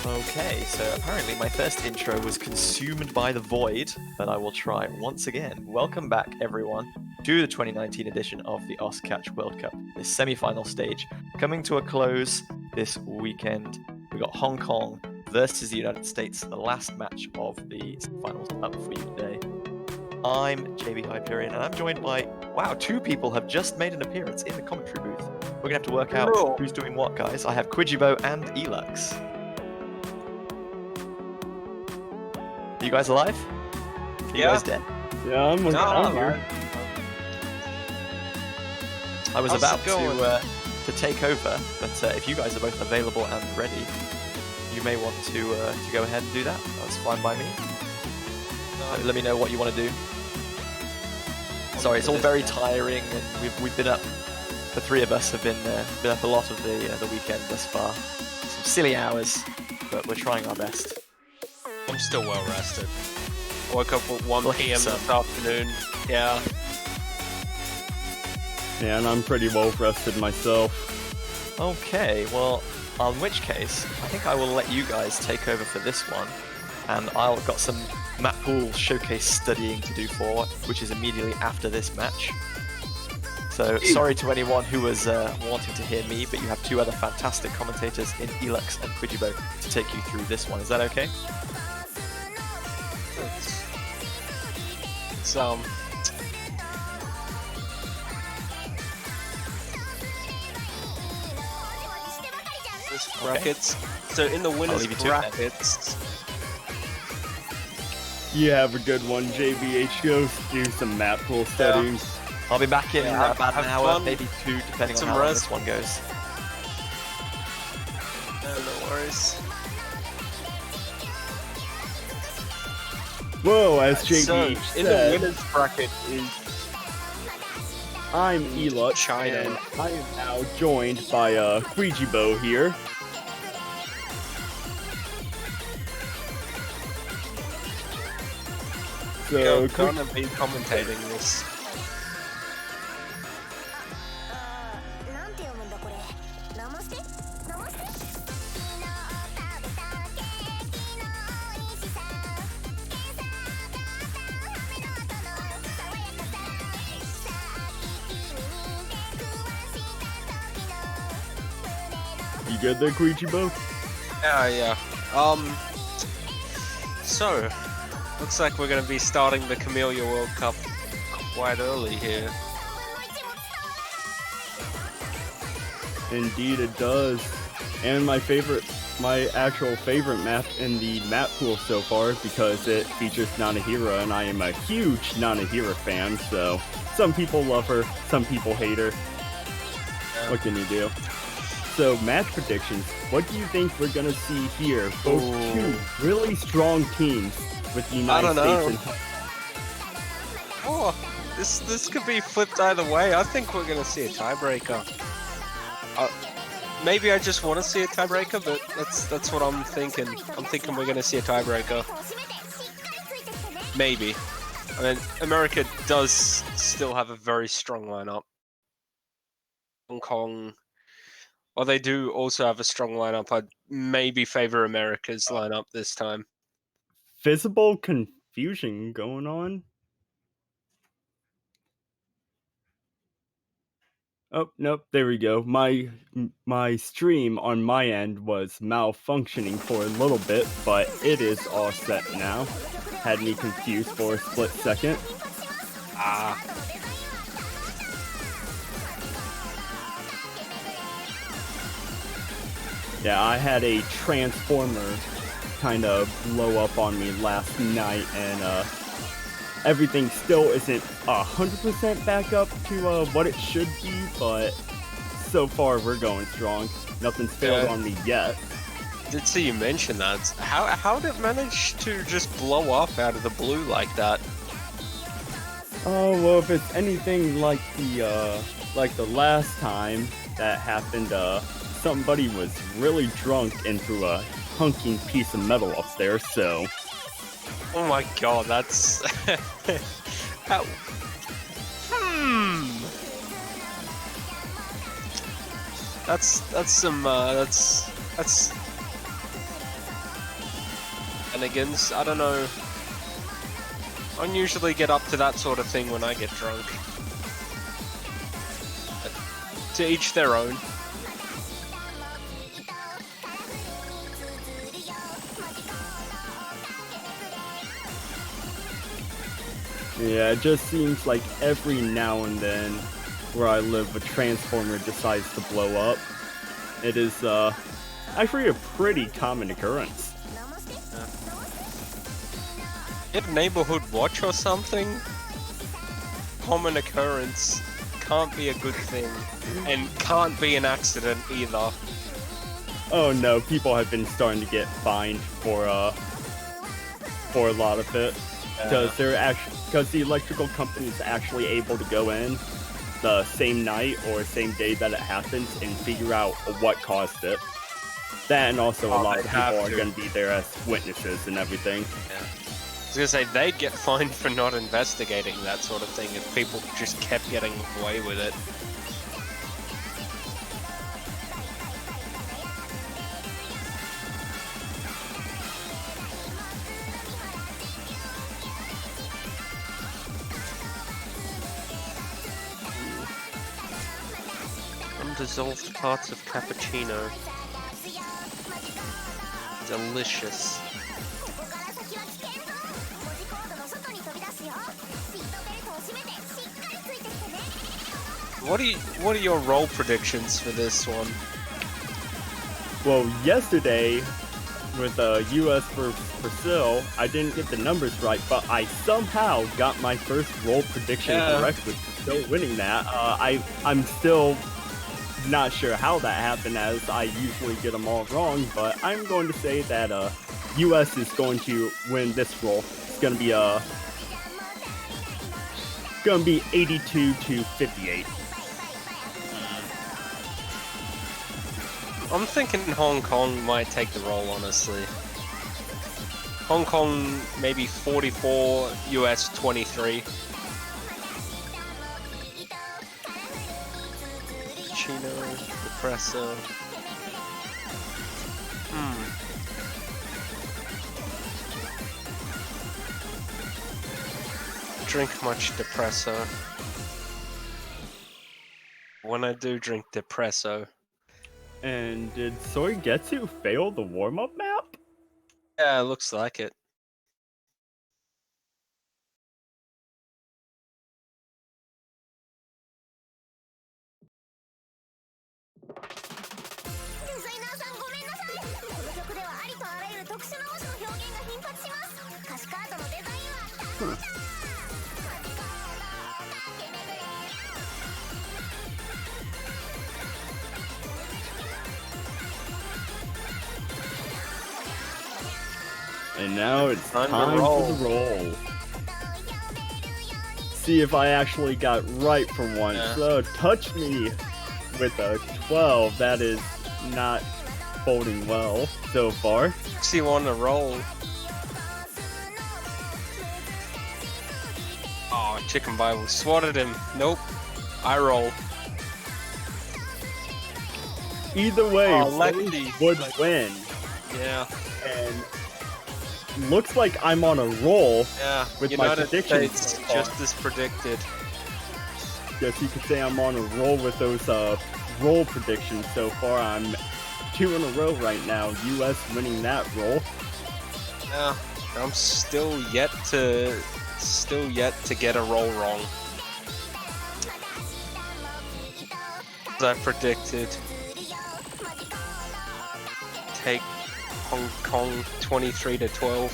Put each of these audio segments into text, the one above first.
Okay, so apparently my first intro was consumed by the void, but I will try once again. Welcome back, everyone, to the 2019 edition of the Catch World Cup, this semi-final stage coming to a close this weekend. We got Hong Kong versus the United States, the last match of the finals up for you today. I'm JB Hyperion, and I'm joined by, wow, two people have just made an appearance in the commentary booth. We're gonna have to work out who's doing what, guys. I have Quijibo and Elux. Are you guys alive? Are you guys dead? Yeah, I'm here. I was about to take over, but if you guys are both available and ready, you may want to go ahead and do that. That's fine by me. Let me know what you want to do. Sorry, it's all very tiring, and we've been up. The three of us have been up a lot of the weekend thus far. Some silly hours, but we're trying our best. I'm still well rested. Woke up at 1 PM this afternoon. Yeah. Yeah, and I'm pretty well rested myself. Okay, well, in which case, I think I will let you guys take over for this one, and I've got some map pool showcase studying to do for, which is immediately after this match. So, sorry to anyone who was wanting to hear me, but you have two other fantastic commentators in Elux and Quijibo to take you through this one. Is that okay? This brackets. So in the winners brackets. You have a good one, JBH. Go do some map pool studies. I'll be back in about an hour, fun. maybe two, depending on how long this one goes. No worries. Whoa, as JB So, in the winners bracket is I'm Elux, China. and I am now joined by Quijibo here. So, gonna be commentating this. You good there, Quijibo? Yeah. So, looks like we're going to be starting the Camellia World Cup quite early here. Indeed it does. And my actual favorite map in the map pool so far, because it features Nanahira, and I am a huge Nanahira fan, so some people love her, some people hate her. Yeah. What can you do? So, match predictions. What do you think we're gonna see here? Both two really strong teams with the United States and... Oh, this could be flipped either way. I think we're gonna see a tiebreaker. Maybe I just want to see a tiebreaker, but that's what I'm thinking. I'm thinking we're gonna see a tiebreaker. Maybe. I mean, America does still have a very strong lineup. Hong Kong. Well, they do also have a strong lineup. I'd maybe favor America's lineup this time. Visible confusion going on? Oh, nope, there we go. My stream on my end was malfunctioning for a little bit, but it is all set now. Had me confused for a split second. Yeah, I had a transformer kind of blow up on me last night, and everything still isn't 100% back up to what it should be, but so far we're going strong. Nothing's failed on me yet. Did see you mention that. How did it manage to just blow up out of the blue like that? Oh, well, if it's anything like the last time that happened, somebody was really drunk and threw a hunking piece of metal up there, so... Oh my god, that's... How... That's some, shenanigans. I don't know. I don't usually get up to that sort of thing when I get drunk. But to each their own. Yeah, it just seems like every now and then where I live, a transformer decides to blow up. It is actually a pretty common occurrence. Get a neighborhood watch or something? Common occurrence. Can't be a good thing. And can't be an accident either. Oh no, people have been starting to get fined for a lot of it. Because the electrical company is actually able to go in the same night or same day that it happens and figure out what caused it. That, and also a lot of people are going to be there as witnesses and everything. Yeah. I was gonna say they'd get fined for not investigating that sort of thing if people just kept getting away with it. Undissolved parts of cappuccino. Delicious. What are your roll predictions for this one? Well, yesterday with US versus Brazil, I didn't get the numbers right, but I somehow got my first roll prediction correct with Brazil winning that. I'm still not sure how that happened, as I usually get them all wrong, but I'm going to say that US is going to win this roll. It's going to be 82-58. I'm thinking Hong Kong might take the roll, honestly. Hong Kong maybe 44, US 23. Chino, Depresso. Drink much Depresso. When I do drink Depresso. And did Soigetsu fail the warm-up map? Yeah, it looks like it. And now it's time for the roll. See if I actually got right for once. Yeah. So touch me with a 12. That is not boding well so far. See on the roll. Oh, Chicken Bible swatted him. Nope. I roll. Either way, Lefty would win. Yeah. And looks like I'm on a roll with my United predictions. States, So far. just as predicted. Guess you could say I'm on a roll with those roll predictions so far. I'm 2 in a row right now. US winning that roll. Yeah. I'm still yet to get a roll wrong. As I predicted. Take Hong Kong 23-12.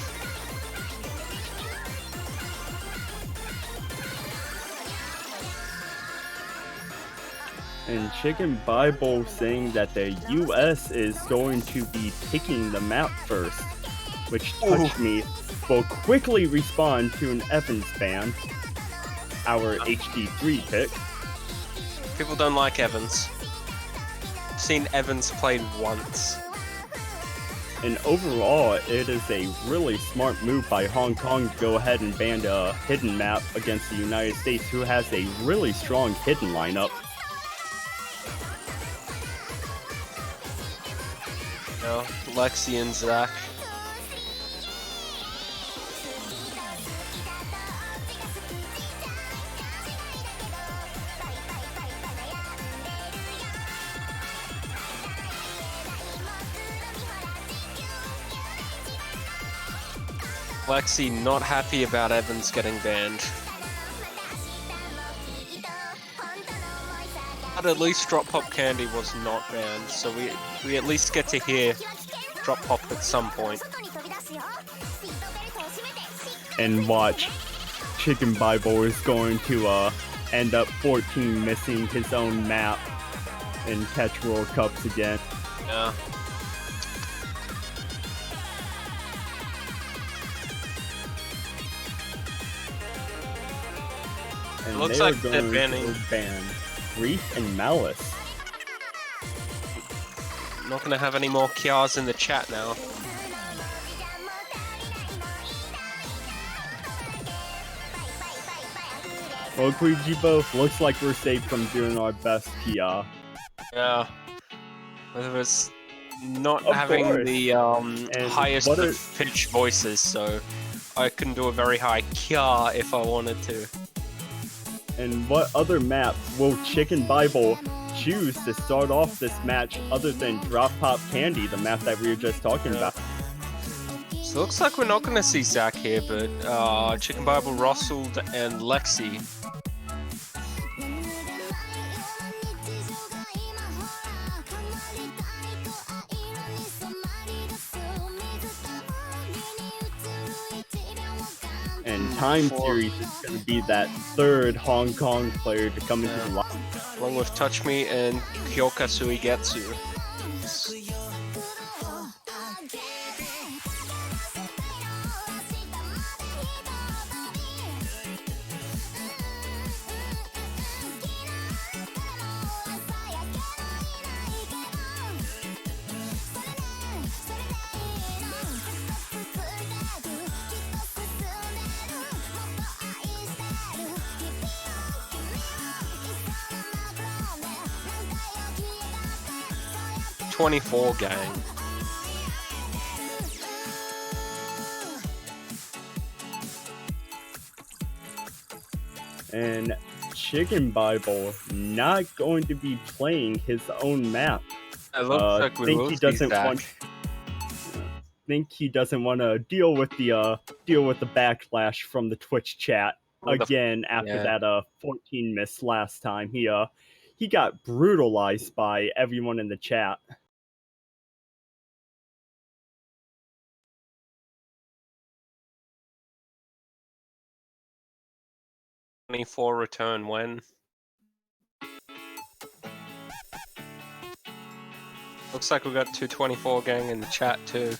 And Chicken Bible saying that the US is going to be picking the map first, which touched me. Will quickly respond to an Evans ban, our HD3 pick. People don't like Evans. Seen Evans played once. And overall, it is a really smart move by Hong Kong to go ahead and ban a hidden map against the United States, who has a really strong hidden lineup. You know, Lexi and Zach. Lexi not happy about Evans getting banned. But at least Drop Pop Candy was not banned, so we at least get to hear Drop Pop at some point. And watch, Chicken Bible is going to end up 14 missing his own map and catch World Cups again. Yeah. And It looks they like are they're going banning to ban Grief and Malice. Not gonna have any more Kiars in the chat now. Well, Kuijibo, looks like we're safe from doing our best Kia. Yeah. It was not Of having course. the And highest what of pitch voices, so I can do a very high Kia if I wanted to. And what other map will Chicken Bible choose to start off this match other than Drop Pop Candy, the map that we were just talking about? So it looks like we're not going to see Zach here, but Chicken Bible, Rossald, and Lexi. And Time Series is going to be that third Hong Kong player to come into the line. Along with Touch Me and Kyoka Suigetsu. 24 gang. And Chicken Bible not going to be playing his own map. It looks like we will see Zach. Think he doesn't want to deal with the backlash from the Twitch chat again after that 14 miss last time. He got brutalized by everyone in the chat. Return when? Looks like we got 224 gang in the chat too.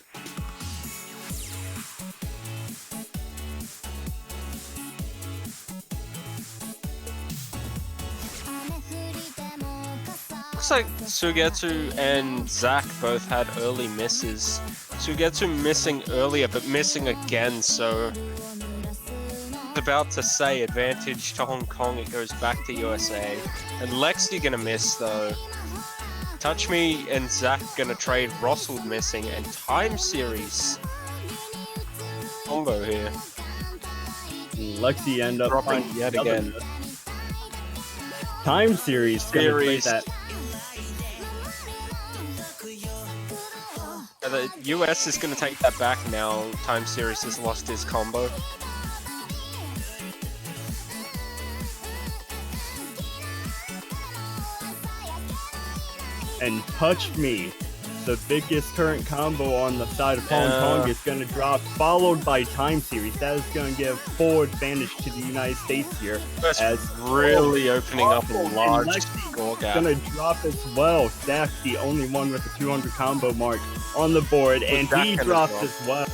Looks like Sugetsu and Zach both had early misses. Sugetsu missing earlier, but missing again, so... About to say advantage to Hong Kong, it goes back to USA. And Lexi gonna miss though. Touch Me and Zach gonna trade Rossald missing and Time Series combo here. Lexi end up dropping yet again. Time Series gonna trade that. The US is gonna take that back now. Time Series has lost his combo. And Touch Me, the biggest current combo on the side of Hong Kong, is going to drop, followed by Time Series. That is going to give full advantage to the United States here. That's as really opening up a large score gap. Going to drop as well. Zach, the only one with the 200 combo mark on the board, and he drops as well.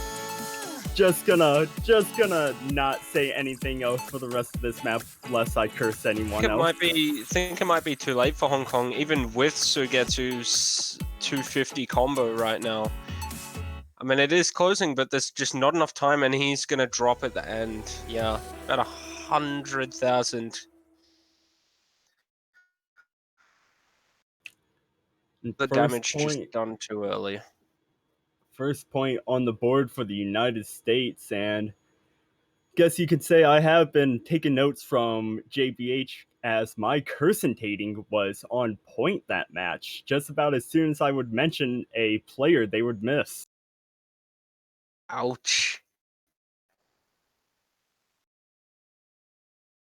Just gonna not say anything else for the rest of this map, lest I curse anyone else. Think it might be too late for Hong Kong, even with Sugetsu's 250 combo right now. I mean, it is closing, but there's just not enough time, and he's gonna drop at the end. Yeah, about 100,000. The damage just done too early. First point on the board for the United States, and guess you could say I have been taking notes from JBH as my cursentating was on point that match. Just about as soon as I would mention a player, they would miss. Ouch.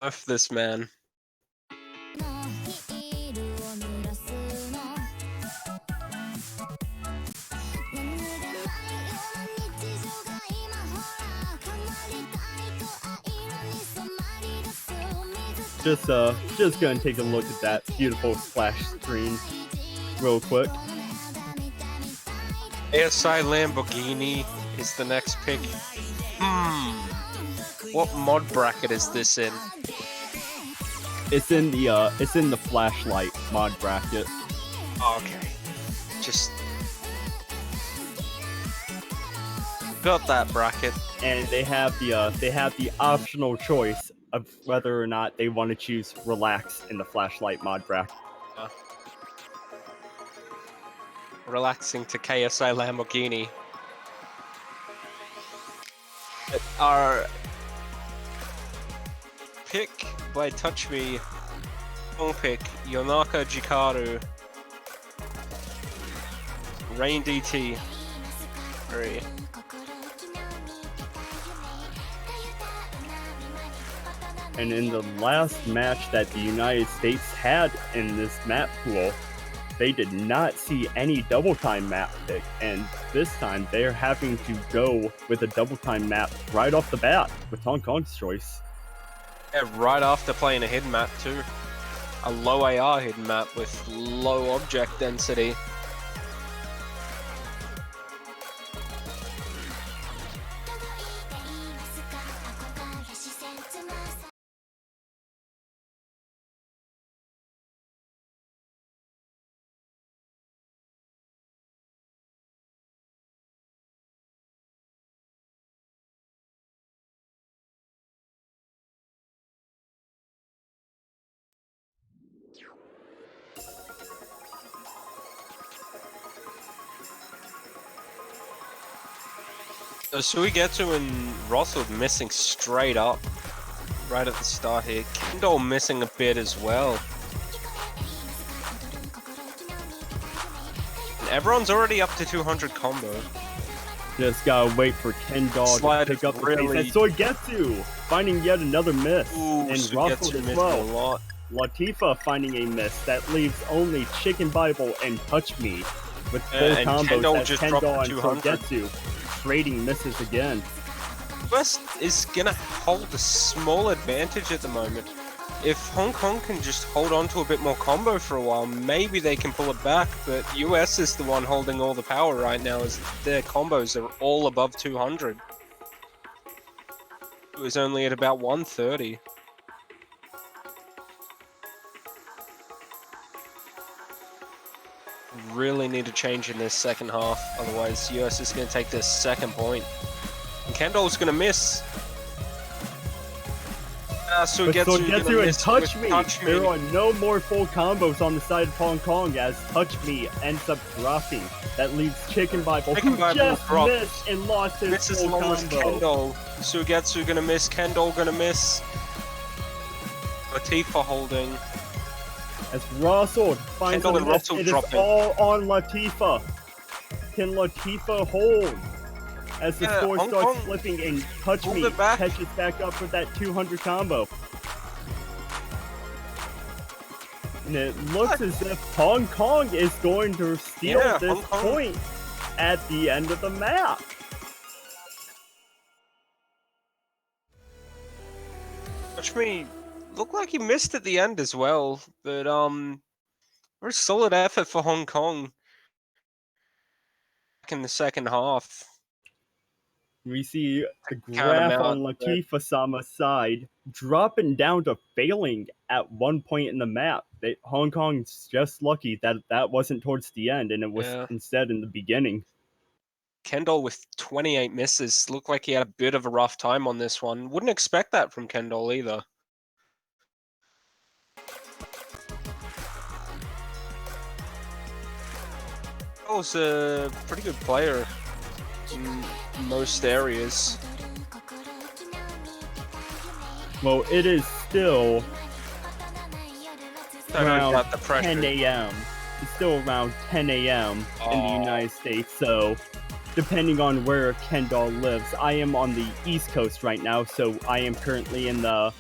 F this man. Just gonna take a look at that beautiful splash screen real quick. ASI Lamborghini is the next pick. What mod bracket is this in? It's in the flashlight mod bracket. Oh, okay. Just got that bracket. And they have the optional choice of whether or not they want to choose relax in the flashlight mod bracket. Relaxing to KSI Lamborghini. Our pick by Touch Me, home pick, Yonaka Jikaru, Rain DT, 3. And in the last match that the United States had in this map pool, they did not see any double time map pick, and this time they're having to go with a double time map right off the bat with Hong Kong's choice. Yeah, right after playing a hidden map too. A low AR hidden map with low object density. So Suigetsu and Russell missing straight up right at the start here. Kendall missing a bit as well. And everyone's already up to 200 combo. Just gotta wait for Kendall to pick up the pace. And Suigetsu finding yet another miss. Ooh, and Russell as well. Latifa finding a miss. That leaves only Chicken Bible and Touch Me with full combos. Kendall just Kendall and 200. Suigetsu trading misses again. West is gonna hold a small advantage at the moment. If Hong Kong can just hold on to a bit more combo for a while, maybe they can pull it back, but US is the one holding all the power right now as their combos are all above 200. It was only at about 130. Really need a change in this second half, otherwise US is going to take this second point. And Kendall's going to miss. Suigetsu and Touch Me. There are no more full combos on the side of Hong Kong as Touch Me ends up dropping. That leaves Chicken Bible, who just missed and lost his full combo. Kendall. Suigetsu going to miss, Kendall going to miss. Latifa holding. As Russell finds a miss, it is all on Latifa. Can Latifa hold? As the score starts flipping and Touch Me catches back up for that 200 combo. And it looks as if Hong Kong is going to steal this point at the end of the map. Touch Me looked like he missed at the end as well, but very solid effort for Hong Kong in the second half. We see the graph on Latifa-sama's side dropping down to failing at one point in the map. Hong Kong's just lucky that that wasn't towards the end and it was instead in the beginning. Kendall with 28 misses. Looked like he had a bit of a rough time on this one. Wouldn't expect that from Kendall either. Kendall's a pretty good player in most areas. Well, it is still around 10 a.m. It's still around 10 a.m. in the United States, so depending on where Kendall lives, I am on the East Coast right now, so I am currently in the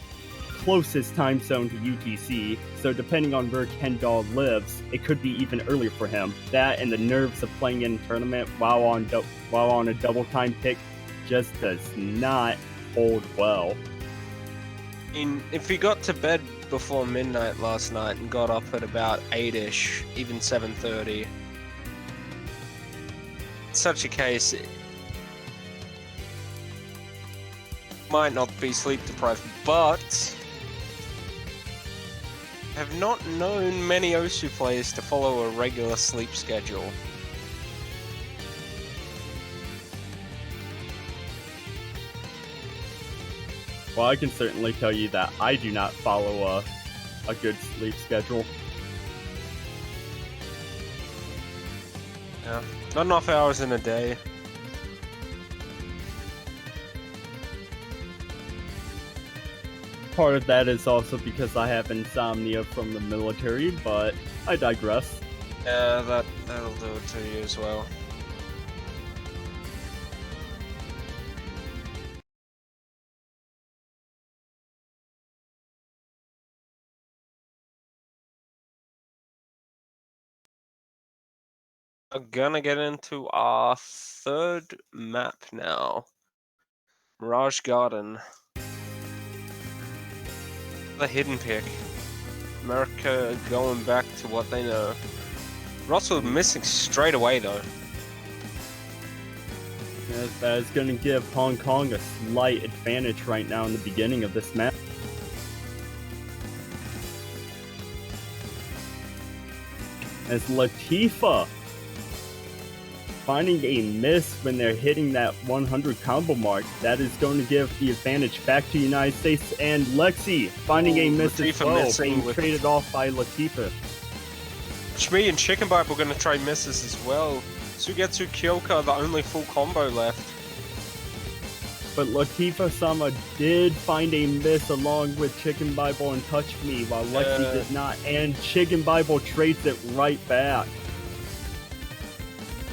closest time zone to UTC, so depending on where Kendall lives, it could be even earlier for him. That and the nerves of playing in a tournament while on a double time pick just does not hold well. If he got to bed before midnight last night and got up at about 8ish, even 7:30, such a case, it might not be sleep deprived, but have not known many Osu players to follow a regular sleep schedule. Well, I can certainly tell you that I do not follow a good sleep schedule. Yeah, not enough hours in a day. Part of that is also because I have insomnia from the military, but I digress. Yeah, that'll do it to you as well. We're gonna get into our third map now. Mirage Garden. The hidden pick. America going back to what they know. Russell missing straight away though. Yeah, that is going to give Hong Kong a slight advantage right now in the beginning of this match. As Latifa finding a miss when they're hitting that 100 combo mark, that is going to give the advantage back to the United States. And Lexi finding a miss as well, being traded off by Latifa. Shmi and Chicken Bible are going to try misses as well. Sugetsu Kyoka, the only full combo left. But Latifa-sama did find a miss along with Chicken Bible and Touch Me, while Lexi did not. And Chicken Bible trades it right back.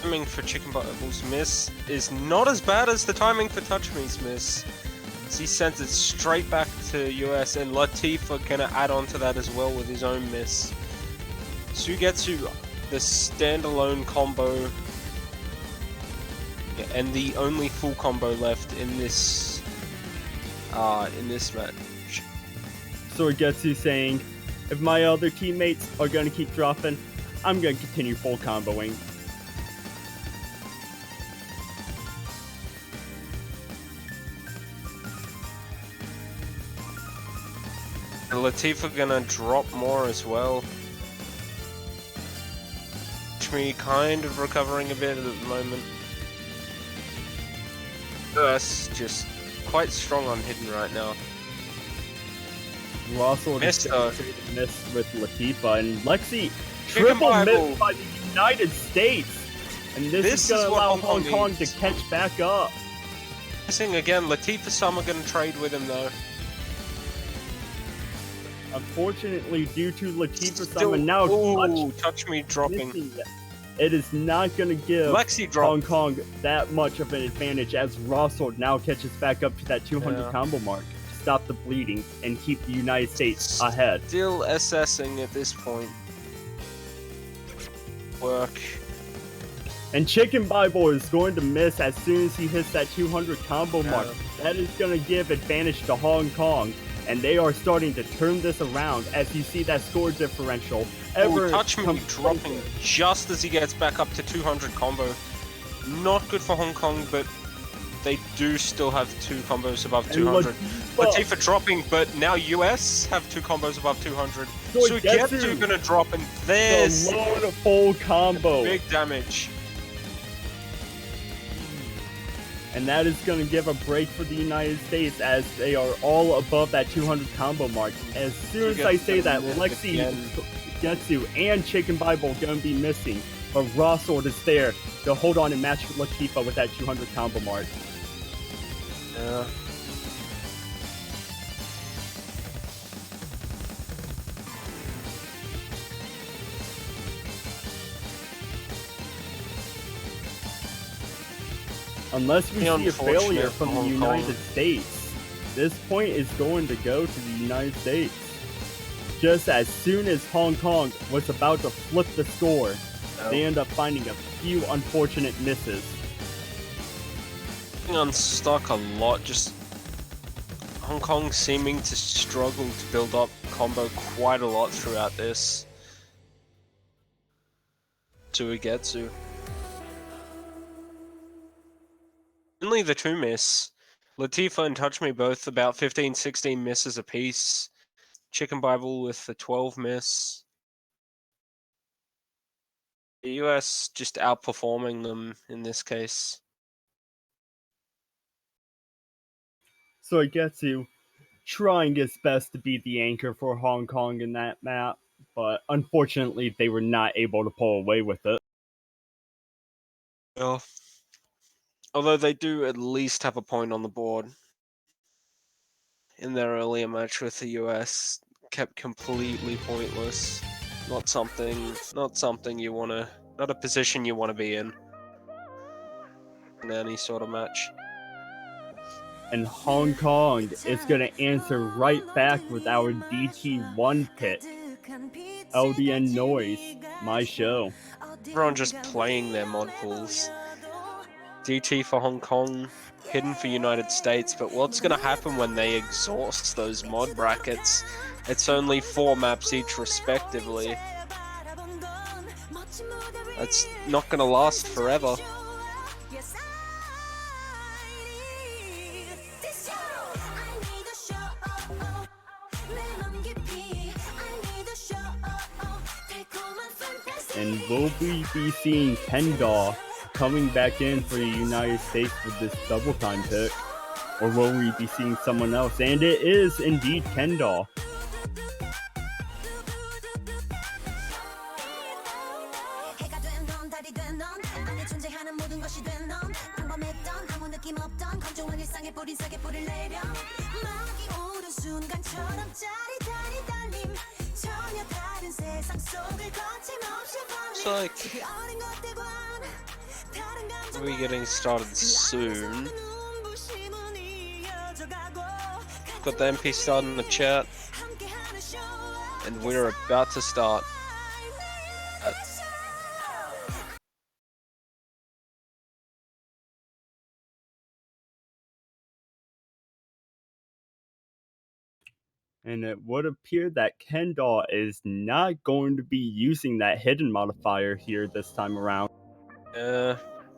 Timing for Chicken Bible's miss is not as bad as the timing for Touch Me's miss. So he sends it straight back to US, and Latifa gonna add on to that as well with his own miss. Sugetsu, the standalone combo, and the only full combo left in this match. Sugetsu saying, if my other teammates are gonna keep dropping, I'm gonna continue full comboing. Latifa gonna drop more as well. Me kind of recovering a bit at the moment. US just quite strong on hidden right now. Russell missed with Latifa, and Lexi triple miss by the United States. And this is gonna allow Hong Kong to catch back up. Missing again, Latifa-sama gonna trade with him though. Unfortunately, due to Latifa-sama now touch me dropping. It is not going to give Lexi Hong Kong that much of an advantage, as Rossord now catches back up to that 200 combo mark to stop the bleeding and keep the United States ahead. Still assessing at this point. Work. And Chicken Bible is going to miss as soon as he hits that 200 combo mark. That is going to give advantage to Hong Kong. And they are starting to turn this around as you see that score differential. Touch Me dropping just as he gets back up to 200 combo. Not good for Hong Kong, but they do still have two combos above 200. Latifa dropping, but now US have two combos above 200. So Getsu gonna drop, and there's a full combo. Big damage. And that is going to give a break for the United States as they are all above that 200 combo mark. As soon as I say that, Lexi, Getsu, and Chicken Bible are going to be missing. But Rossord is there to hold on and match Latifa with that 200 combo mark. Yeah. Unless we see a failure from the United States, this point is going to go to the United States. Just as soon as Hong Kong was about to flip the score, they end up finding a few unfortunate misses. Unstuck a lot, just Hong Kong seeming to struggle to build up combo quite a lot throughout this. Tsuigetsu. Only the 2 miss. Latifa and Touch Me both about 15-16 misses apiece. Chicken Bible with the 12 miss. The US just outperforming them in this case. Tsuigetsu trying its best to be the anchor for Hong Kong in that map, but unfortunately they were not able to pull away with it. Well, although they do at least have a point on the board. In their earlier match with the US, kept completely pointless. Not something you wanna, not a position you wanna be in any sort of match. And Hong Kong is going to answer right back with our DT1 pick. LDN Noise, my show. Everyone just playing their mod pools. DT for Hong Kong, hidden for United States, but what's going to happen when they exhaust those mod brackets? It's only 4 maps each respectively. That's not going to last forever. And will we be seeing Kendall coming back in for the United States with this double time pick? Or will we be seeing someone else? And it is indeed Kendall. Looks like we're getting started soon. Got the MP starting in the chat, and we're about to start. And it would appear that Kendall is not going to be using that hidden modifier here this time around.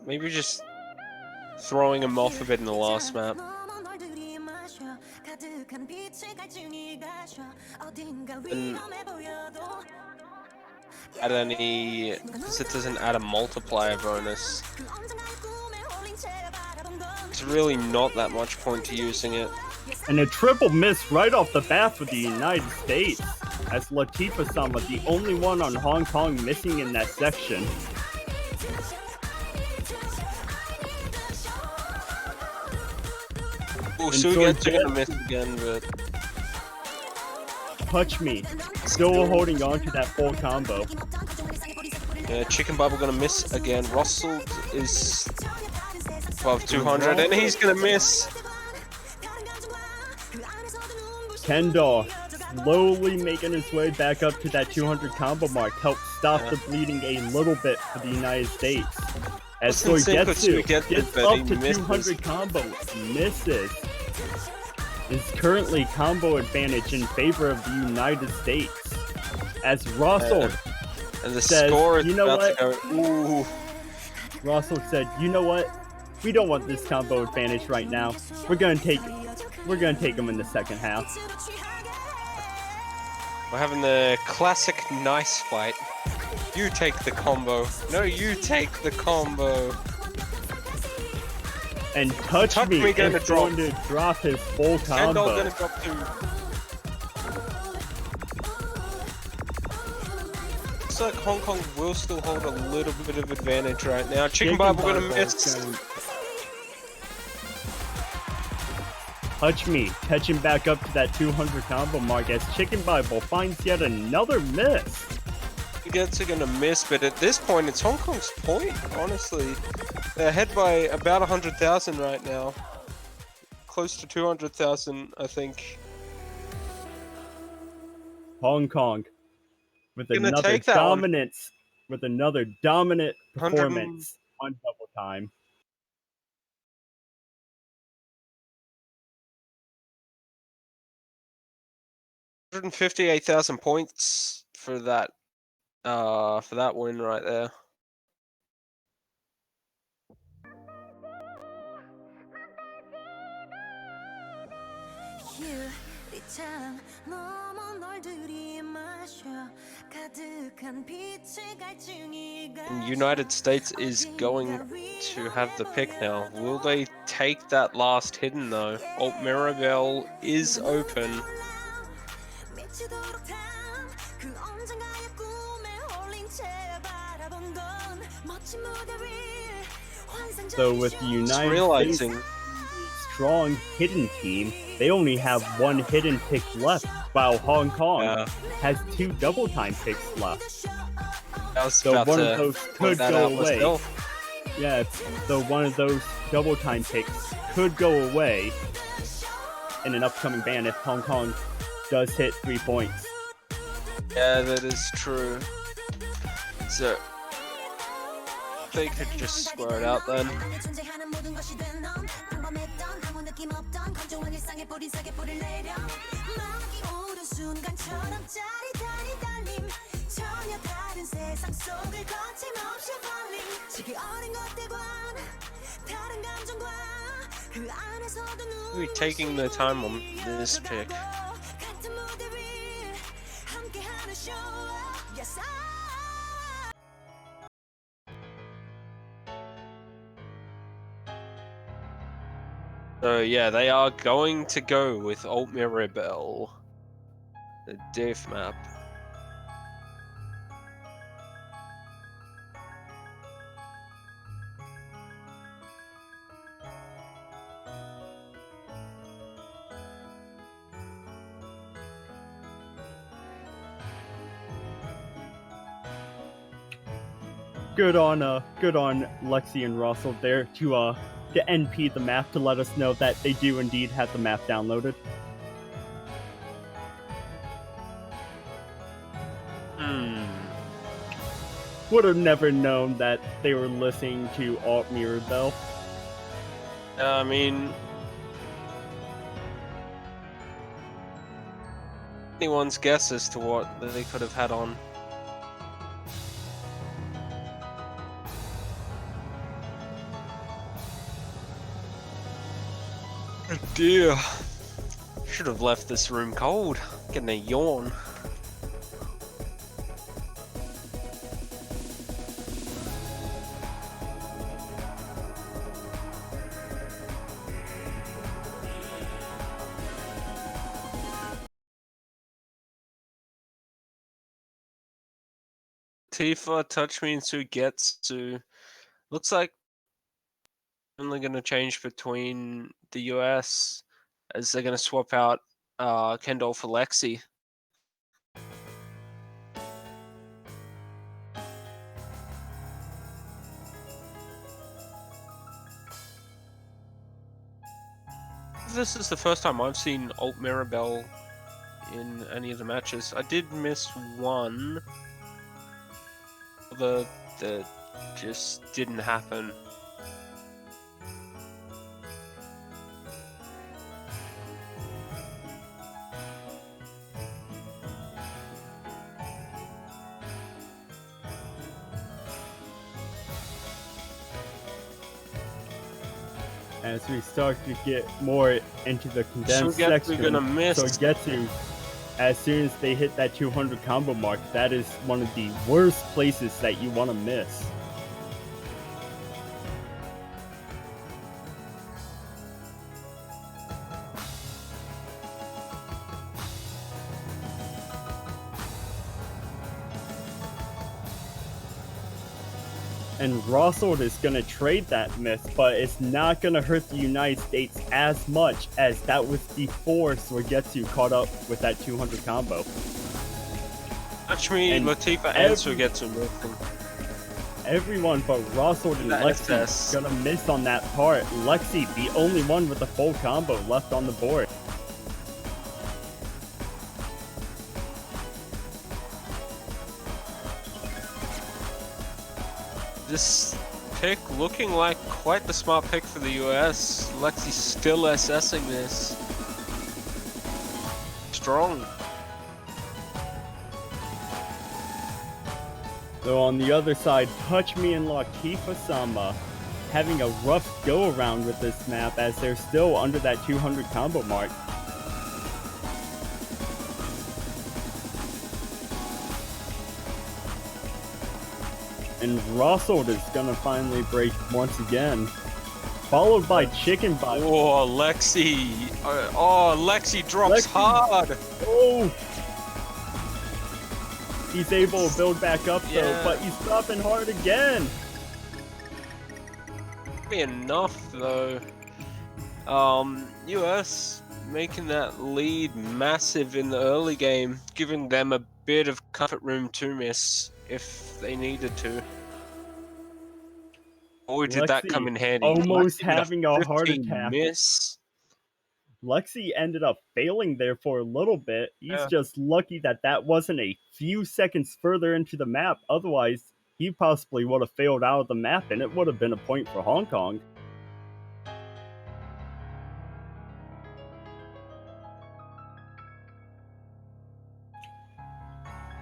Maybe just throwing him off a bit in the last map. And add any, because it doesn't add a multiplier bonus. It's really not that much point to using it. And a triple miss right off the bat for the United States, as Latifa-sama, the only one on Hong Kong missing in that section. Oh, Tsuigetsu gonna miss again, but... Touch Me, still holding on to that full combo. Yeah, Chicken Bubble gonna miss again. Russell is above 200, and he's gonna miss. Kendall slowly making his way back up to that 200 combo mark, helped stop the bleeding a little bit for the United States. As Tsuigetsu gets up to 200 combo, misses. Is currently combo advantage in favor of the United States. As Russell and the says, score is you know about what? to go. Ooh. Russell said, you know what? We don't want this combo advantage right now. We're gonna take them in the second half. We're having the classic nice fight. You take the combo. No, you take the combo. And Touch Me is going to drop his full combo. Kendall gonna drop too. Looks like Hong Kong will still hold a little bit of advantage right now. Chicken Bible gonna miss. Touch Me catching back up to that 200 combo mark as Chicken Bible finds yet another miss. Are gonna miss, but at this point it's Hong Kong's point, honestly. They're ahead by about 100,000 right now. close to 200,000, I think. Hong Kong with Gonna another take that one. dominant 100 performance on double time. 158,000 points for that win right there. And United States is going to have the pick now. Will they take that last hidden though? Alt Mirabelle is open. So with the United States strong hidden team, they only have one hidden pick left, while Hong Kong has 2 double time picks left. So one of those could go away. Yeah, so one of those double time picks could go away in an upcoming ban if Hong Kong does hit 3 points. Yeah, that is true. So they could just square it out then. We're taking the time on this pick. So yeah, they are going to go with Alt Mirabelle, the diff map. Good on Lexi and Russell there to NP the map to let us know that they do indeed have the map downloaded. Would have never known that they were listening to Alt Mirabelle. I mean, anyone's guess as to what they could have had on. Oh dear. Should have left this room cold. Getting a yawn. Tifa, Touch Me, and Sugetsu. Looks like only going to change between the US as they're going to swap out Kendall for Lexi. This is the first time I've seen Alt Mirabelle in any of the matches. I did miss one that just didn't happen. As we start to get more into the condensed section, gonna miss. Sugetsu, as soon as they hit that 200 combo mark, that is one of the worst places that you want to miss. And Rossord is going to trade that miss, but it's not going to hurt the United States as much as that was before Sugetsu caught up with that 200 combo. Touch Me, Latifa, and Sugetsu moving. everyone but Rossold and The Lexi SS. gonna miss on that part. Lexi, the only one with a full combo left on the board. This pick looking like quite the smart pick for the US. Lexi still assessing this. Strong. So on the other side, Touch Me and Lakifa Sama having a rough go around with this map as they're still under that 200 combo mark. And Rossold is gonna finally break once again. Followed by Chicken Bite. Oh, Lexi. Oh, Lexi drops Lexi. hard. Oh! He's able to build back up though, Yeah. but he's dropping hard again. Be enough though. US making that lead massive in the early game, giving them a bit of comfort room to miss if they needed to. Boy, did that Lexi come in handy. almost Lexi with having a heart 15 attack. miss. Lexi ended up failing there for a little bit. He's Yeah. just lucky that that wasn't a few seconds further into the map. Otherwise, he possibly would have failed out of the map and it would have been a point for Hong Kong.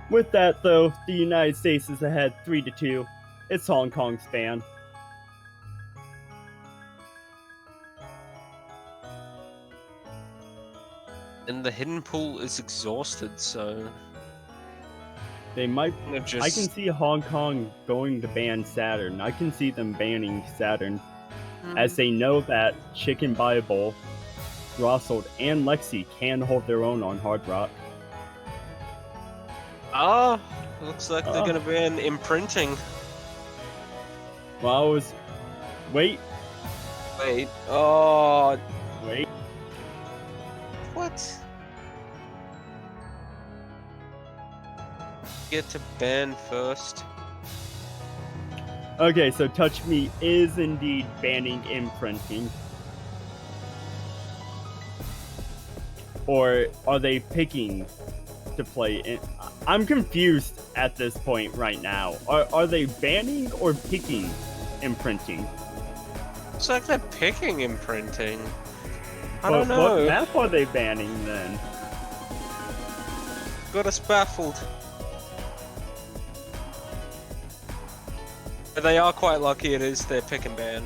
With that, though, the United States is ahead 3-2. It's Hong Kong's ban. And the hidden pool is exhausted, so They might. they're just I can see Hong Kong going to ban Saturn. I can see them banning Saturn, as they know that Chicken Bible, Rossold, and Lexi can hold their own on Hard Rock. looks like they're gonna ban imprinting. Well, I was. Wait. Wait, Wait. what? Get to ban first. Okay, so Touch Me is indeed banning imprinting. Or are they picking to play in? I'm confused at this point right now. Are they banning or picking imprinting? Looks like they're picking imprinting. I But don't know. what map are they banning then? Got us baffled. But they are quite lucky it is their pick and ban.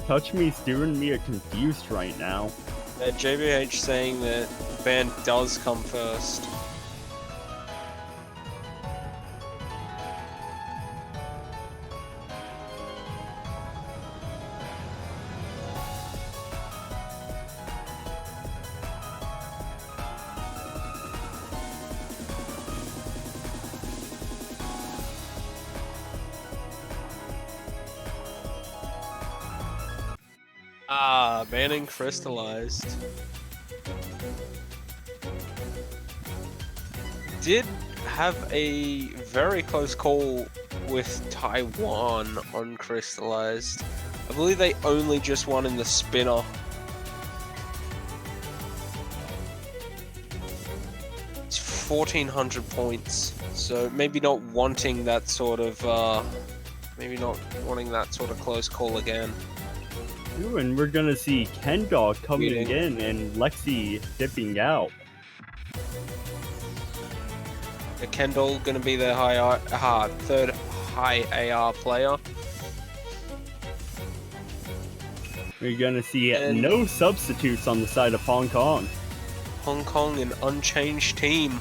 Touch Me's doing me a confused right now. JBH saying that the ban does come first. Banning crystallized. Did have a very close call with Taiwan on crystallized. I believe they only just won in the spinner. It's 1,400 points, so maybe not wanting that sort of close call again. Ooh, and we're gonna see Kendall coming Meeting. in and Lexi dipping out. Kendall gonna be their third high AR player. We're gonna see And- no substitutes on the side of Hong Kong. Hong Kong, an unchanged team.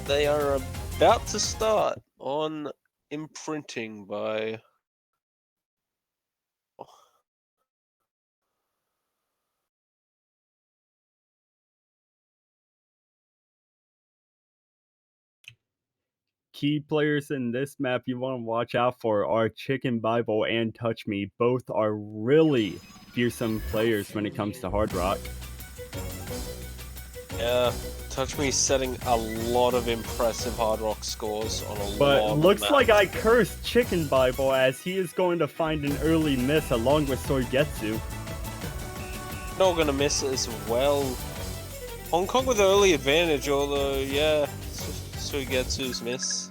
They are a about to start on imprinting by. Key players in this map you want to watch out for are Chicken Bible and Touch Me. Both are really fearsome players when it comes to Hard Rock. Yeah, Touch Me setting a lot of impressive Hard Rock scores on a lot But of looks maps. like I cursed Chicken Bible as he is going to find an early miss along with Soigetsu. Not gonna miss it as well. Hong Kong with early advantage, although yeah, Suigetsu's miss.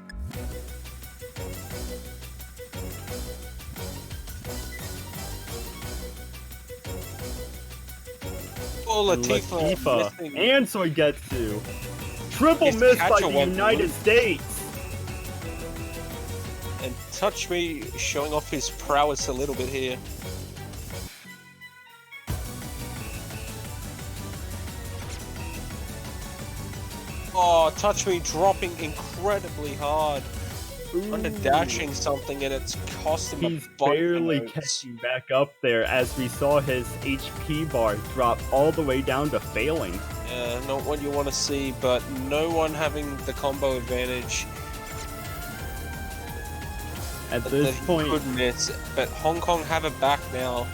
Oh, Latifa missing. And Soigetsu. Triple His miss by catcher the went United loose. States. And Touch Me showing off his prowess a little bit here. Oh, Touch Me dropping incredibly hard. Under dashing something and it's cost him He's a bunch barely of notes. catching back up there as we saw his HP bar drop all the way down to failing. Yeah, not what you want to see, but no one having the combo advantage. At that this he point, could miss, but Hong Kong have it back now.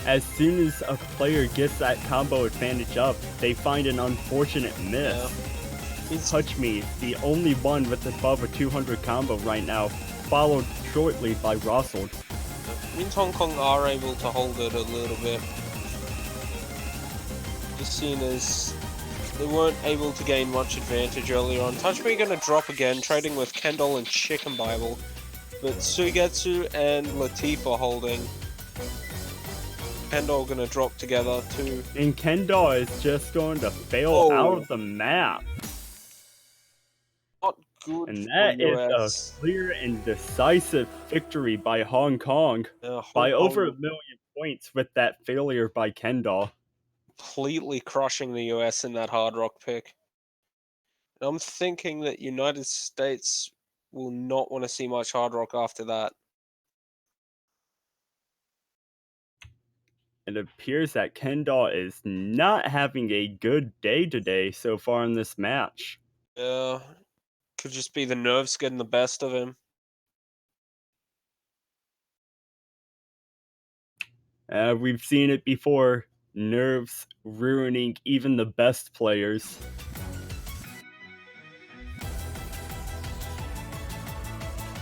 as soon as a player gets that combo advantage up, they find an unfortunate miss. Yeah. Touch Me, the only one with above a 200 combo right now, followed shortly by Rossold. Means Hong Kong are able to hold it a little bit. Just seeing as they weren't able to gain much advantage earlier on. Touch Me gonna drop again, trading with Kendall and Chicken Bible. But Suigetsu and Latifa holding. Kendall gonna drop together too. And Kendall is just going to fail out of the map. Not good And for that is US. a clear and decisive victory by Hong Kong Hong by over Kong 1 million points with that failure by Kendall. completely crushing the US in that Hard Rock pick. And I'm thinking that United States will not want to see much Hard Rock after that. It appears that Kendall is not having a good day today so far in this match. Yeah, could just be the nerves getting the best of him. We've seen it before, nerves ruining even the best players.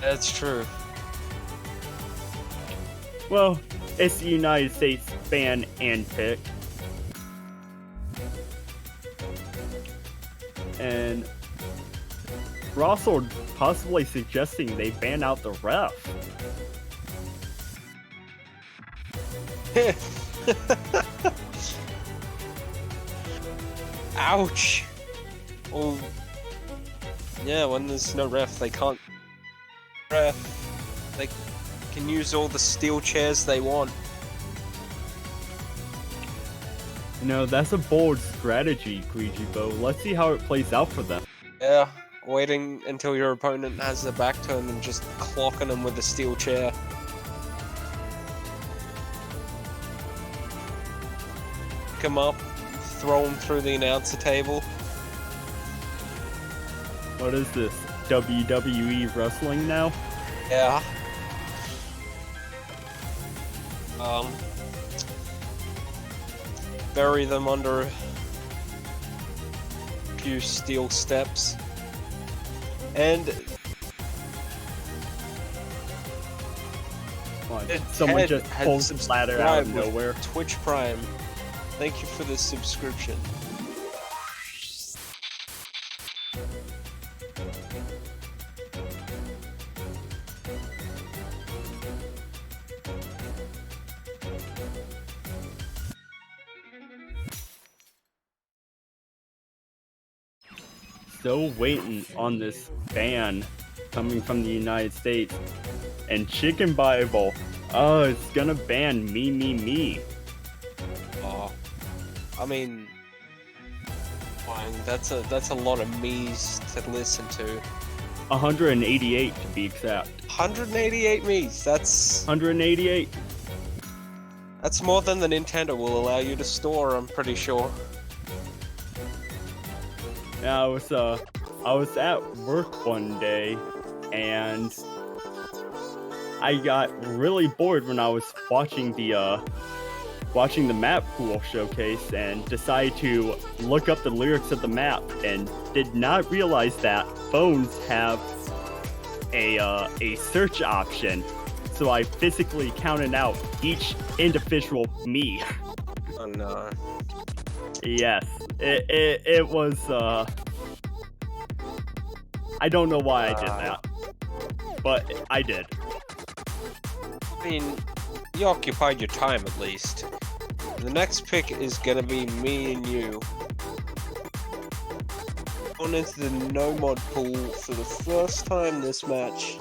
That's true. Well, it's the United States fan and pick. And Rossold possibly suggesting they ban out the ref. Ouch! Well, yeah, when there's no ref, they can't ref. They can use all the steel chairs they want. No, that's a bold strategy, Grijibo. Let's see how it plays out for them. Yeah, waiting until your opponent has their back turned and just clocking them with a steel chair. Pick them up, throw them through the announcer table. What is this? WWE wrestling now? Yeah. Bury them under a few steel steps. And Someone Ted just has pulls the ladder out of subscribed with nowhere. Twitch Prime. Thank you for the subscription. Still waiting on this ban coming from the United States. And Chicken Bible, oh, it's gonna ban me. I mean, satisfying. That's a lot of me's to listen to. 188 to be exact. 188 me's. That's 188. That's more than the Nintendo will allow you to store, I'm pretty sure. Yeah, I was at work one day, and I got really bored when I was watching the map pool showcase, and decided to look up the lyrics of the map, and did not realize that phones have a search option. So I physically counted out each individual me. Oh no. Yes, it was. I don't know why I did that, but I did. I mean, you occupied your time at least. The next pick is gonna be me and you. On into the no mod pool for the first time this match.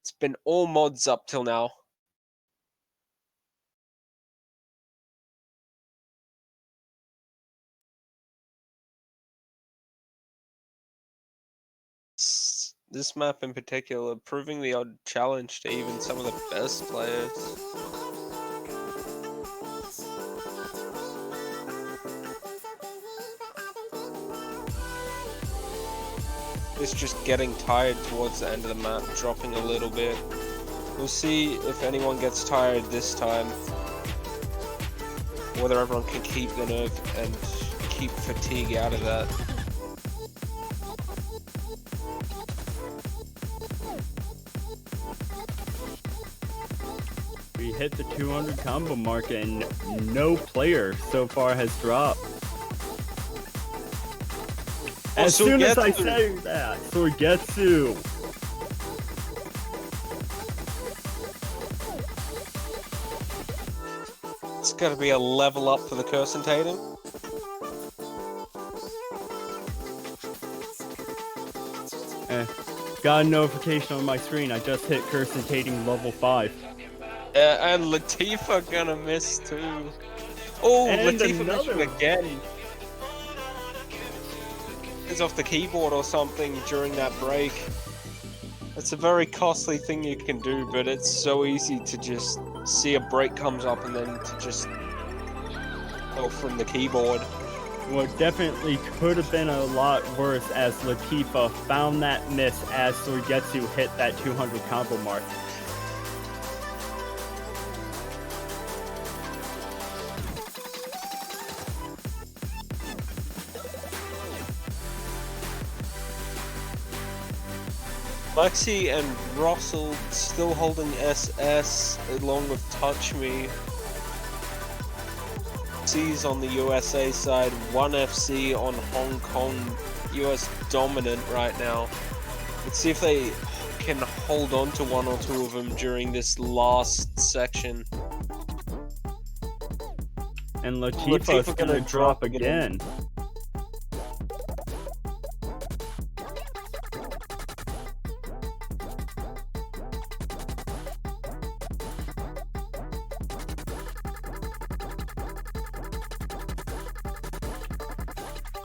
It's been all mods up till now. This map in particular proving the odd challenge to even some of the best players. It's just getting tired towards the end of the map, dropping a little bit. We'll see if anyone gets tired this time. Whether everyone can keep the nerve and keep fatigue out of that. We hit the 200 combo mark, and no player so far has dropped. As soon as I say that, Sorgetsu. It's gotta be a level up for the cursitating. Got a notification on my screen. I just hit cursitating level 5. And Latifah gonna miss too. Oh, And Latifah another. missing again. Is off the keyboard or something during that break. It's a very costly thing you can do, but it's so easy to just see a break comes up and then to just go from the keyboard. Well, definitely could have been a lot worse as Latifah found that miss as Sorgetsu hit that 200 combo mark. Lexi and Russell still holding SS along with Touch Me. C's on the USA side, 1FC on Hong Kong, US dominant right now. Let's see if they can hold on to one or two of them during this last section. And Latifah's gonna drop again.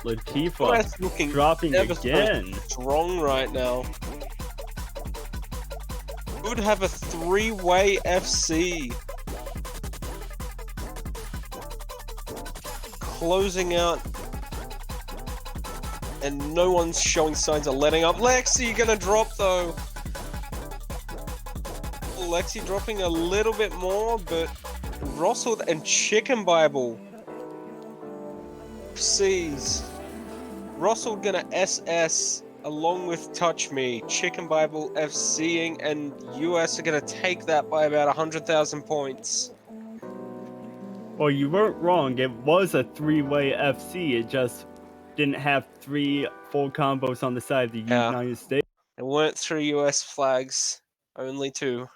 Latifah looking dropping again. Strong right now. Would have a three-way FC. Closing out. And no one's showing signs of letting up. Lexi gonna drop though. Lexi dropping a little bit more, but Russell and Chicken Bible. C's. Russell gonna SS along with Touch Me. Chicken Bible FCing, and US are gonna take that by about 100,000 points. Well, you weren't wrong. It was a three-way FC. It just didn't have 3 full combos on the side of the United States. It weren't 3 US flags, only 2.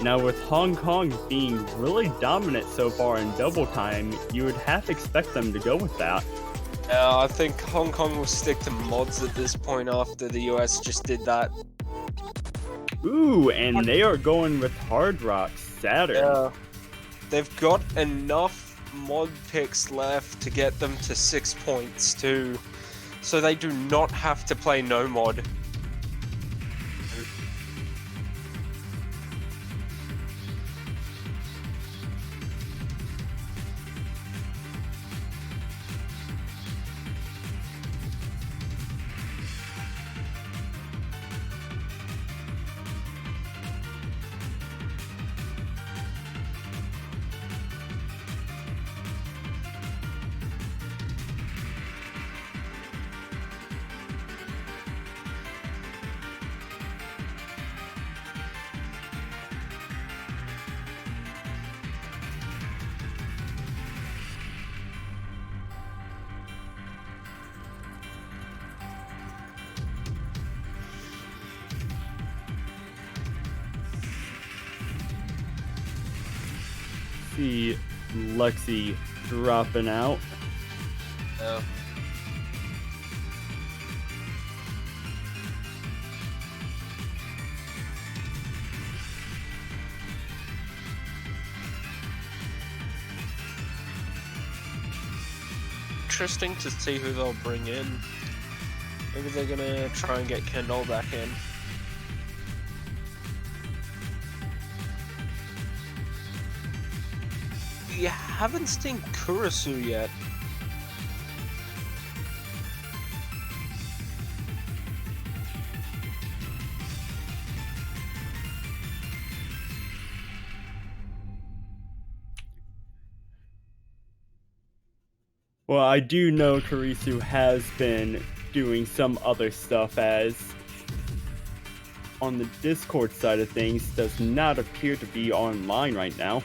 Now, with Hong Kong being really dominant so far in double time, you would have to expect them to go with that. I think Hong Kong will stick to mods at this point after the US just did that. Ooh, and they are going with Hard Rock Saturn. Yeah. They've got enough mod picks left to get them to 6 points too, so they do not have to play no mod. See Lexi dropping out. Yeah. Interesting to see who they'll bring in. Maybe they're gonna try and get Kendall back in. We haven't seen Kurisu yet. Well, I do know Kurisu has been doing some other stuff, as on the Discord side of things does not appear to be online right now.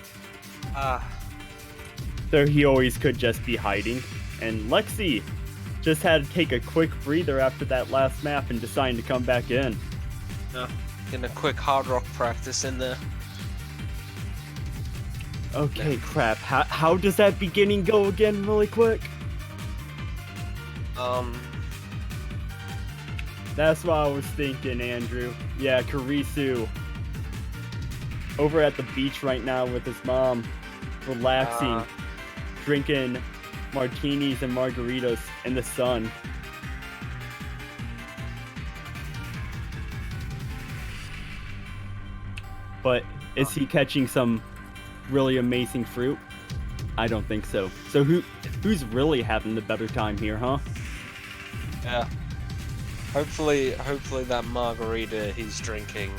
So he always could just be hiding. And Lexi just had to take a quick breather after that last map and deciding to come back in. Getting a quick hard rock practice in there. Okay, crap. How does that beginning go again really quick? That's what I was thinking, Andrew. Yeah, Kurisu over at the beach right now with his mom, relaxing, drinking martinis and margaritas in the sun. But is he catching some really amazing fruit? I don't think so. So who's really having the better time here, huh? Yeah. Hopefully that margarita he's drinking.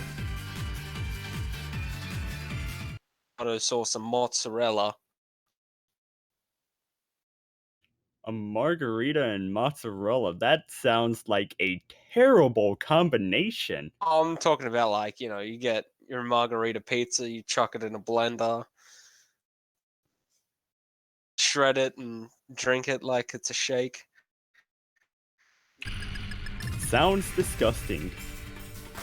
Tomato sauce and mozzarella. A margarita and mozzarella. That sounds like a terrible combination. I'm talking about, like, you get your margarita pizza, you chuck it in a blender, shred it and drink it like it's a shake. Sounds disgusting.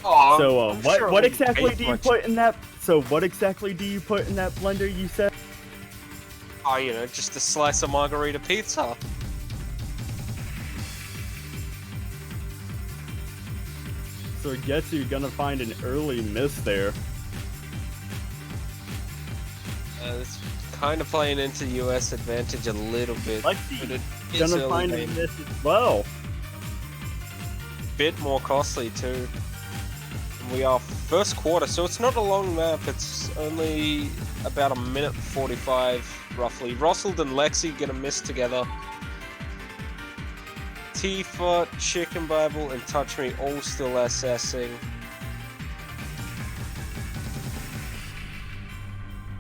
Oh, So I'm sure what it exactly wouldn't do taste you much. put in that? So what exactly do you put in that blender, you said? Oh, just a slice of margarita pizza. So I guess you're gonna find an early miss there. It's kind of playing into US advantage a little bit. Lexi but it is gonna early find a game. miss as well. Bit more costly too. We are first quarter, so it's not a long map. It's only about a minute 45 roughly. Russell and Lexi gonna miss together. Tifa, Chicken Bible, and Touch Me all still assessing.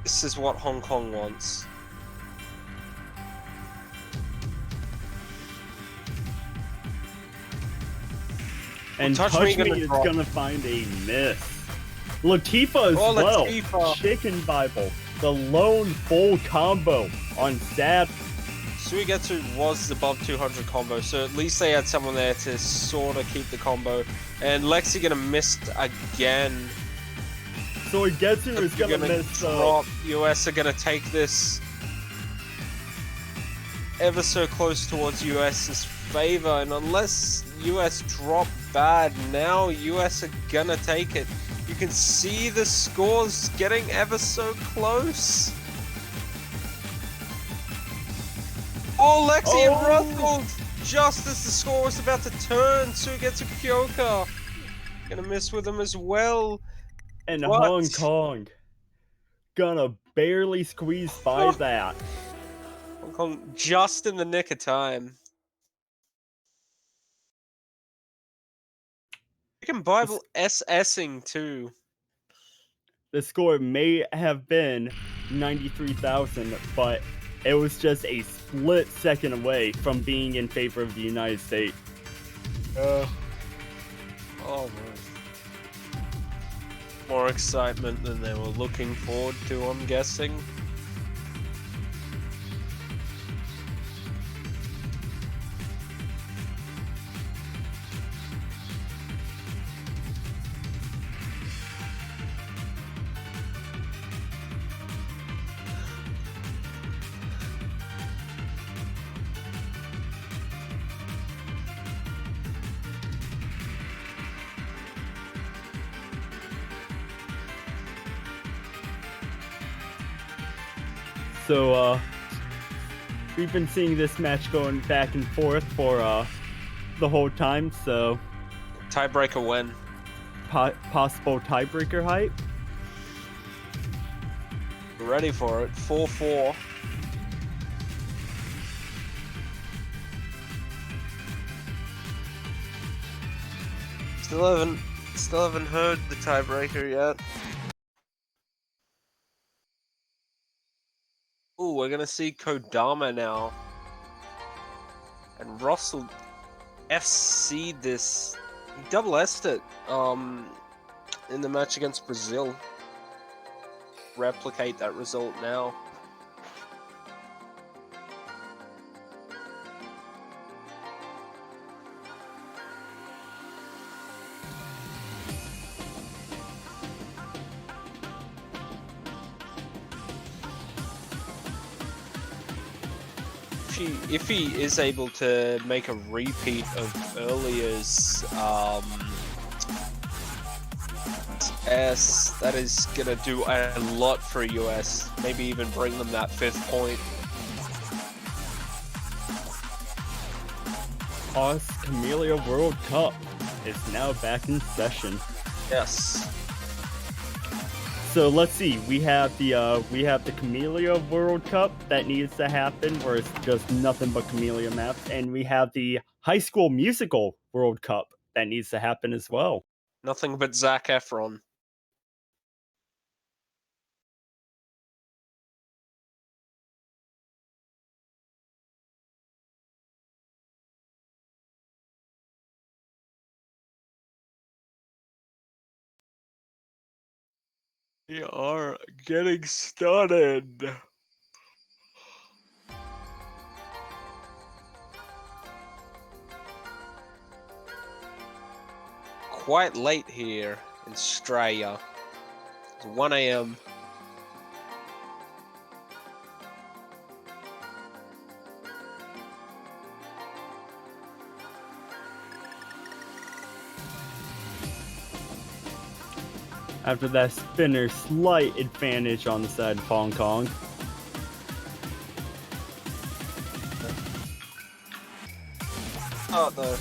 This is what Hong Kong wants. And Touch Touch Me Me gonna is drop. gonna find a miss. Latifa as Oh, well. Latifa. Chicken Bible. The lone full combo on Sad. Suigetsu was above 200 combo, so at least they had someone there to sort of keep the combo. And Lexi gonna miss again. So Getsu is They're gonna miss drop. US are gonna take this ever so close towards US's favor, and unless US drop bad. Now US are gonna take it. You can see the scores getting ever so close. Oh, Lexi and Russell! Just as the score was about to turn, Sugetsu Kyoka. Gonna miss with them as well. And But- Hong Kong gonna barely squeeze by that. Hong Kong just in the nick of time. Freaking Bible SSing too. The score may have been 93,000, but it was just a split second away from being in favor of the United States. Oh man. More excitement than they were looking forward to, I'm guessing. So, we've been seeing this match going back and forth for the whole time, so Tiebreaker win. possible tiebreaker hype. Ready for it. 4-4. Still haven't heard the tiebreaker yet. Ooh, we're gonna see Kodama now. And Russell FC'd this. He double S'd it in the match against Brazil. Replicate that result now. If he is able to make a repeat of earlier's S, that is gonna do a lot for US. Maybe even bring them that 5th point. Us Camellia World Cup is now back in session. Yes. So let's see. We have the Camellia World Cup that needs to happen, where it's just nothing but Camellia maps, and we have the High School Musical World Cup that needs to happen as well. Nothing but Zac Efron. We are getting started. Quite late here in Australia. It's 1 AM. After that spinner, slight advantage on the side of Hong Kong. Oh no.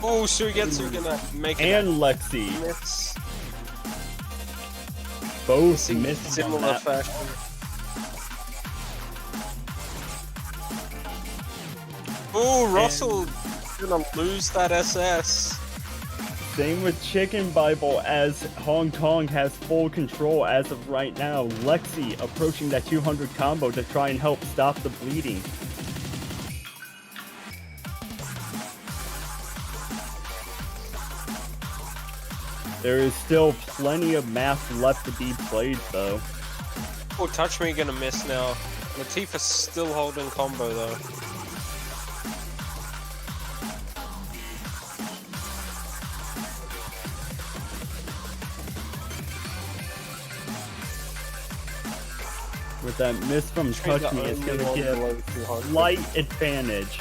Oh, Sugetsu gonna make it. And Lexi, Miss. both missed on Similar that. fashion. Oh, Russell gonna lose that SS. Same with Chicken Bible, as Hong Kong has full control as of right now. Lexi approaching that 200 combo to try and help stop the bleeding. There is still plenty of math left to be played though. Oh, Touch Me gonna miss now. Latifah's still holding combo though. With that miss from Touch Me, it's going to give slight advantage.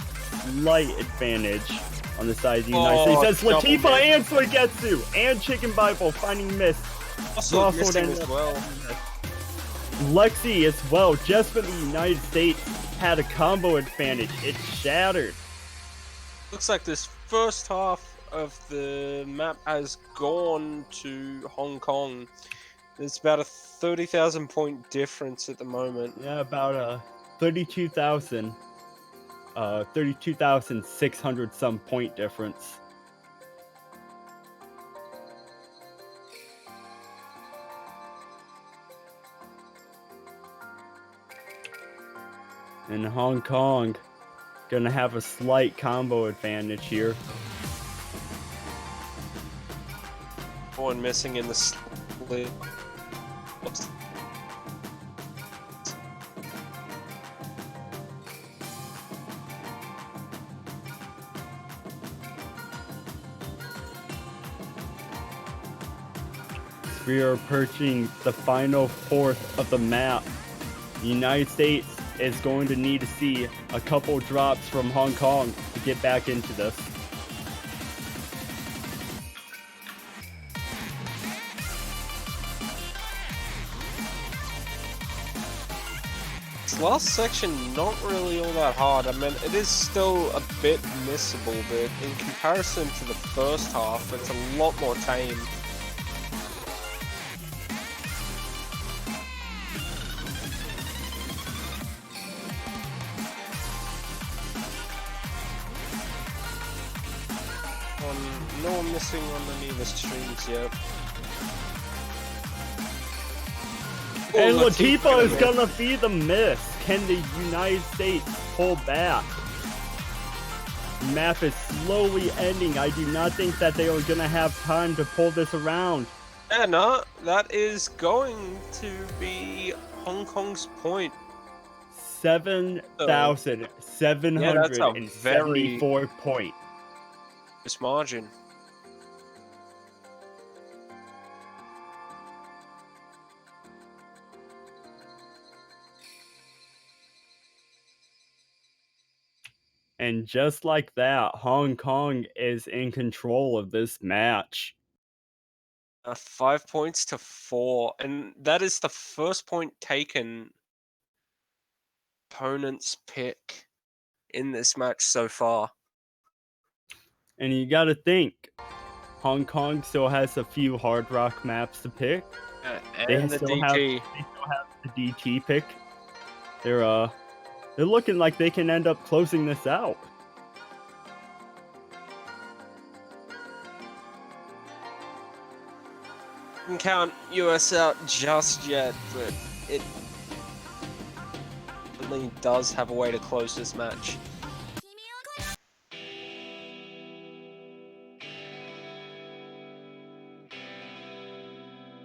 slight advantage on the side of the United States. As double Latifa miss. and Suigetsu and Chicken Bible finding miss. Also Russell missing ended as up- well. Lexi as well, just when the United States had a combo advantage, it shattered. Looks like this first half of the map has gone to Hong Kong. There's about a 30,000 point difference at the moment. Yeah, about 32,600 some point difference. And Hong Kong gonna have a slight combo advantage here. One missing in the split. Oops. We are approaching the final fourth of the map. The United States is going to need to see a couple drops from Hong Kong to get back into this. This last section not really all that hard. I mean, it is still a bit missable, but in comparison to the first half, it's a lot more tame. No one missing on any of the streams yet. And Oh, Latifa is miss. gonna be the miss. Can the United States pull back? Map is slowly ending. I do not think that they are gonna have time to pull this around. Yeah, no, that is going to be Hong Kong's point. 7,774 point. This margin. And just like that, Hong Kong is in control of this match. 5 points to 4, and that is the first point taken opponent's pick in this match so far. And you gotta think, Hong Kong still has a few Hard Rock maps to pick. And the still DT. They still have the DT pick. They're looking like they can end up closing this out. Can count US out just yet, but it certainly does have a way to close this match.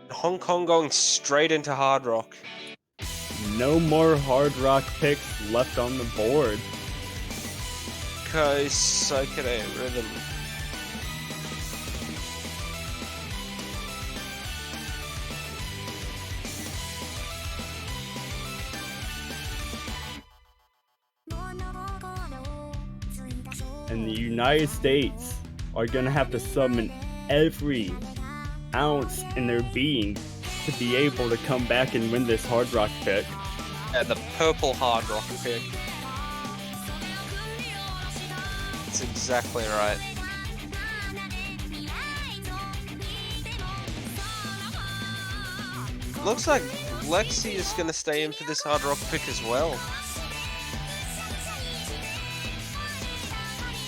Hong Kong going straight into Hard Rock. No more Hard Rock picks left on the board. Kai Saikere Rhythm. And the United States are gonna have to summon every ounce in their being to be able to come back and win this Hard Rock pick. Yeah, the purple Hard Rock pick. That's exactly right. Looks like Lexi is going to stay in for this Hard Rock pick as well.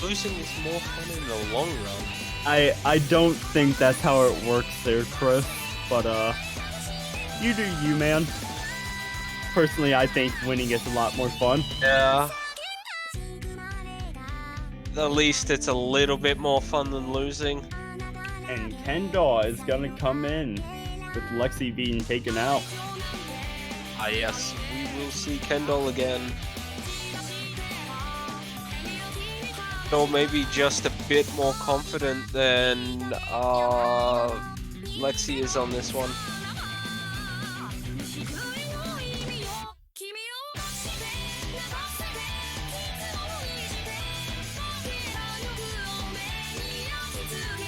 Losing is more fun in the long run. I don't think that's how it works there, Chris, but you do you, man. Personally, I think winning is a lot more fun. Yeah. At least it's a little bit more fun than losing. And Kendall is gonna come in with Lexi being taken out. Ah yes, we will see Kendall again. Or maybe just a bit more confident than Lexi is on this one.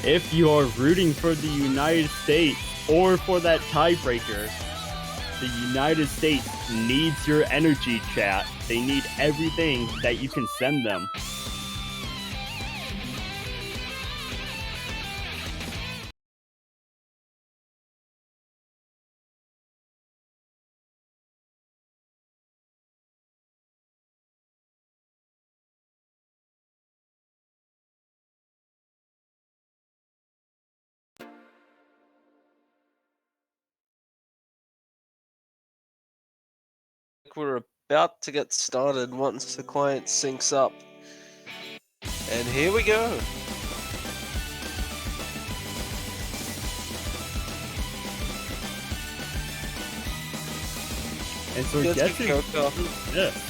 If you are rooting for the United States or for that tiebreaker, the United States needs your energy, chat. They need everything that you can send them. We're about to get started once the client syncs up. And here we go. And so Let's guess get who? cooked up. This.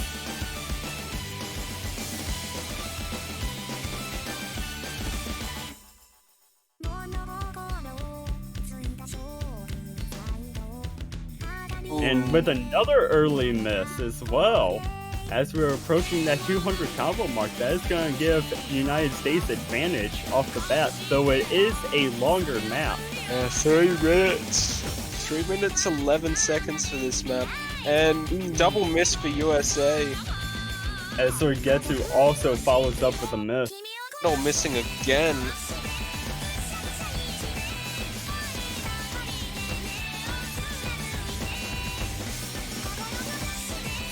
And with another early miss as well. As we're approaching that 200 combo mark, that is going to give the United States advantage off the bat, though it is a longer map. 3 minutes. 3 minutes 11 seconds for this map. And double miss for USA. As Sorgetsu also follows up with a miss. No missing again.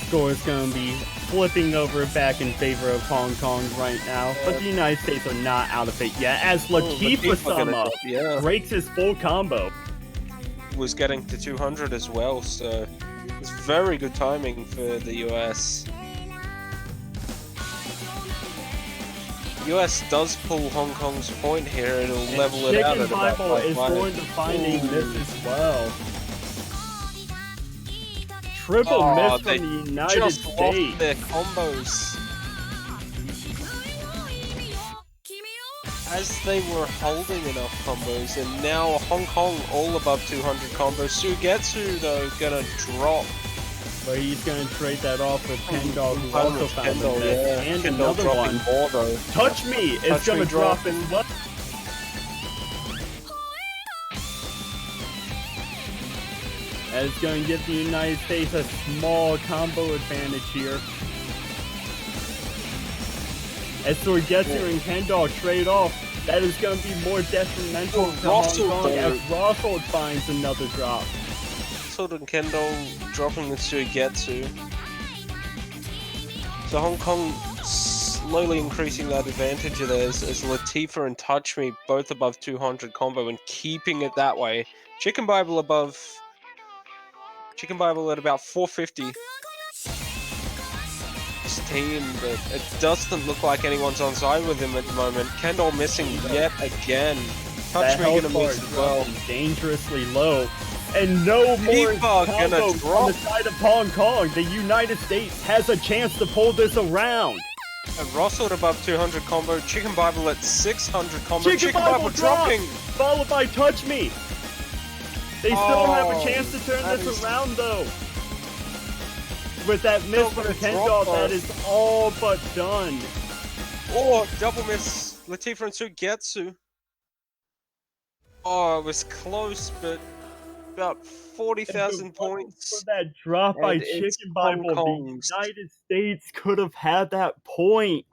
Score is going to be flipping over back in favor of Hong Kong right now, but the United States are not out of it yet, as Latifah-sama breaks his full combo. Was getting to 200 as well, so it's very good timing for the US. US does pull Hong Kong's point here, it'll level it out at about 5 is going to find a miss as well. Triple miss from the United just States. Lost their combos. As they were holding enough combos, and now Hong Kong all above 200 combos. Sugetsu though gonna drop. But he's gonna trade that off with Kendall, who also found a Kendall, miss. And Kendall another dropping one. more though. Touch Me is gonna drop as well. And it's going to give the United States a small combo advantage here. As Sorgetsu and Kendall trade off, that is going to be more detrimental to Hong Kong as Russell finds another drop. Russell and Kendall dropping the Sugetsu. So Hong Kong slowly increasing that advantage of theirs as Latifah and Touch Me both above 200 combo and keeping it that way. Chicken Bible above... Chicken Bible at about 450. His team, but it doesn't look like anyone's on side with him at the moment. Kendall missing yet again. Touch Me gonna miss as well. Dangerously low. And no more combo on the side of Hong Kong. The United States has a chance to pull this around. And Russell above 200 combo. Chicken Bible at 600 combo. Chicken Bible dropping. Followed by Touch Me. They still have a chance to turn this around, though. With that miss from Kendall, that is all but done. Oh, double miss. Latifah and Sugetsu. Oh, it was close, but about 40,000 points. For that drop by Chicken Bible, the United States could have had that point.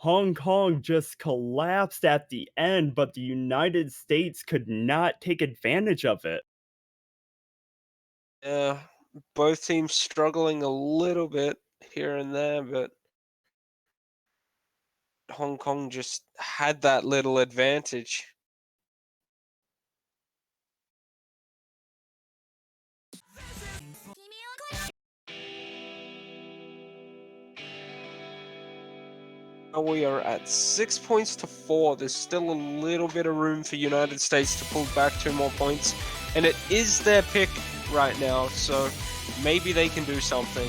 Hong Kong just collapsed at the end, but the United States could not take advantage of it. Yeah, both teams struggling a little bit here and there, but Hong Kong just had that little advantage. We are at 6 points to 4. There's still a little bit of room for United States to pull back 2 more points. And it is their pick right now, so maybe they can do something.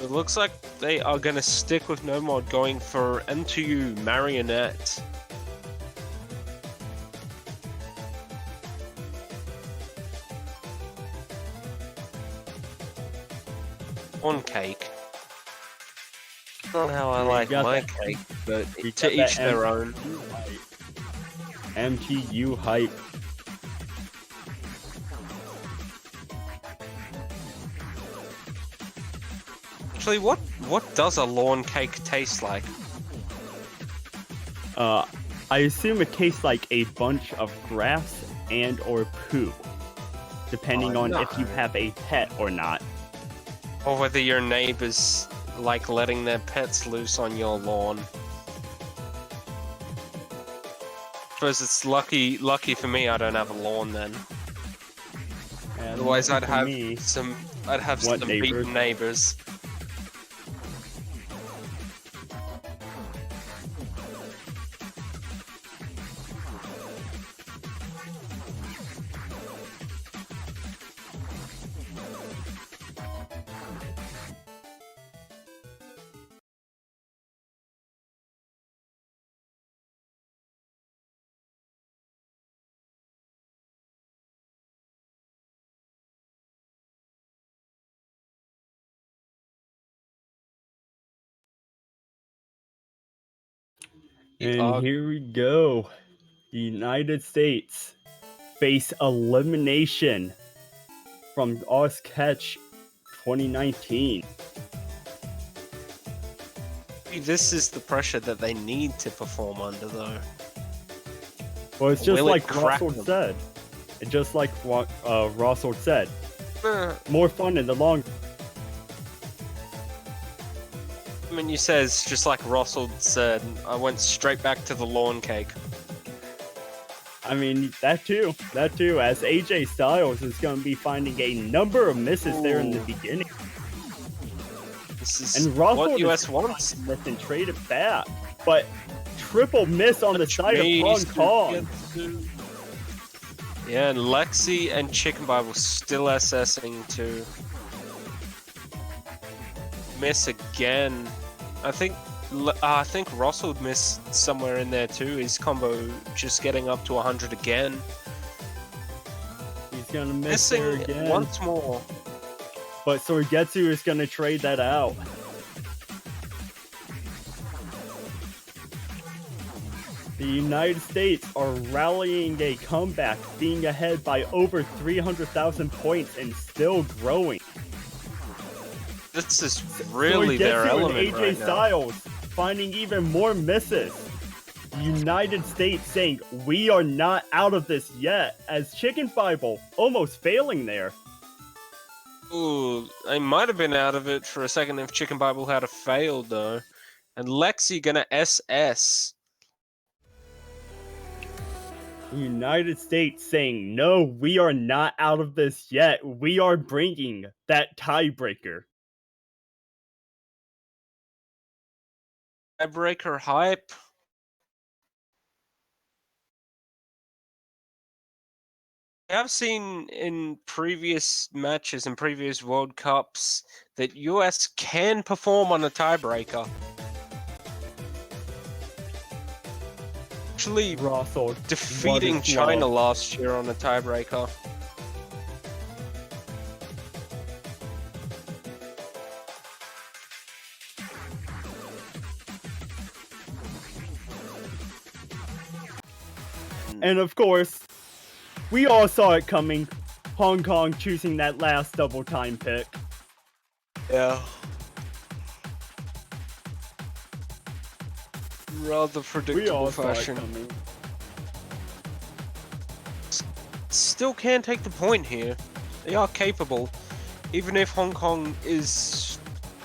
It looks like they are going to stick with no mod, going for MTU Marionette. On cake. Not how I like my cake, but to each their own. MTU hype. Actually, what does a lawn cake taste like? I assume it tastes like a bunch of grass and or poo, depending on if you have a pet or not. Or whether your neighbors like letting their pets loose on your lawn. Suppose it's lucky for me I don't have a lawn then. And Otherwise I'd have neighbors? some beaten neighbors. And here we go. The United States face elimination from OzCatch 2019. This is the pressure that they need to perform under, though. Well, it's just Will it like crack Russell them? said. It's just like Russell said. I More fun in the long. mean, you says just like Russell said, I went straight back to the lawn cake. I mean, that too. As AJ Styles is going to be finding a number of misses there in the beginning. This is And Russell what US wants. and trade it back. But triple miss on the side of Hong Kong. Yeah, and Lexi and Chicken Bible still SSing to miss again. I think Russell missed somewhere in there too. His combo just getting up to 100 again. He's gonna miss there Missing again. once more. But Sorgetsu is gonna trade that out. The United States are rallying a comeback, being ahead by over 300,000 points and still growing. This is really their Sorgetsu element and AJ right now. Styles finding even more misses. The United States saying, we are not out of this yet, as Chicken Bible almost failing there. Ooh, they might have been out of it for a second if Chicken Bible had failed though. And Lexi gonna SS. The United States saying, no, we are not out of this yet. We are bringing that tiebreaker. Tiebreaker hype. I've seen in previous matches and previous World Cups that US can perform on a tiebreaker. Actually Russell defeating what is China love? last year on a tiebreaker. And of course, we all saw it coming. Hong Kong choosing that last double time pick. Yeah. Rather We predictable all saw it fashion. coming. Still can take the point here. They are capable. Even if Hong Kong is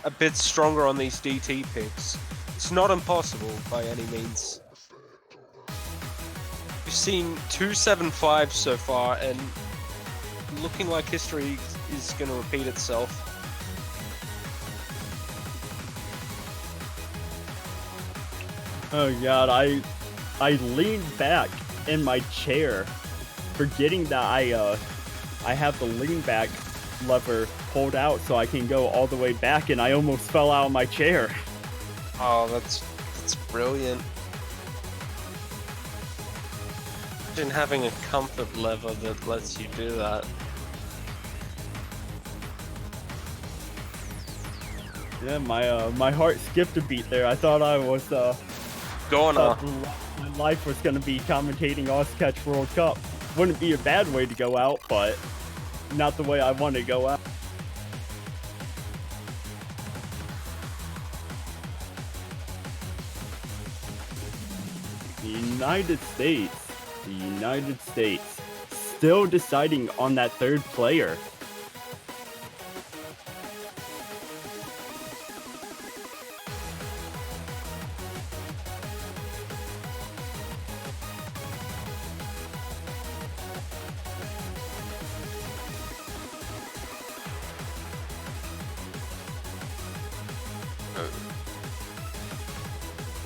a bit stronger on these DT picks, it's not impossible by any means. We've seen 275 so far, and looking like history is going to repeat itself. Oh god, I leaned back in my chair, forgetting that I have the lean back lever pulled out so I can go all the way back, and I almost fell out of my chair. Oh, that's brilliant. Imagine having a comfort lever that lets you do that. Yeah, my heart skipped a beat there. I thought I was Going thought on. my life was gonna be commentating Oscatch World Cup. Wouldn't be a bad way to go out, but not the way I want to go out. The United States, still deciding on that third player.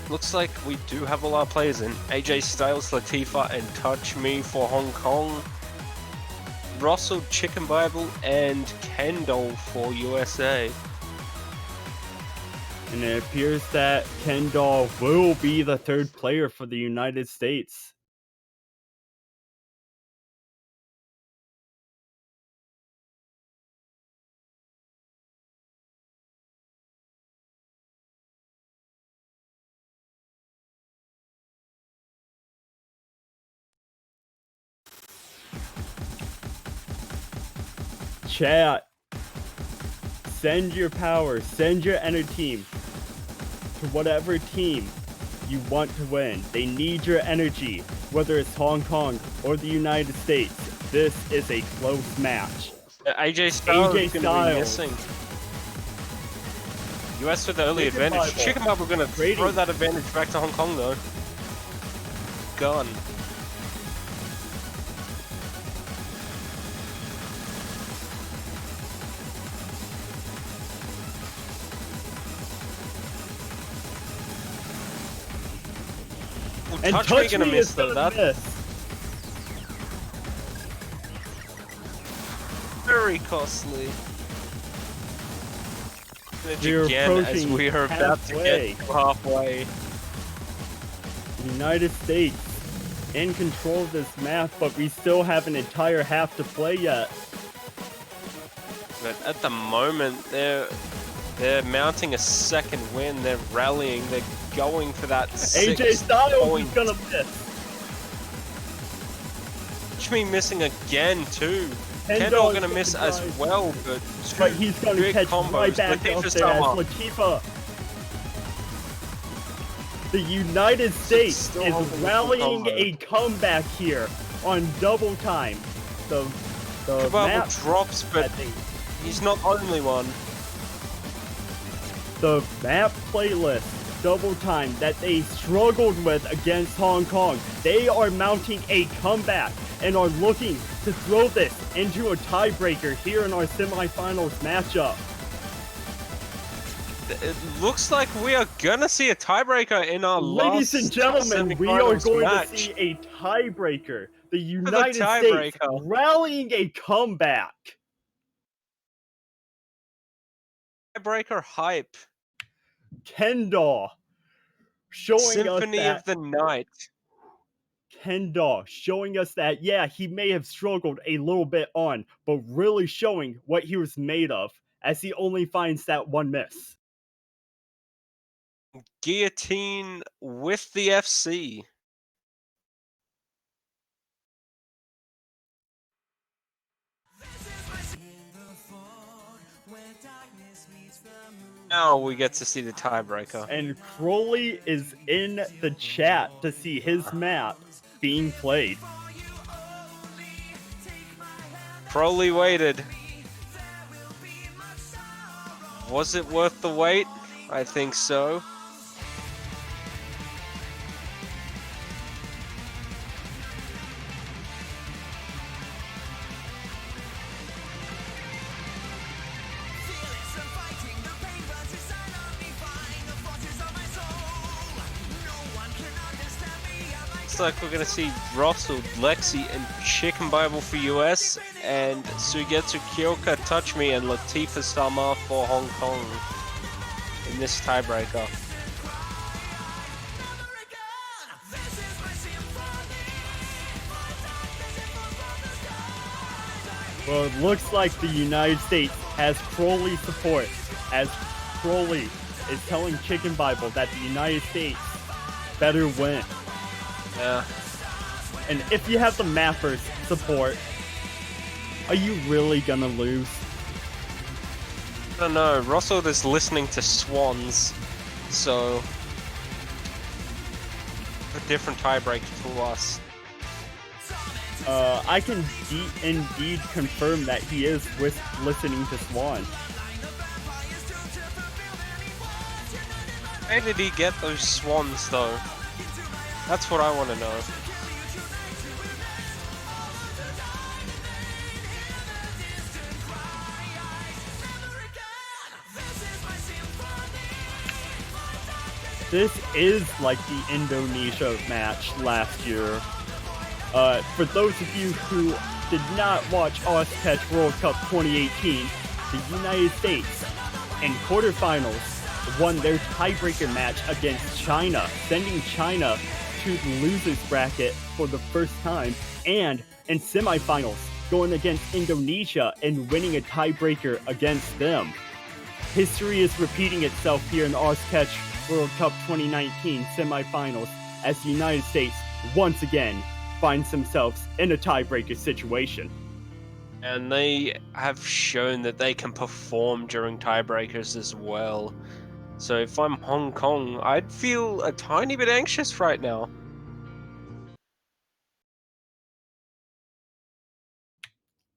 Looks like we do have all our players in. AJ Styles, Latifa, and Touch Me for Hong Kong. Russell, Chicken Bible, and Kendall for USA. And it appears that Kendall will be the third player for the United States. Chat, send your power, send your inner team to whatever team you want to win. They need your energy, whether it's Hong Kong or the United States. This is a close match. AJ Styles is going to be Styles. missing. US with the early Chicken advantage. Bible. Chicken Bible going to Brady. throw that advantage back to Hong Kong though. Gone. And Touch Me gonna Me miss is though. gonna That's miss. very costly. We're Again, as approaching we are about to halfway. get halfway. The United States in control of this map, but we still have an entire half to play yet. But at the moment, they're mounting a second win. They're rallying. They're going for that AJ Styles point. is gonna miss. Touch Me missing again too. Kendall Kendall is gonna miss as surprised. well, but But he's gonna big catch combos. right back Latifa up there as Sama. Latifa. The United States Still is holding the rallying combo. a comeback here on double time. The Kababa map, drops, but he's not the only one. the map playlist double time that they struggled with against Hong Kong. They are mounting a comeback and are looking to throw this into a tiebreaker here in our semifinals matchup. It looks like we are gonna see a tiebreaker in our Ladies and last gentlemen, we are semifinals going match. to see a tiebreaker. The United States tiebreaker. rallying a comeback. Tiebreaker hype. Kendall showing Symphony us of the Night. Kendall showing us that, yeah, he may have struggled a little bit on, but really showing what he was made of as he only finds that one miss. Guillotine with the FC. Now we get to see the tiebreaker. And Crowley is in the chat to see his map being played. Crowley waited. Was it worth the wait? I think so. Looks like we're gonna see Russell, Lexi, and Chicken Bible for US, and Sugetsu Kyoka, Touch Me, and Latifa Sama for Hong Kong in this tiebreaker. Well, it looks like the United States has Crowley support, as Crowley is telling Chicken Bible that the United States better win. Yeah. And if you have the Mappers support, are you really gonna lose? I don't know. Russell is listening to Swans, so a different tiebreaker to us. I can indeed confirm that he is listening to Swan. Where did he get those swans, though? That's what I want to know. This is like the Indonesia match last year. For those of you who did not watch Osketch World Cup 2018, the United States in quarterfinals won their tiebreaker match against China, sending China to the losers bracket for the first time, and in semifinals going against Indonesia and winning a tiebreaker against them. History is repeating itself here in Osketch World Cup 2019 semifinals as the United States once again finds themselves in a tiebreaker situation. And they have shown that they can perform during tiebreakers as well. So if I'm Hong Kong, I'd feel a tiny bit anxious right now.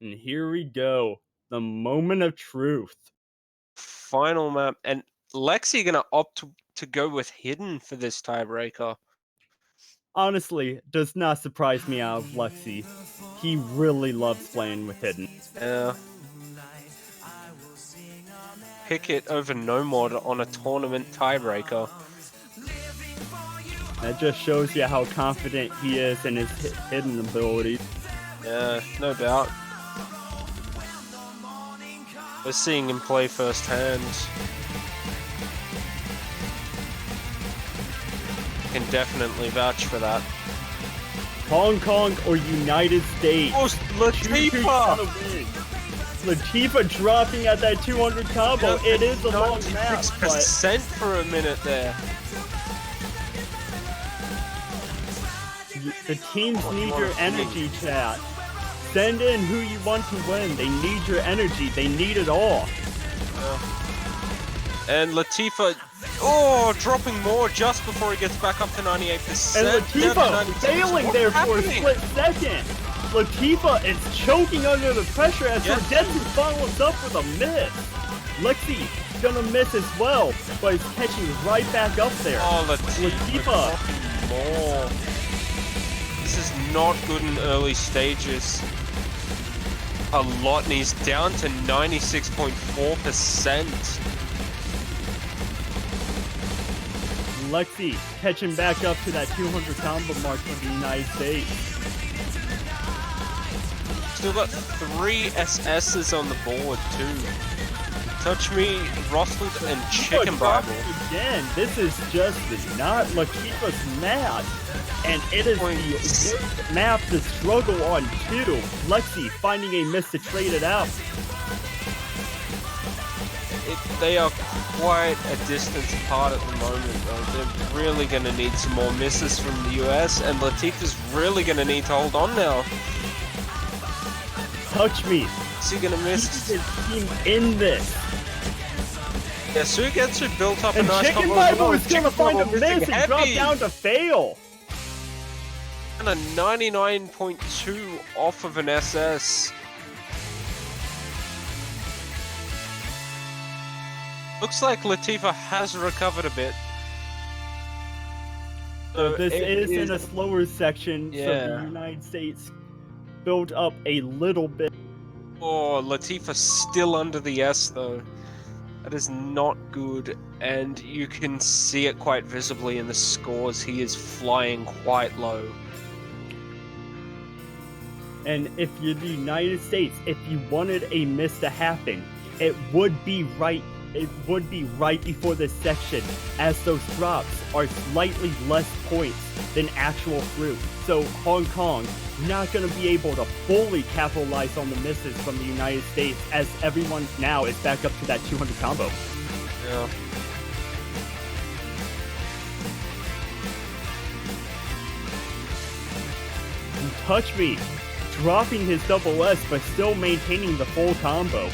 And here we go, the moment of truth. Final map, and Lexi gonna opt to go with Hidden for this tiebreaker. Honestly, does not surprise me out of Lexi. He really loves playing with Hidden. Yeah. Pick it over No Mod on a tournament tiebreaker. That just shows you how confident he is in his Hidden abilities. Yeah, no doubt. We're seeing him play firsthand. Can definitely vouch for that. Hong Kong or United States? Oh, Latifa! Latifa dropping at that 200 combo. It is a long map, but 96% for a minute there. the teams need your energy, chat. Send in who you want to win. They need your energy. They need it all. And Latifa, dropping more just before he gets back up to 98%. And Latifa failing there for a split second. Latifa is choking under the pressure as Sugetsu follows up with a miss. Lexi gonna miss as well, but is catching right back up there. Oh, Latifa dropping more. This is not good in early stages. A lot, and he's down to 96.4%. Lexi catching back up to that 200 combo mark for the United States. Still got 3 SS's on the board too. Touch Me, Rustled, and Chicken Bible. Again, this is just not Latifa's map. And it is the worst map to struggle on too. Lexi finding a miss to trade it out. They are quite a distance apart at the moment though. They're really going to need some more misses from the US, and Latifa's really going to need to hold on now. Touch Me. Is he going to miss? Keep his team in this. Yeah, Sugetsu built up a nice Chicken combo. Bible is going to find a Bible miss and drop down to fail. And a 99.2 off of an SS. Looks like Latifa has recovered a bit. So this is in a slower section, so Yeah. the United States built up a little bit. Oh, Latifa's still under the S though. That is not good, and you can see it quite visibly in the scores. He is flying quite low. And if you're the United States, if you wanted a miss to happen, it would be right. It would be right before this section, as those drops are slightly less points than actual fruit. So Hong Kong not going to be able to fully capitalize on the misses from the United States, as everyone now is back up to that 200 combo. Yeah. And Touch Me, dropping his double S, but still maintaining the full combo.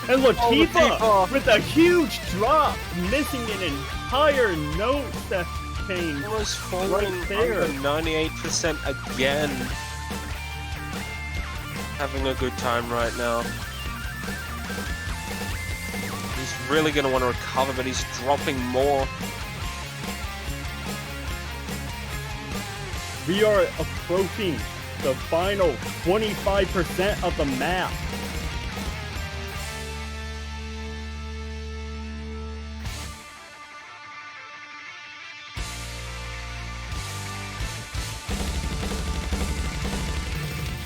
And Latifa with a huge drop, missing an entire note section. Almost falling under 98% again. Having a good time right now. He's really going to want to recover, but he's dropping more. We are approaching the final 25% of the map.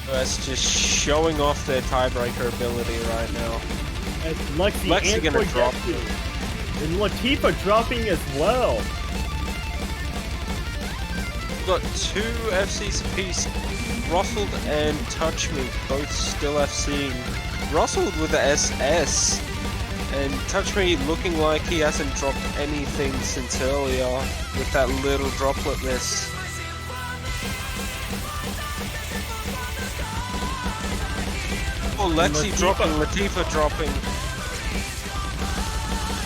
That's just showing off their tiebreaker ability right now. And Lexi gonna drop too. And Latifa dropping as well. We've got two FCs apiece. Russelled and Touch Me, both still FCing. Russelled with the SS. And Touch Me looking like he hasn't dropped anything since earlier with that little droplet miss. Oh, Lexi dropping, Latifa dropping.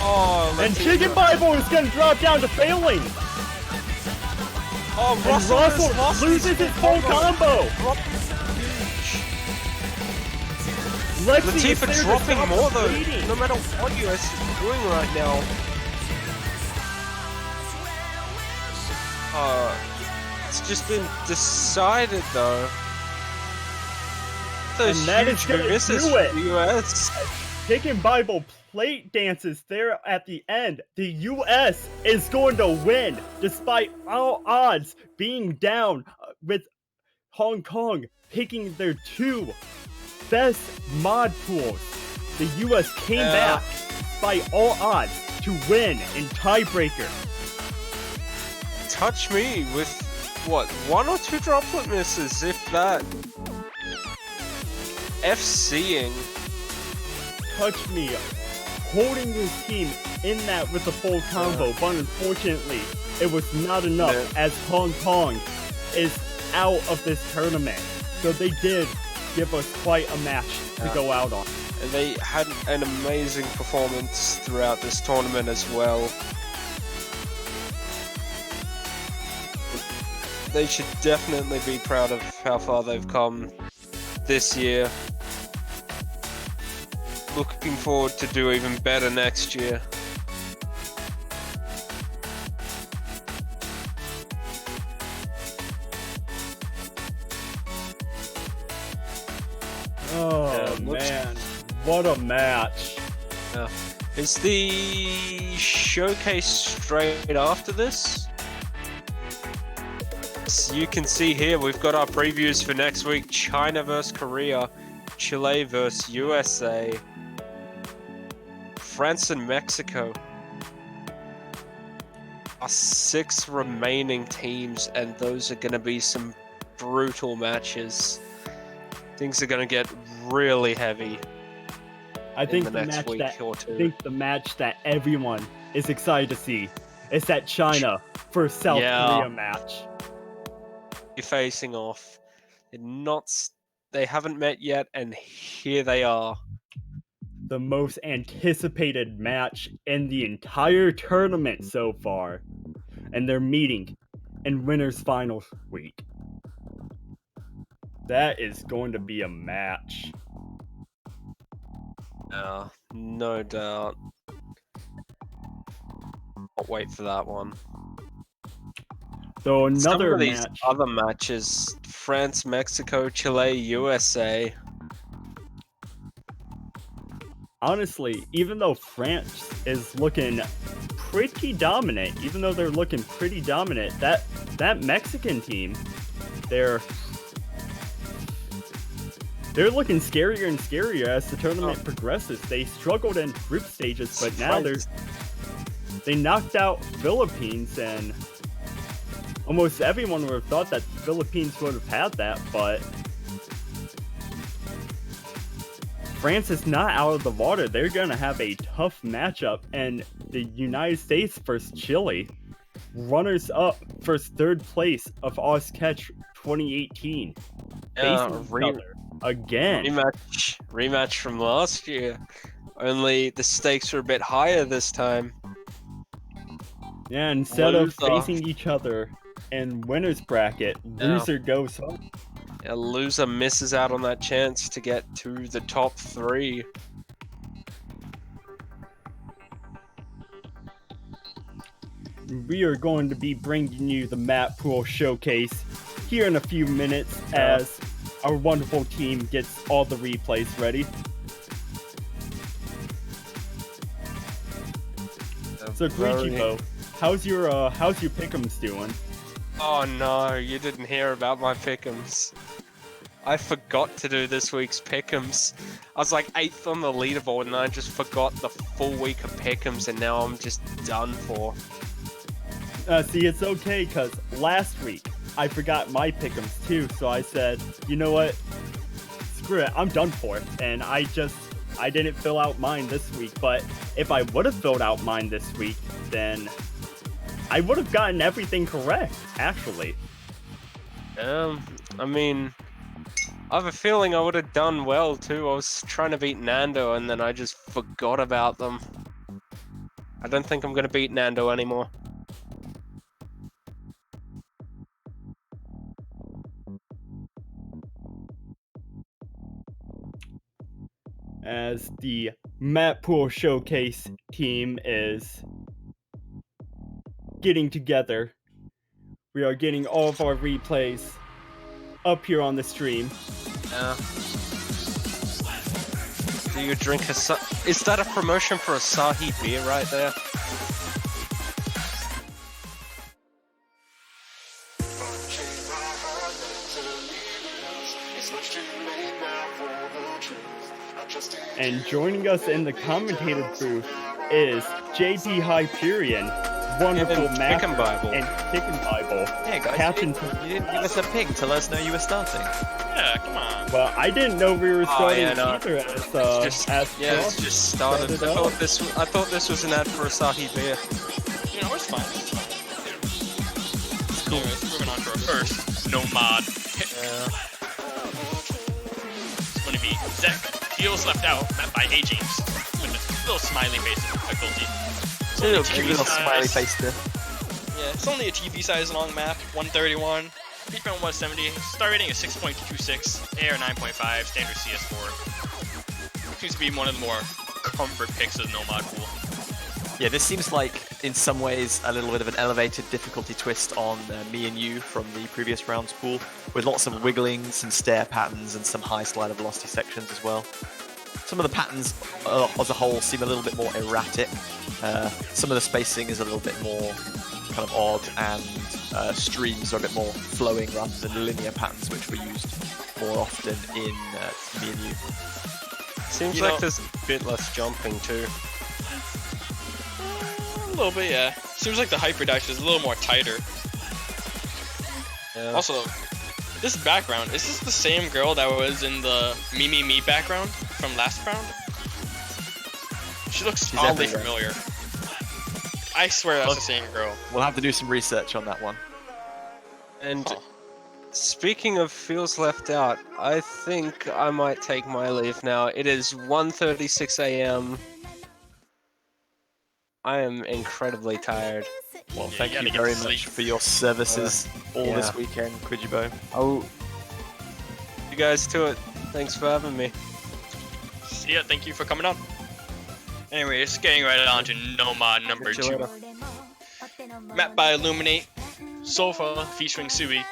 Oh, Latifa. And Chicken Bible is going to drop down to failing. Oh, and Russell loses his full combo. Latifa dropping more though, no matter what US is doing right now. It's just been decided though. And that is going to do it. The US. Chicken Bible plate dances there at the end. The US is going to win despite all odds being down, with Hong Kong picking their two best mod pools. The US came back despite all odds to win in tiebreaker. Touch Me with what, one or two droplet misses, if that. FCing. Touch Me holding his team in that with the full combo, but unfortunately it was not enough as Hong Kong is out of this tournament. So they did give us quite a match to go out on. And they had an amazing performance throughout this tournament as well. They should definitely be proud of how far they've come this year. Looking forward to do even better next year. Oh man, what a match. Yeah. Is the showcase straight after this? So you can see here we've got our previews for next week: China versus Korea, Chile versus USA, France and Mexico. Our 6 remaining teams, and those are going to be some brutal matches. Things are going to get really heavy. I think the match that everyone is excited to see is that China versus South Korea match. You're facing off. They haven't met yet, and here they are. The most anticipated match in the entire tournament so far. And they're meeting in winners finals week. That is going to be a match. Yeah, no doubt. I'll wait for that one. So Some another of these match. other matches: France, Mexico, Chile, USA. Honestly, even though France is looking pretty dominant, that Mexican team, they're looking scarier and scarier as the tournament progresses. They struggled in group stages, but now they knocked out Philippines, and almost everyone would have thought that the Philippines would have had that, but France is not out of the water. They're going to have a tough matchup, and the United States versus Chile, runners up for third place of OzCatch 2018, facing each other again. Rematch from last year. Only the stakes are a bit higher this time. Yeah, instead of facing each other in winner's bracket, loser goes home. A loser misses out on that chance to get to the top 3. We are going to be bringing you the map pool showcase here in a few minutes as our wonderful team gets all the replays ready. So Koichibo, how's your pick'ems doing? Oh no, you didn't hear about my pick'ems. I forgot to do this week's pick'ems. I was like 8th on the leaderboard and I just forgot the full week of pick'ems, and now I'm just done for. See, it's okay, because last week I forgot my pick'ems too, so I said, you know what, screw it, I'm done for it, and I didn't fill out mine this week. But if I would have filled out mine this week, then I would have gotten everything correct, actually. I mean, I have a feeling I would have done well too. I was trying to beat Nando and then I just forgot about them. I don't think I'm going to beat Nando anymore. As the map pool showcase team is getting together, we are getting all of our replays up here on the stream. Do you drink is that a promotion for Asahi beer right there? And joining us in the commentator booth is JP Hyperion, wonderful master and Chicken Bible. Yeah, guys, Captain, you didn't give us a ping to let us know you were starting. Yeah, come on. Well, I didn't know we were starting either. It's just started. I thought this was an ad for Asahi beer. You know, it's fine. It's cool. Anyways, moving on to our first Nomad pick. It's going to be Zek. Feels left out, met by A James, with a little smiley face of difficulty. Little smiley face there. Yeah, it's only a TV size long map, 131. Speed round 170, star rating is 6.26, AR 9.5, standard CS4. Seems to be one of the more comfort picks of the Nomad pool. Yeah, this seems like, in some ways, a little bit of an elevated difficulty twist on me and you from the previous round's pool, with lots of wiggling, some stair patterns, and some high slider velocity sections as well. Some of the patterns as a whole seem a little bit more erratic. Some of the spacing is a little bit more kind of odd, and streams are a bit more flowing rather than linear patterns, which were used more often in me and you. Seems like there's a bit less jumping too. A little bit, yeah. Seems like the hyper dash is a little more tighter. Yeah. Also, this background, is this the same girl that was in the Me background from last round? She looks oddly familiar. I swear that's the same girl. We'll have to do some research on that one. And speaking of feels left out, I think I might take my leave now. It is 1:36 a.m. I am incredibly tired. Well, thank you very much for your services this weekend, Kujibo. Oh, you guys to it. Thanks for having me. See ya, thank you for coming on. Anyways, getting right on to Nomad number 2. Map by Illuminate. Sofa featuring Sui,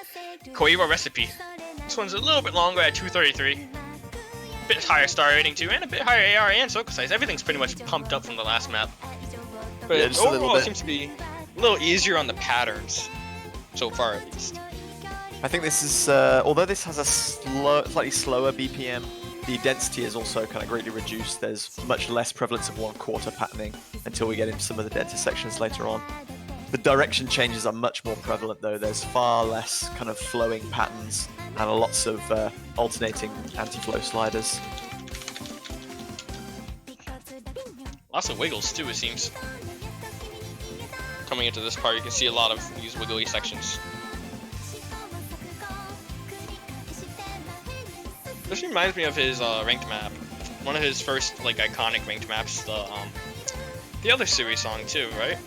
Koiwa Recipe. This one's a little bit longer at 233. Bit higher star rating too, and a bit higher AR and circle size. Everything's pretty much pumped up from the last map. But Yeah, just a little overall, it bit. seems to be a little easier on the patterns, so far at least. I think this is, although this has a slightly slower BPM, the density is also kind of greatly reduced. There's much less prevalence of 1/4 patterning until we get into some of the denser sections later on. The direction changes are much more prevalent though. There's far less kind of flowing patterns and lots of alternating anti-flow sliders. Lots of wiggles too, it seems. Coming into this part, you can see a lot of these wiggly sections. This reminds me of his ranked map. One of his first like iconic ranked maps, the other series song too, right?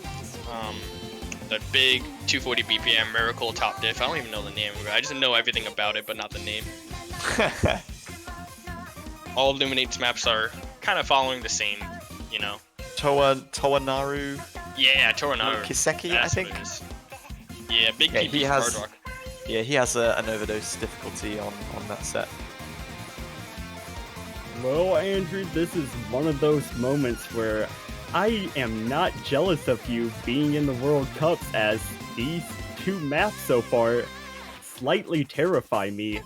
The big 240 BPM Miracle Top Diff. I don't even know the name of it. I just know everything about it, but not the name. All Illuminate's maps are kind of following the same, you know. Towanaru Yeah, Toranaru. Kiseki, I think. Yeah, big Yeah, PP he hard has. rock. Yeah, he has an overdose difficulty on that set. Well, Andrew, this is one of those moments where I am not jealous of you being in the World Cups, as these two maps so far slightly terrify me.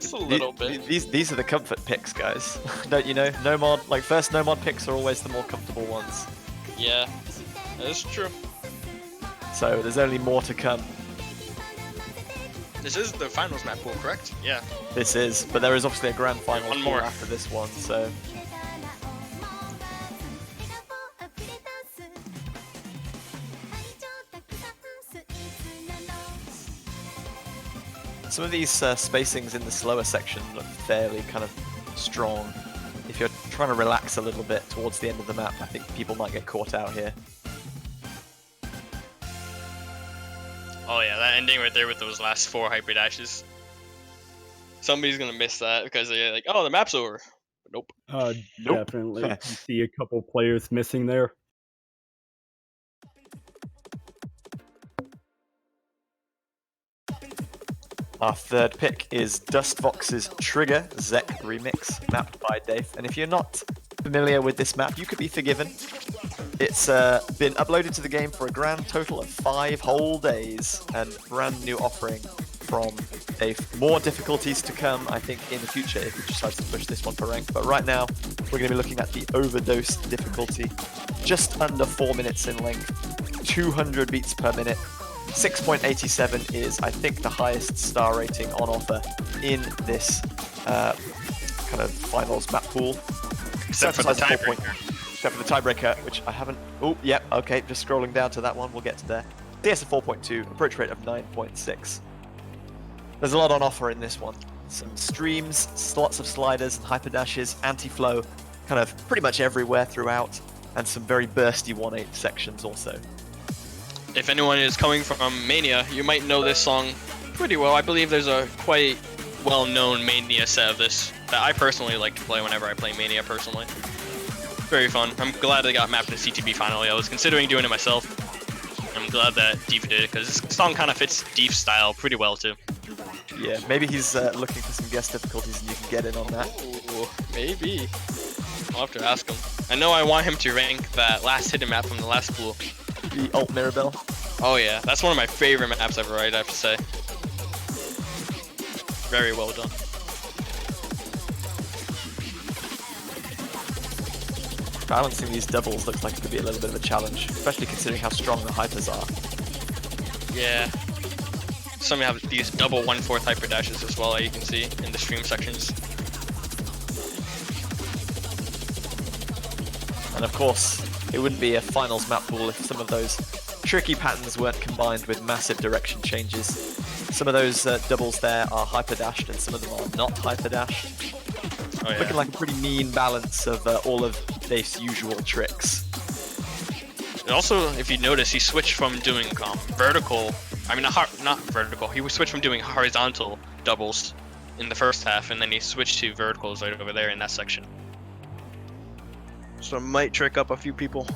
Just a little bit. These are the comfort picks, guys. Don't you know? No mod, like first no mod picks are always the more comfortable ones. Yeah, that's true. So there's only more to come. This is the finals map pool, correct? Yeah. This is, but there is obviously a grand final One pool more. after this one, so. Some of these spacings in the slower section look fairly kind of strong. If you're trying to relax a little bit towards the end of the map, I think people might get caught out here. Oh yeah, that ending right there with those last 4 hyper dashes. Somebody's gonna miss that because they're like, oh, the map's over. But nope. Nope. Definitely. You see a couple players missing there. Our third pick is Dustvox's Trigger Zek remix, mapped by Dave. And if you're not familiar with this map, you could be forgiven. It's been uploaded to the game for a grand total of 5 whole days, and brand new offering from Dave. More difficulties to come, I think, in the future if he decides to push this one for rank. But right now, we're going to be looking at the overdose difficulty, just under 4 minutes in length, 200 beats per minute. 6.87 is, I think, the highest star rating on offer in this kind of finals map pool. Except for the Except tiebreaker. Except for the tiebreaker, which I haven't. Oh, yep, okay, just scrolling down to that one. We'll get to there. DS of 4.2, approach rate of 9.6. There's a lot on offer in this one. Some streams, lots of sliders and hyperdashes, anti-flow, kind of pretty much everywhere throughout, and some very bursty 1/8 sections also. If anyone is coming from Mania, you might know this song pretty well. I believe there's a quite well-known Mania set of this that I personally like to play whenever I play Mania personally. Very fun. I'm glad they got mapped to CTB finally. I was considering doing it myself. I'm glad that Deef did it because this song kind of fits Deef's style pretty well too. Yeah, maybe he's looking for some guest difficulties and you can get in on that. Ooh, maybe. I'll have to ask him. I know I want him to rank that last hidden map from the last pool. The Alt Mirabelle. Oh yeah, that's one of my favorite maps ever, right? I have to say. Very well done. Balancing these doubles looks like it could be a little bit of a challenge, especially considering how strong the hypers are. Yeah. Some have these double 1/4 hyper dashes as well, you can see in the stream sections. And of course, it wouldn't be a finals map pool if some of those tricky patterns weren't combined with massive direction changes. Some of those doubles there are hyper dashed and some of them are not hyper dashed. Oh yeah. Looking like a pretty mean balance of all of Dave's usual tricks. And also, if you notice, he switched from doing vertical. I mean, not vertical. He switched from doing horizontal doubles in the first half, and then he switched to verticals right over there in that section. So it might trick up a few people.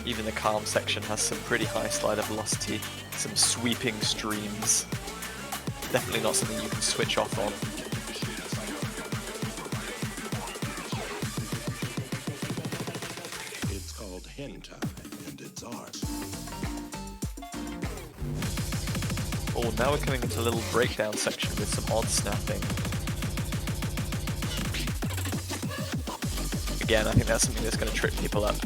Even the calm section has some pretty high slider velocity, some sweeping streams. Definitely not something you can switch off on. It's called hen time, and it's ours. Oh, now we're coming into a little breakdown section with some odd snapping. Again, I think that's something that's going to trip people up.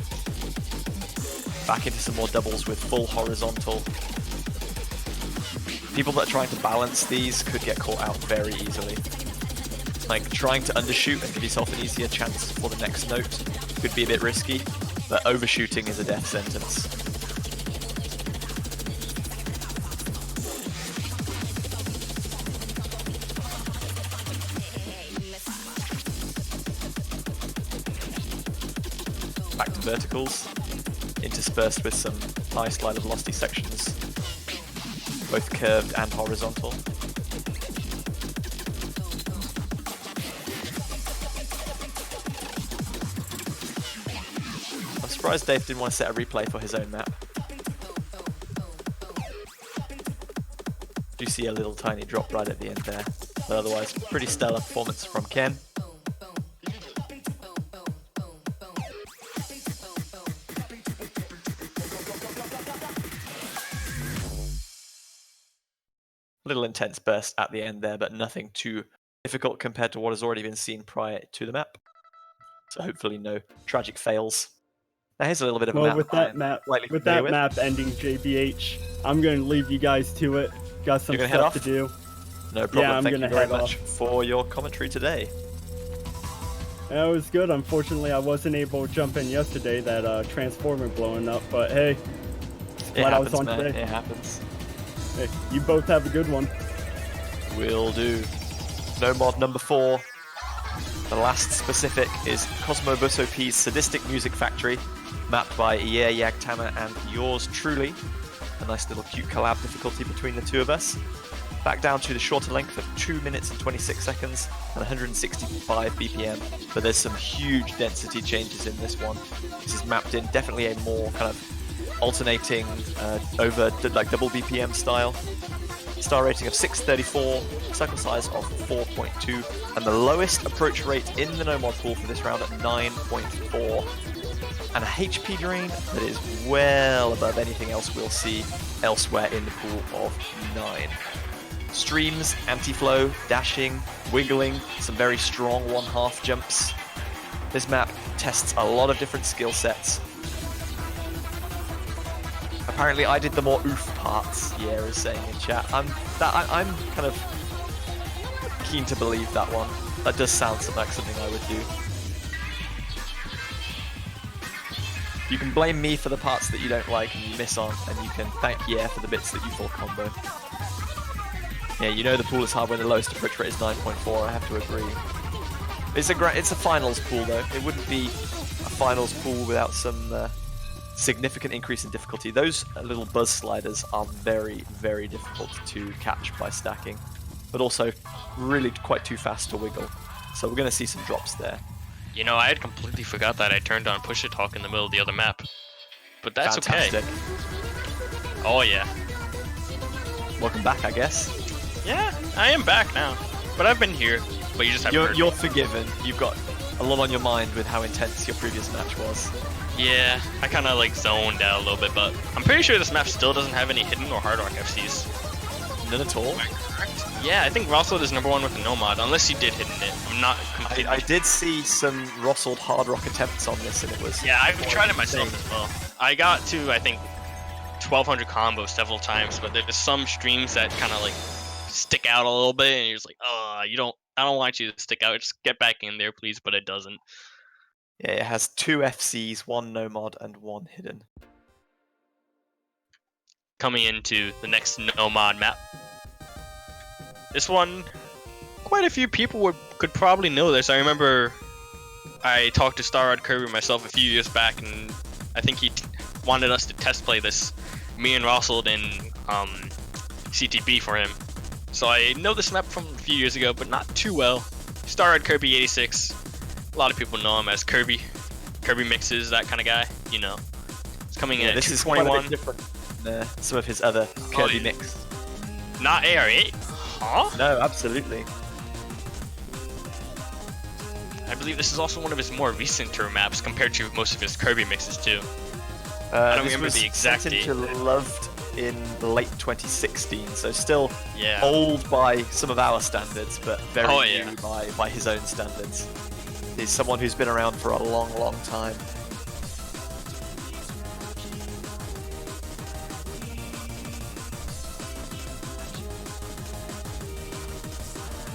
Back into some more doubles with full horizontal. People that are trying to balance these could get caught out very easily. Like, trying to undershoot and give yourself an easier chance for the next note could be a bit risky, but overshooting is a death sentence. Back to verticals, interspersed with some high slider velocity sections, both curved and horizontal. I'm surprised Dave didn't want to set a replay for his own map. Do see a little tiny drop right at the end there, but otherwise pretty stellar performance from Ken. Little intense burst at the end there, but nothing too difficult compared to what has already been seen prior to the map. So hopefully no tragic fails. Now here's a little bit of a map. With that map ending, JBH, I'm going to leave you guys to it. Got some stuff to do. No problem. Yeah, I'm Thank you gonna very head much off. for your commentary today. That was good. Unfortunately, I wasn't able to jump in yesterday, that transformer blowing up, but hey, glad I was on today. It happens. Hey, you both have a good one. Will do. No mod number 4. The last specific is Cosmo Busso P's Sadistic Music Factory, mapped by Ier Yagtama and yours truly. A nice little cute collab difficulty between the two of us. Back down to the shorter length of 2 minutes and 26 seconds and 165 BPM, but there's some huge density changes in this one. This is mapped in definitely a more kind of alternating over like double BPM style. Star rating of 634, cycle size of 4.2, and the lowest approach rate in the no-mod pool for this round at 9.4, and a HP drain that is well above anything else we'll see elsewhere in the pool of 9. Streams, anti-flow, dashing, wiggling, some very strong 1/2 jumps. This map tests a lot of different skill sets. Apparently I did the more oof parts, yeah, is saying in chat. I'm kind of keen to believe that one. That does sound like something I would do. You can blame me for the parts that you don't like and you miss on, and you can thank Yeah for the bits that you full combo. Yeah, you know the pool is hard when the lowest approach rate is 9.4, I have to agree. It's a finals pool though. It wouldn't be a finals pool without some significant increase in difficulty. Those little buzz sliders are very, very difficult to catch by stacking, but also really quite too fast to wiggle. So we're going to see some drops there. You know, I had completely forgot that I turned on Push It Talk in the middle of the other map. But that's Fantastic. okay. Oh yeah. Welcome back, I guess. Yeah, I am back now. But I've been here. But you just haven't heard me. You're forgiven. You've got a lot on your mind with how intense your previous match was. Yeah, I kind of like zoned out a little bit, but I'm pretty sure this map still doesn't have any hidden or hard rock FCs. None at all? Am I correct? Yeah, I think Rossled is #1 with the no mod, unless you did hidden it. I'm not completely. I did see some Rossled hard rock attempts on this, and it was. Yeah, I've tried it myself as well. I got to, I think, 1200 combos several times, but there's some streams that kind of like stick out a little bit, and you're just like, oh, I don't want you to stick out. Just get back in there, please, but it doesn't. Yeah, it has 2 FCs, 1 no mod, and 1 hidden. Coming into the next no mod map. This one, quite a few people could probably know this. I remember I talked to Starrod Kirby myself a few years back, and I think he wanted us to test play this, me and Rossled in CTB for him. So I know this map from a few years ago, but not too well. Starrod Kirby 86. A lot of people know him as Kirby. Kirby mixes, that kind of guy, you know. It's Coming in Yeah, at this is quite a 221. bit different than some of his other Kirby yeah. mix. Not AR8? Huh? No, absolutely. I believe this is also one of his more recent tour maps compared to most of his Kirby mixes too. I don't This remember was the exact sent date. into Loved in late 2016, so still Yeah. old by some of our standards, but very Oh, new yeah. by his own standards. He's someone who's been around for a long, long time.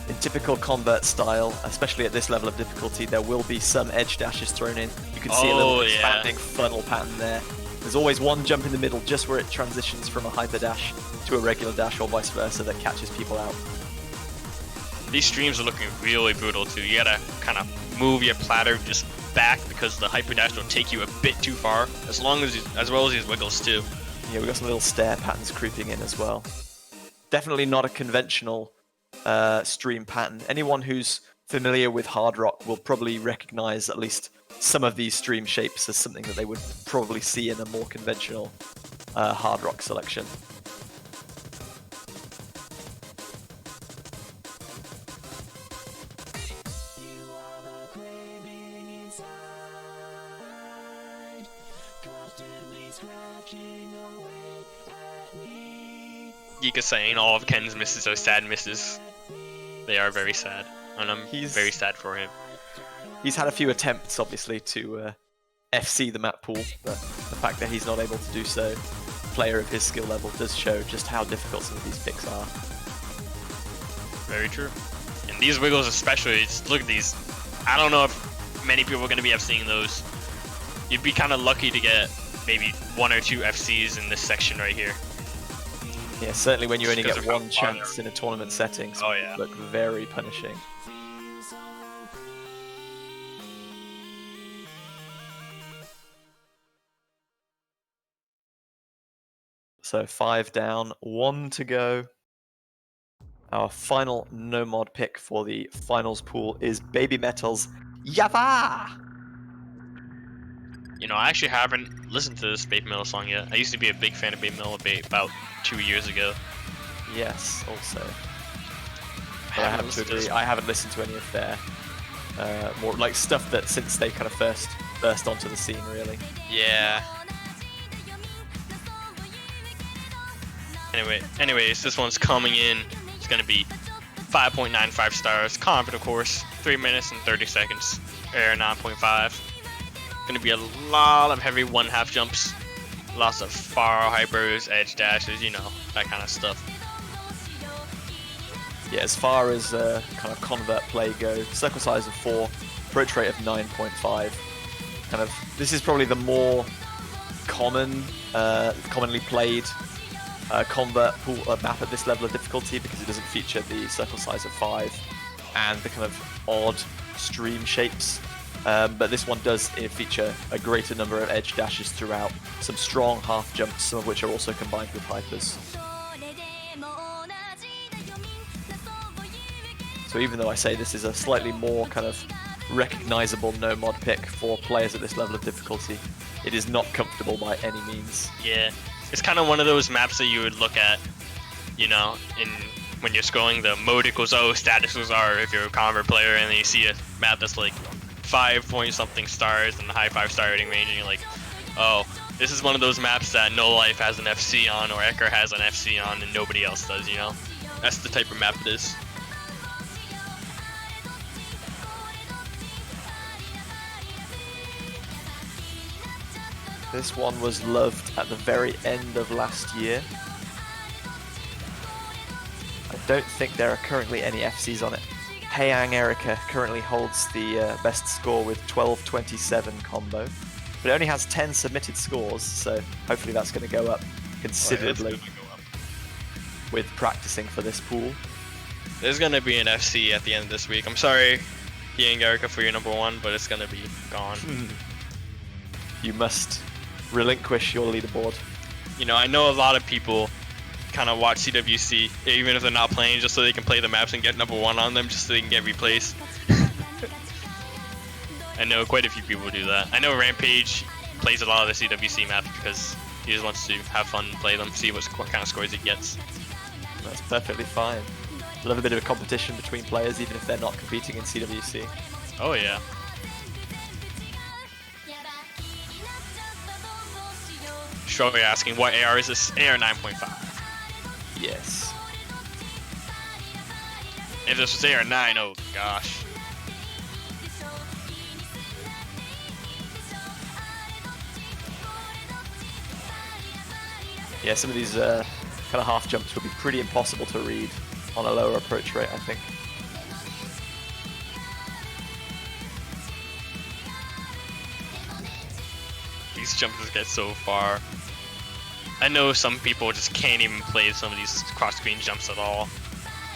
In typical convert style, especially at this level of difficulty, there will be some edge dashes thrown in. You can see a little Oh, yeah. expanding funnel pattern there. There's always one jump in the middle just where it transitions from a hyper dash to a regular dash or vice versa that catches people out. These streams are looking really brutal too. You gotta kind of move your platter just back because the hyper dash will take you a bit too far, as well as these wiggles too. Yeah, we got some little stair patterns creeping in as well. Definitely not a conventional stream pattern. Anyone who's familiar with hard rock will probably recognize at least some of these stream shapes as something that they would probably see in a more conventional hard rock selection. Geek is saying all of Ken's misses are sad misses. They are very sad, and I'm very sad for him. He's had a few attempts, obviously, to FC the map pool, but the fact that he's not able to do so, player of his skill level, does show just how difficult some of these picks are. Very true. And these wiggles especially, just look at these. I don't know if many people are going to be FCing those. You'd be kind of lucky to get maybe 1 or 2 FCs in this section right here. Yeah, certainly when you only Just get 'cause of one how chance in a tournament setting, Oh, yeah. look very punishing. So 5 down, 1 to go. Our final no mod pick for the finals pool is Baby Metal's Yava! You know, I actually haven't listened to this Baby Metal song yet. I used to be a big fan of Baby Metal about 2 years ago. Yes, also. I But I haven't have to listened to agree, this. I haven't listened to any of their more like stuff that since they kind of first burst onto the scene, really. Yeah. Anyways, this one's coming in. It's gonna be 5.95 stars. Confident, of course. 3 minutes and 30 seconds. Air 9.5. Gonna be a lot of heavy 1/2 jumps. Lots of far hypers, edge dashes, you know, that kind of stuff. Yeah, as far as kind of convert play go, circle size of 4, approach rate of 9.5. Kind of, this is probably the more commonly played convert pool map at this level of difficulty because it doesn't feature the circle size of 5 and the kind of odd stream shapes. But this one does feature a greater number of edge dashes throughout, some strong half jumps, some of which are also combined with hypers. So even though I say this is a slightly more kind of recognizable no mod pick for players at this level of difficulty, it is not comfortable by any means. Yeah, it's kind of one of those maps that you would look at, you know, when you're scrolling the mode equals O, status equals R if you're a convert player, and then you see a map that's like 5-point-something stars and the high 5-star rating range, and you're like, oh, this is one of those maps that No Life has an FC on or Ecker has an FC on and nobody else does, you know? That's the type of map it is. This one was loved at the very end of last year. I don't think there are currently any FCs on it. Heyang Erica currently holds the best score with 12.27 combo, but it only has 10 submitted scores, so hopefully that's going to go up considerably with practicing for this pool. There's gonna be an FC at the end of this week. I'm sorry, Heyang Erica, for your number 1, but it's gonna be gone. You must relinquish your leaderboard. You know, I know a lot of people kind of watch CWC, even if they're not playing, just so they can play the maps and get number 1 on them, just so they can get replays. I know quite a few people do that. I know Rampage plays a lot of the CWC maps because he just wants to have fun and play them, see what kind of scores he gets. That's perfectly fine. Love a bit of a competition between players, even if they're not competing in CWC. Oh yeah. Strawberry asking, what AR is this? AR 9.5. Yes. If this was AR 9, oh gosh. Yeah, some of these kind of half jumps would be pretty impossible to read on a lower approach rate, I think. These jumpers get so far. I know some people just can't even play some of these cross-screen jumps at all.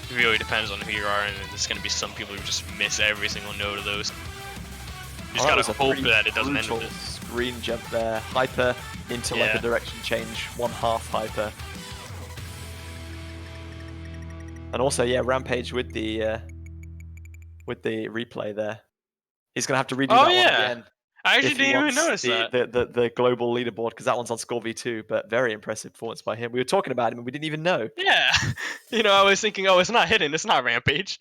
It really depends on who you are, and there's going to be some people who just miss every single note of those. You just gotta hope that it doesn't end with it. Screen jump there, hyper into like a direction change, 1/2 hyper. And also, yeah, Rampage with the replay there. He's gonna have to redo that one again. I actually if he didn't even wants notice that. the global leaderboard, because that one's on Score V2, but very impressive performance by him. We were talking about him and we didn't even know. Yeah, you know, I was thinking, oh, it's not hidden, it's not Rampage.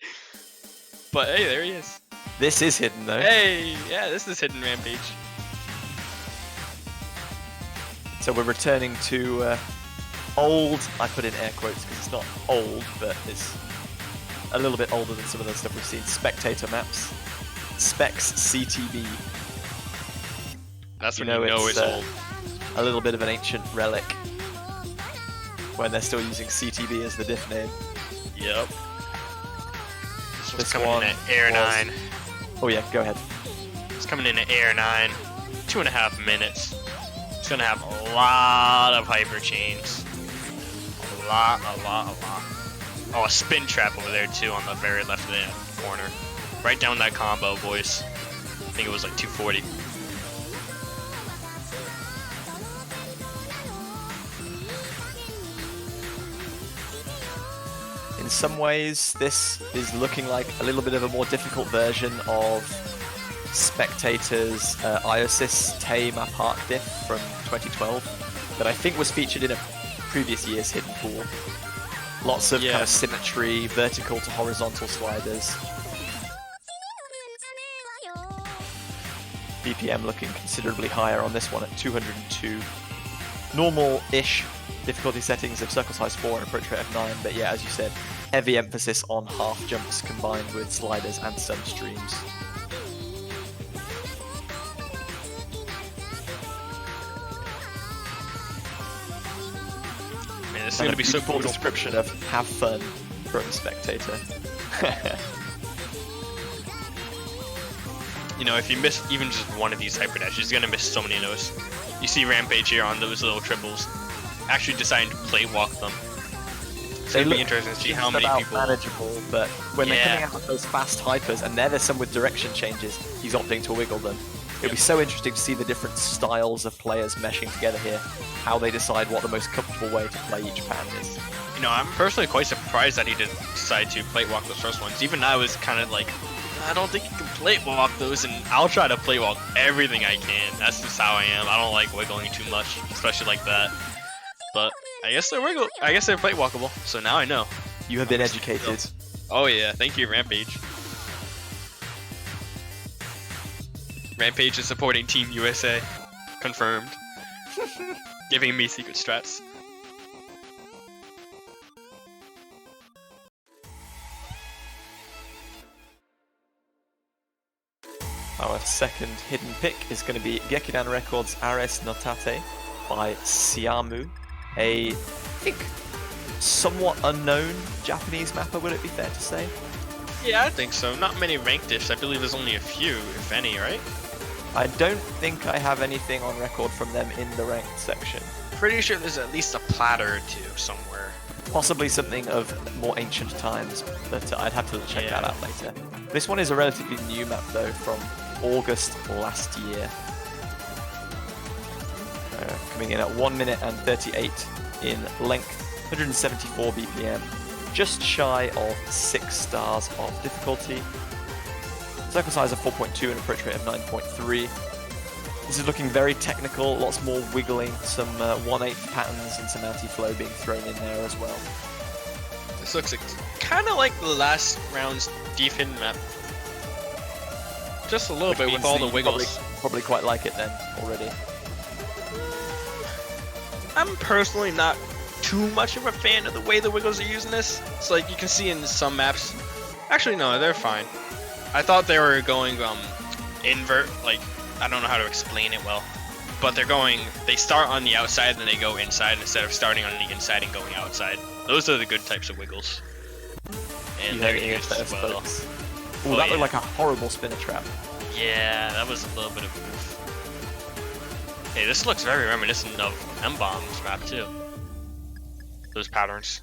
But hey, there he is. This is hidden though. Hey, yeah, this is hidden Rampage. So we're returning to old, I put in air quotes because it's not old, but it's a little bit older than some of the stuff we've seen. Spectator maps. Specs CTB. That's when you know it's old. A little bit of an ancient relic when they're still using CTB as the diff name. Yep. This coming one in at Air 9. Oh yeah, go ahead. It's coming in at Air 9. 2.5 minutes. It's gonna have a lot of hyper chains. A lot. Oh, a spin trap over there too on the very left of the corner. Right down that combo, boys. I think it was like 240. In some ways, this is looking like a little bit of a more difficult version of Spectator's Iosis Tay Map Arc diff from 2012 that I think was featured in a previous year's hidden pool. Lots of kind of symmetry, vertical to horizontal sliders. BPM looking considerably higher on this one at 202. Normal-ish difficulty settings of circle size 4 and approach rate of 9, but yeah, as you said, heavy emphasis on half jumps combined with sliders and some streams. Man, this is gonna be so cool. Description of have fun from Spectator. You know, if you miss even just one of these hyper dashes, you're gonna miss so many of those. You see Rampage here on those little triples, actually deciding to play walk them. So it'll be interesting to see how many people. Manageable, but when they're coming out with those fast hypers, and there's some with direction changes, he's opting to wiggle them. It'll be so interesting to see the different styles of players meshing together here, how they decide what the most comfortable way to play each pan is. You know, I'm personally quite surprised that he didn't decide to plate walk those first ones. Even I was kind of like, I don't think you can plate walk those, and I'll try to plate walk everything I can. That's just how I am. I don't like wiggling too much, especially like that. But I guess they're plate walkable. So now I know. You have been educated. Oh yeah, thank you, Rampage. Rampage is supporting Team USA. Confirmed. Giving me secret strats. Our second hidden pick is going to be Gekidan Records Ares Notate by Siamu, I think, somewhat unknown Japanese mapper, would it be fair to say? Yeah, I think so. Not many ranked diffs. I believe there's only a few, if any, right? I don't think I have anything on record from them in the ranked section. Pretty sure there's at least a platter or two somewhere. Possibly something of more ancient times, but I'd have to check that out later. This one is a relatively new map though, from August last year. Coming in at 1 minute and 38 in length, 174 BPM, just shy of 6 stars of difficulty. Circle size of 4.2 and approach rate of 9.3. This is looking very technical, lots more wiggling, some 1/8 patterns and some anti-flow being thrown in there as well. This looks kind of like the last round's deep hidden map. Just a little bit with all the wiggles. Probably quite like it then already. I'm personally not too much of a fan of the way the wiggles are using this. It's like you can see in some maps. Actually, no, they're fine. I thought they were going invert, like I don't know how to explain it well, but they start on the outside then they go inside instead of starting on the inside and going outside. Those are the good types of wiggles. And they're used as well. Ooh, that looked like a horrible spinner trap. Yeah, that was a little bit of oof. Hey, this looks very reminiscent of M-Bomb's map too. Those patterns.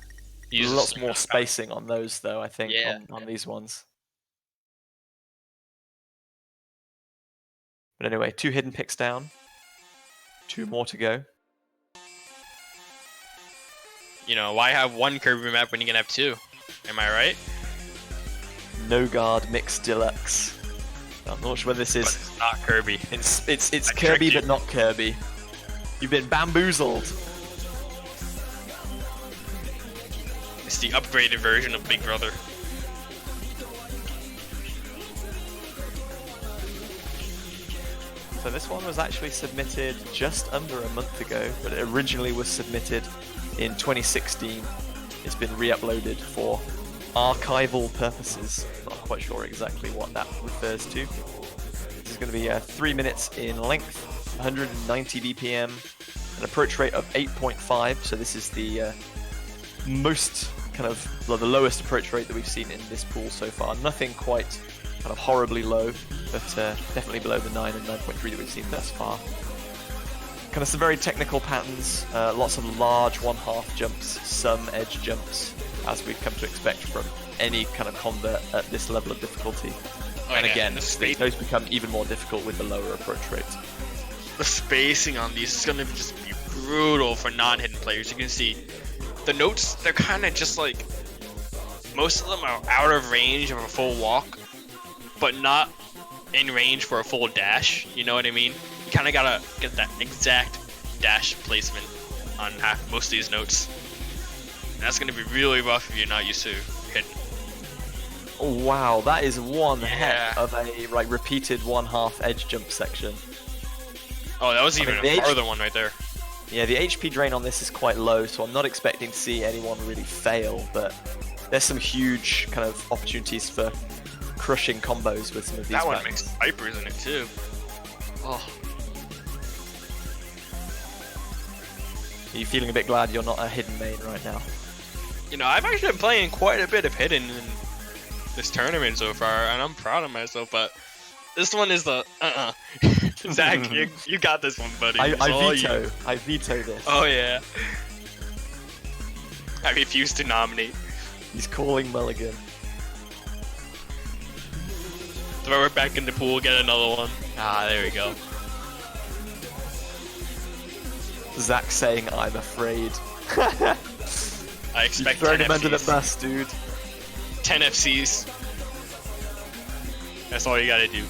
There's lots more spacing on those though, I think, Yeah. on these ones. But anyway, 2 hidden picks down. 2 more to go. You know, why have 1 Kirby map when you can have 2? Am I right? No Guard Mix Deluxe. I'm not sure whether this But is. it's not Kirby. It's I Kirby, tricked you. but not Kirby. You've been bamboozled. It's the upgraded version of Big Brother. So this one was actually submitted just under a month ago, but it originally was submitted in 2016. It's been re-uploaded for archival purposes. Not quite sure exactly what that refers to. This is going to be 3 minutes in length, 190 BPM, an approach rate of 8.5. So this is the most kind of the lowest approach rate that we've seen in this pool so far. Nothing quite kind of horribly low, but definitely below the 9 and 9.3 that we've seen thus far. Kind of some very technical patterns, lots of large 1/2 jumps, some edge jumps, as we've come to expect from any kind of convert at this level of difficulty. Oh, And yeah, again, the those become even more difficult with the lower approach rate. The spacing on these is gonna just be brutal for non-hidden players. You can see the notes, they're kind of just like, most of them are out of range of a full walk, but not in range for a full dash, you know what I mean? You kind of gotta get that exact dash placement on most of these notes. And that's gonna be really rough if you're not used to hitting. Oh, wow, that is one Yeah. heck of a repeated 1/2 edge jump section. Oh, that was even mean, the a farther one right there. Yeah, the HP drain on this is quite low, so I'm not expecting to see anyone really fail, but there's some huge kind of opportunities for crushing combos with some of these That one maps. makes vipers in it too. Oh, Are you feeling a bit glad you're not a hidden main right now? you know, I've actually been playing quite a bit of hidden in this tournament so far, and I'm proud of myself, but this one is the Zach, you got this one, buddy. It's all you. I veto this. Oh yeah. I refuse to nominate. He's calling Mulligan. Throw it back in the pool, get another one. Ah, there we go. Zach saying, I'm afraid. I expect Throw 10 him under the FCs. bus, dude. 10 FCs. That's all you gotta do.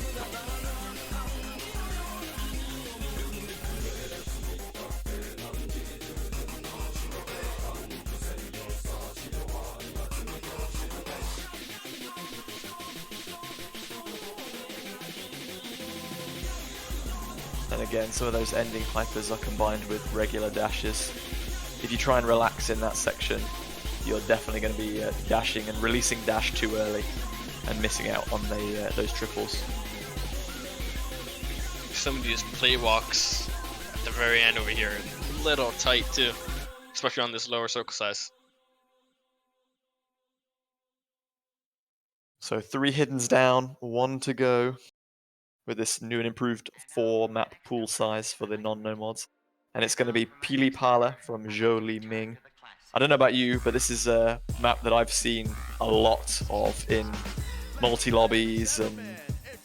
And again, some of those ending hypers are combined with regular dashes. If you try and relax in that section, you're definitely going to be dashing and releasing dash too early and missing out on those triples. Some of these play walks at the very end over here, a little tight too, especially on this lower circle size. So 3 hiddens down, 1 to go with this new and improved 4 map pool size for the non-nomads. And it's going to be Pili Pala from Zhou Li Ming. I don't know about you, but this is a map that I've seen a lot of in multi-lobbies and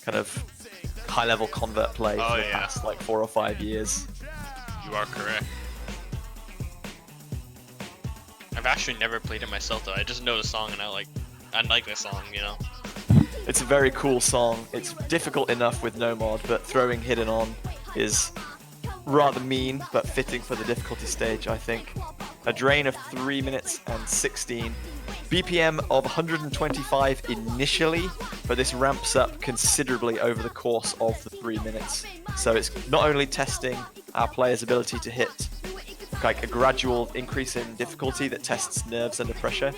kind of high-level convert play Oh, for the yeah. past like 4 or 5 years. You are correct. I've actually never played it myself though. I just know the song and I like this song, you know. It's a very cool song. It's difficult enough with no mod, but throwing hidden on is rather mean, but fitting for the difficulty stage, I think. A drain of 3 minutes and 16. BPM of 125 initially, but this ramps up considerably over the course of the 3 minutes. So it's not only testing our players' ability to hit like a gradual increase in difficulty that tests nerves under pressure.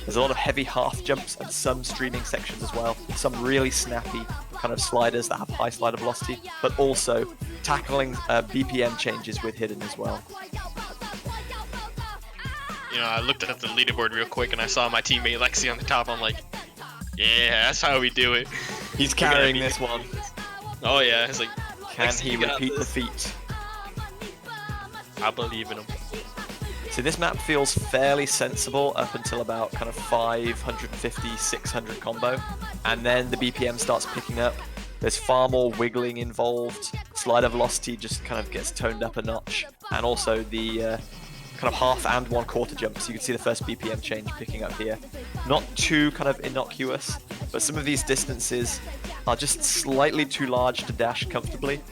There's a lot of heavy half jumps and some streaming sections as well. Some really snappy kind of sliders that have high slider velocity, but also tackling BPM changes with hidden as well. You know, I looked at the leaderboard real quick and I saw my teammate Lexi on the top. I'm like, yeah, that's how we do it. He's carrying this one. Oh yeah, it's like, Can Lexi, he you got repeat the this. feat? I believe in him. So this map feels fairly sensible up until about kind of 550, 600 combo. And then the BPM starts picking up. There's far more wiggling involved. Slider velocity just kind of gets toned up a notch. And also the kind of half and 1/4 jumps. You can see the first BPM change picking up here. Not too kind of innocuous, but some of these distances are just slightly too large to dash comfortably.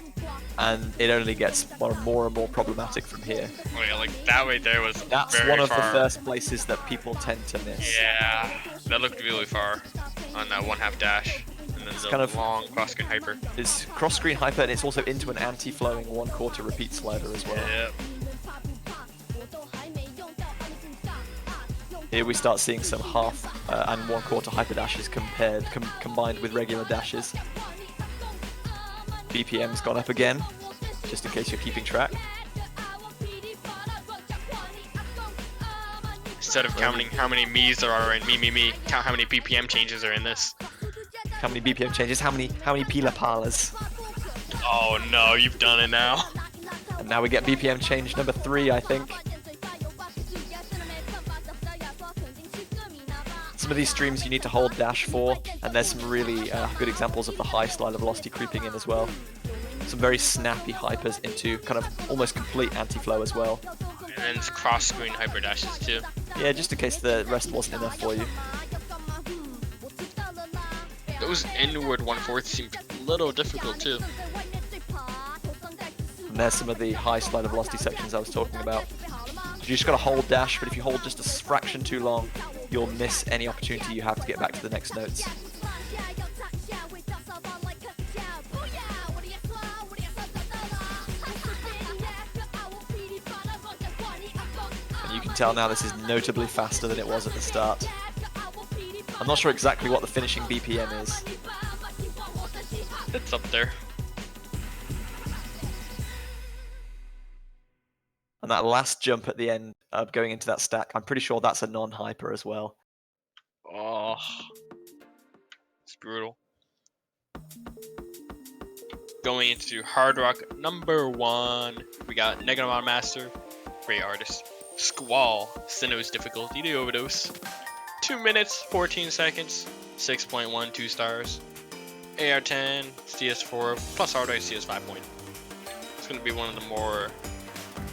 And it only gets more and more problematic from here. Oh yeah, like that right there was That's very one of far. the first places that people tend to miss. Yeah, that looked really far on that 1/2 dash. And then the kind of- long cross-screen hyper. It's cross-screen hyper, and it's also into an anti-flowing 1/4 repeat slider as well. Yep. Here we start seeing some half and 1/4 hyper dashes combined with regular dashes. BPM's gone up again, just in case you're keeping track. Instead of counting how many me's there are in me, count how many BPM changes are in this. How many BPM changes? How many pila palas? Oh no, you've done it now. And now we get BPM change number 3, I think. Some of these streams you need to hold dash for, and there's some really good examples of the high slider velocity creeping in as well. Some very snappy hypers into kind of almost complete anti-flow as well. And then cross-screen hyper dashes too. Yeah, just in case the rest wasn't enough for you. Those inward 1/4 seemed a little difficult too. And there's some of the high slider velocity sections I was talking about. You just gotta hold dash, but if you hold just a fraction too long, you'll miss any opportunity you have to get back to the next notes. And you can tell now this is notably faster than it was at the start. I'm not sure exactly what the finishing BPM is. It's up there. And that last jump at the end of going into that stack, I'm pretty sure that's a non-hyper as well. Oh, it's brutal. Going into Hard Rock number 1, we got Negative Master, great artist. Squall, Sinnoh's difficulty, the overdose. 2 minutes, 14 seconds, 6.12 stars. AR10, CS4, plus Hard Rock CS5 point. It's gonna be one of the more,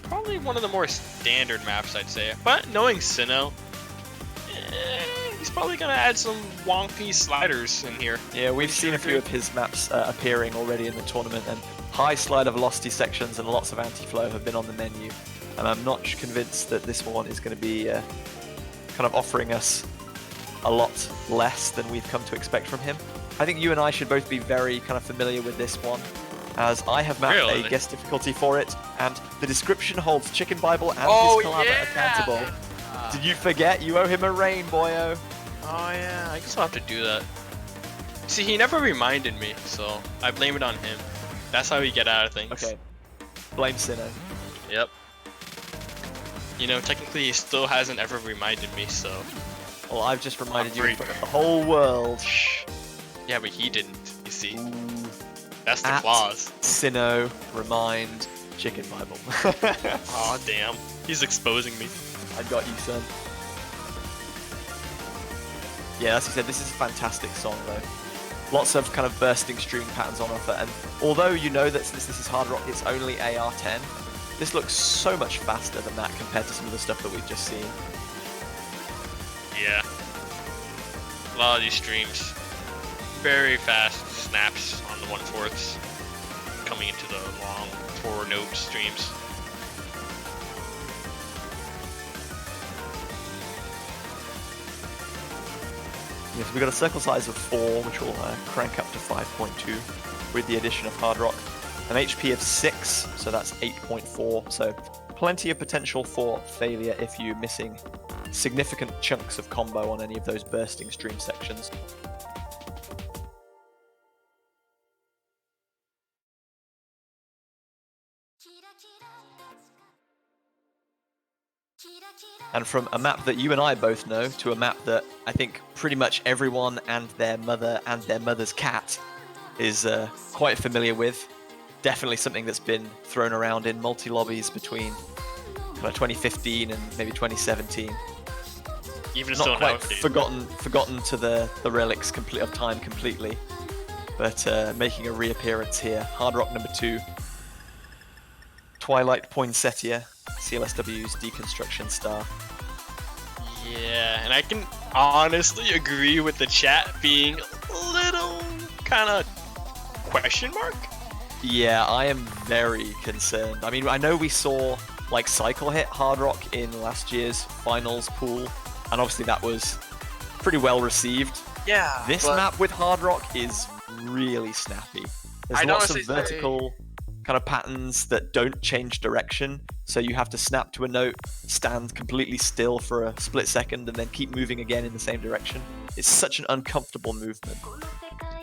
probably one of the more standard maps, I'd say. But knowing Sinnoh, he's probably gonna add some wonky sliders in here. Yeah, we've seen a few of his maps appearing already in the tournament, and high slider velocity sections and lots of anti-flow have been on the menu. And I'm not convinced that this one is going to be kind of offering us a lot less than we've come to expect from him. I think you and I should both be very kind of familiar with this one, as I have mapped Really? a guest difficulty for it, and the description holds Chicken Bible and Oh, his collab yeah! accountable. Did you forget? You owe him a rain, boyo. Oh yeah, I guess I'll have to do that. See, he never reminded me, so I blame it on him. That's how we get out of things. Okay, blame Sinnoh. Yep. You know, technically he still hasn't ever reminded me, so... Well, I've just reminded you in Agreed. front of the whole world. Yeah, but he didn't, you see. Ooh. That's the At clause. Sinnoh, remind Chicken Bible. Aw, damn. He's exposing me. I got you, son. Yeah, as you said, this is a fantastic song, though. Lots of kind of bursting string patterns on offer, and although you know that since this is hard rock, it's only AR10, this looks so much faster than that compared to some of the stuff that we've just seen. Yeah. A lot of these streams. Very fast snaps on the 1/4s. coming into the long 4-note streams. Yes, we've got a circle size of 4, which will crank up to 5.2 with the addition of Hard Rock. An HP of 6, so that's 8.4. So plenty of potential for failure if you're missing significant chunks of combo on any of those bursting stream sections. And from a map that you and I both know to a map that I think pretty much everyone and their mother's cat is quite familiar with. Definitely something that's been thrown around in multi-lobbies between kind of 2015 and maybe 2017. Even Not still quite nowadays. forgotten to the relics of time completely, but making a reappearance here. Hard Rock number 2. Twilight Poinsettia, CLSW's deconstruction star. Yeah, and I can honestly agree with the chat being a little kind of question mark. Yeah, I am very concerned. I mean, I know we saw like Cycle hit Hard Rock in last year's finals pool, and obviously that was pretty well received. Yeah. This map with Hard Rock is really snappy. There's I'd lots of honestly say- vertical kind of patterns that don't change direction, so you have to snap to a note, stand completely still for a split second, and then keep moving again in the same direction. It's such an uncomfortable movement.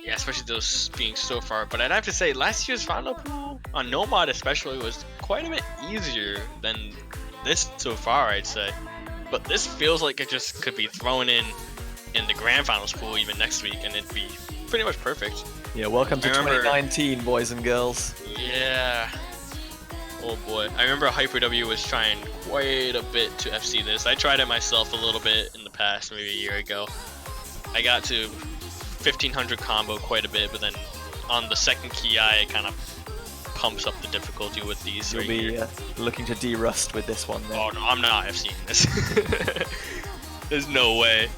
Yeah, especially those being so far. But I'd have to say, last year's final pool on Nomad especially was quite a bit easier than this so far, I'd say. But this feels like it just could be thrown in the grand finals pool even next week, and it'd be pretty much perfect. Yeah, welcome to I remember- 2019, boys and girls. Yeah. Oh boy. I remember Hyper W was trying quite a bit to FC this. I tried it myself a little bit in the past, maybe a year ago. I got to 1500 combo quite a bit, but then on the second key it kind of pumps up the difficulty with these. You'll right be here. looking to de-rust with this one then. Oh no, I'm not FCing this. There's no way.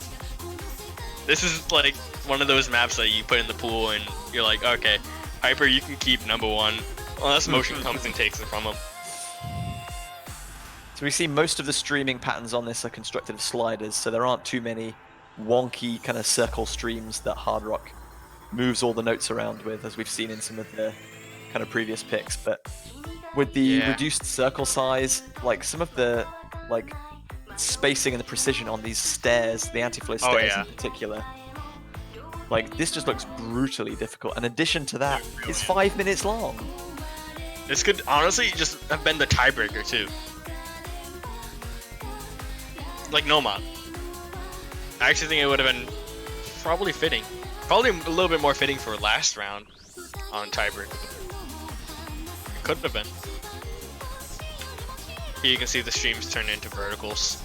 This is like one of those maps that you put in the pool and you're like, okay, Hyper, you can keep number 1. Unless Motion comes and takes it from him. So we see most of the streaming patterns on this are constructed of sliders, so there aren't too many wonky kind of circle streams that Hard Rock moves all the notes around with, as we've seen in some of the kind of previous picks. But with the reduced circle size, like some of the like spacing and the precision on these stairs, the anti-flow stairs in particular, like this just looks brutally difficult. In addition to that, it's 5 minutes long. This could honestly just have been the tiebreaker too. Like Nomad. I actually think it would have been probably fitting. Probably a little bit more fitting for last round on tiebreaker. It could have been. Here you can see the streams turn into verticals.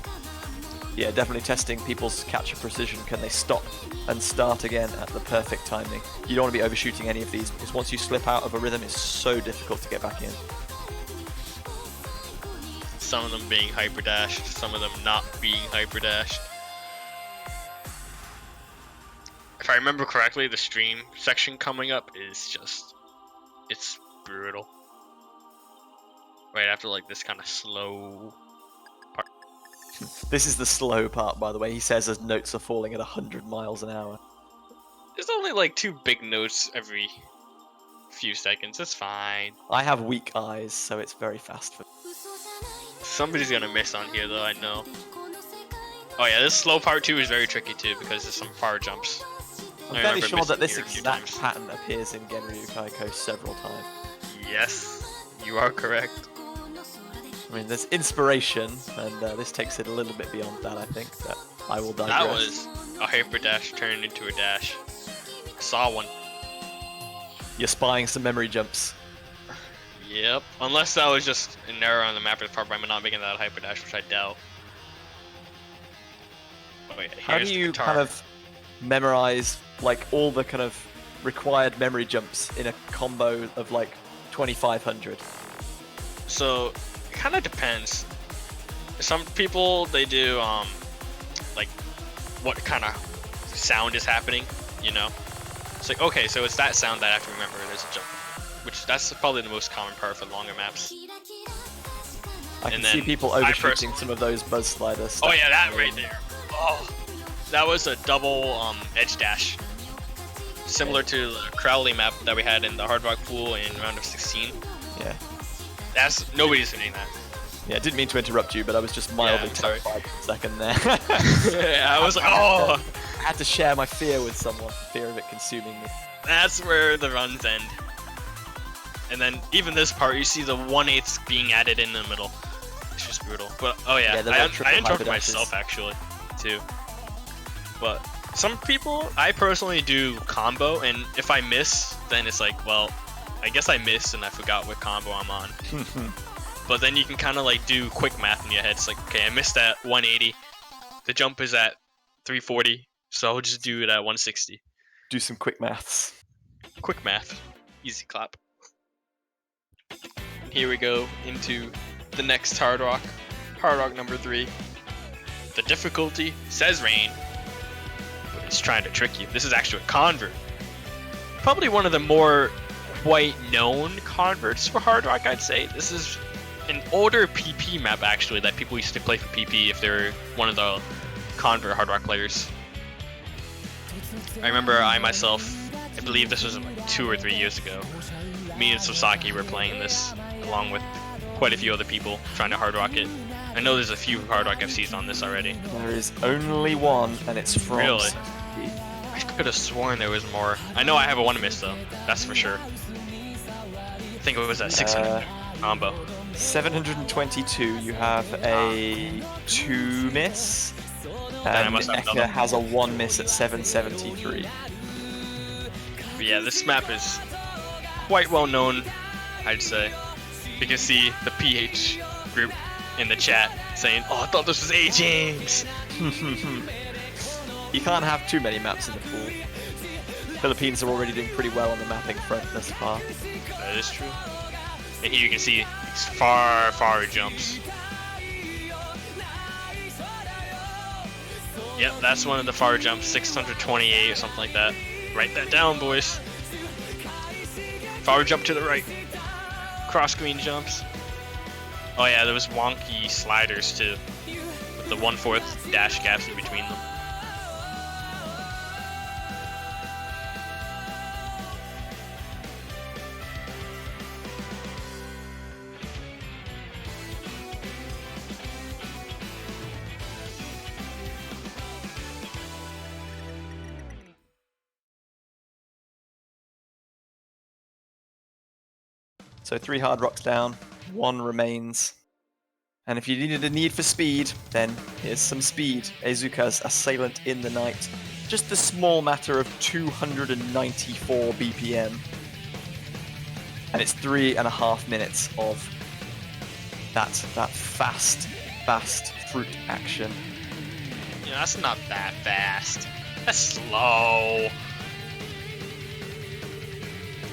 Yeah, definitely testing people's capture precision. Can they stop and start again at the perfect timing? You don't want to be overshooting any of these, because once you slip out of a rhythm, it's so difficult to get back in. Some of them being hyper dashed, some of them not being hyper dashed. If I remember correctly, the stream section coming up is just, it's brutal. Right after like this kind of slow part. This is the slow part, by the way. He says his notes are falling at 100 miles an hour. There's only like 2 big notes every few seconds. It's fine. I have weak eyes, so it's very fast for me. Somebody's gonna miss on here though, I know. Oh yeah, this slow part too is very tricky too because there's some far jumps. I'm I fairly remember sure that missing this here a few exact times. pattern appears in Genryu Kaiko several times. Yes, you are correct. I mean, there's inspiration, and this takes it a little bit beyond that, I think, but I will digress. That was a hyper dash turned into a dash. I saw one. You're spying some memory jumps. Yep. Unless that was just an error on the mapper's part by not making that a hyper dash, which I doubt. Oh, yeah, How do here's the you guitar. kind of memorize like all the kind of required memory jumps in a combo of like 2500? So it kind of depends. Some people they do like what kind of sound is happening, you know. It's like okay, so it's that sound that I have to remember. There's a jump. which that's probably the most common part for longer maps. I can And see then people I overshooting some of those buzz sliders. Oh yeah, that right there. Oh, that was a double edge dash, similar to the Crowley map that we had in the Hard Rock pool in round of 16. Yeah. That's nobody's hitting that. Yeah, I didn't mean to interrupt you, but I was just mildly I'm sorry. terrified for a second there. Yeah, I was like, oh, I had to share my fear with someone, fear of it consuming me. that's where the runs end. And then even this part, you see the 1/8 being added in the middle. It's just brutal. But oh yeah, Yeah, the I triple enjoyed hyper myself dashes. actually, too. But some people, I personally do combo, and if I miss, then it's like, well, I guess I missed and I forgot what combo I'm on. But then you can kind of like do quick math in your head. It's like, okay, I missed that 180. The jump is at 340, so I'll just do it at 160. Do some quick maths. Quick math, easy clap. Here we go into the next Hard Rock number 3. The difficulty says rain, but it's trying to trick you. This is actually a convert. Probably one of the more quite known converts for Hard Rock, I'd say. This is an older PP map actually that people used to play for PP if they're one of the convert Hard Rock players. I remember I believe this was like 2 or 3 years ago. Me and Sasaki were playing this along with quite a few other people trying to Hard Rock it. I know there's a few Hard Rock FCs on this already. There is only one, and it's from Really? Sasaki. I could have sworn there was more. I know I have a 1 miss though, that's for sure. I think it was that 600 combo. 722, you have a 2 miss. I And must have Eka another. has a 1 miss at 773. But yeah, this map is quite well known, I'd say. You can see the PH group in the chat saying, "Oh, I thought this was A James." You can't have too many maps in the pool. Philippines are already doing pretty well on the mapping front thus far. That is true. And here you can see these far jumps. Yep, that's one of the far jumps, 628 or something like that. Write that down, boys. Far jump to the right. Cross screen jumps. Oh yeah, there was wonky sliders too, with the 1/4 dash gaps in between them. So 3 hard rocks down, 1 remains. And if you needed a need for speed, then here's some speed. Ezuka's Assailant in the Night. Just a small matter of 294 BPM. And it's 3.5 minutes of that fast fruit action. You know, that's not that fast. That's slow.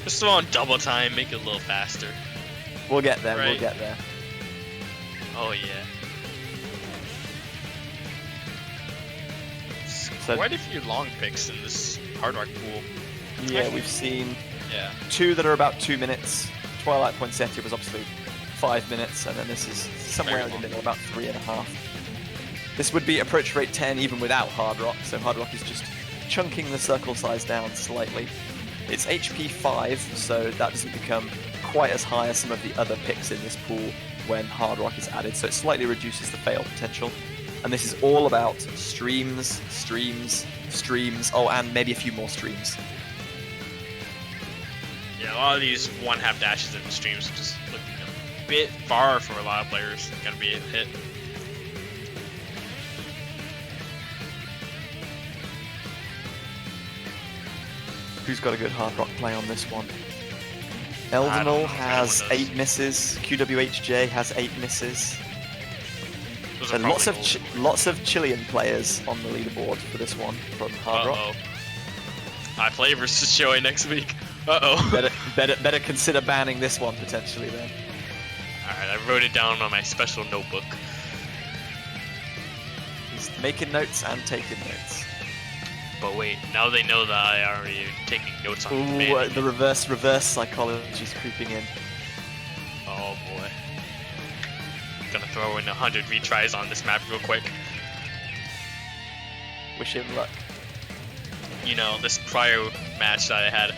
Just throw on double time, make it a little faster. We'll get there, Right. we'll get there. Oh yeah. So- Quite a few long picks in this Hard Rock pool. Yeah, we've seen Yeah. 2 that are about 2 minutes. Twilight Poinsettia was obviously 5 minutes, and then this is somewhere Very in the long. middle, about 3.5. This would be approach rate 10 even without Hard Rock, so Hard Rock is just chunking the circle size down slightly. It's HP 5, so that doesn't become quite as high as some of the other picks in this pool when Hard Rock is added, so it slightly reduces the fail potential. And this is all about streams, oh, and maybe a few more streams. Yeah, a lot of these 1/2 dashes in the streams just look a bit far for a lot of players. Gonna be a hit. Who's got a good Hard Rock play on this one? I don't know Eldenal if has anyone does. 8 misses, QWHJ has 8 misses. Those So are lots of probably lots of Chilean players on the leaderboard for this one from Hard Rock. Uh-oh. I play versus Joey next week. Uh-oh. Better consider banning this one potentially then. Alright, I wrote it down on my special notebook. He's making notes and taking notes. but wait, now they know that I already taking notes on Ooh, banning the it. reverse psychology is creeping in. Oh boy. Gonna throw in 100 retries on this map real quick. Wish him luck. You know, this prior match that I had,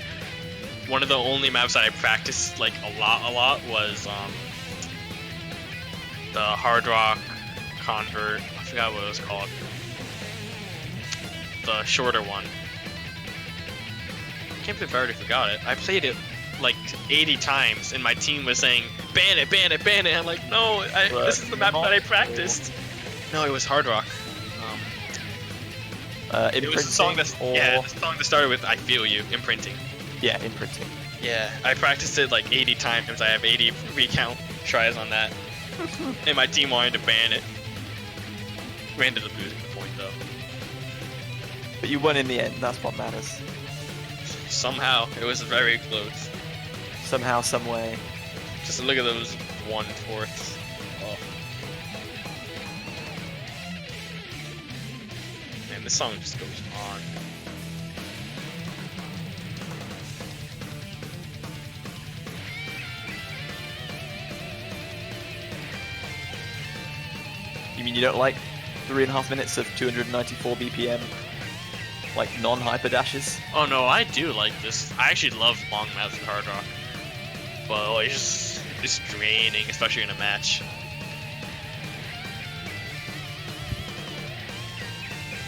one of the only maps that I practiced like a lot was the Hard Rock Convert. I forgot what it was called. The shorter one. I can't believe I already forgot it. I played it like 80 times, and my team was saying, "Ban it, ban it, ban it." I'm like, no, this is the map that I practiced. No, it was Hard Rock. It was a song the song that started with "I Feel You," Imprinting. Yeah, imprinting. Yeah, I practiced it like 80 times. I have 80 recount tries on that, and my team wanted to ban it. We ended up losing the point though. But you won in the end, that's what matters. Somehow, it was very close. Somehow, some way. Just look at those 1/4. Oh. Man, this song just goes on. You mean you don't like 3.5 minutes of 294 BPM, like non-hyper dashes? Oh no, I do like this. I actually love long maps in Hard Rock. But like, it's draining, especially in a match.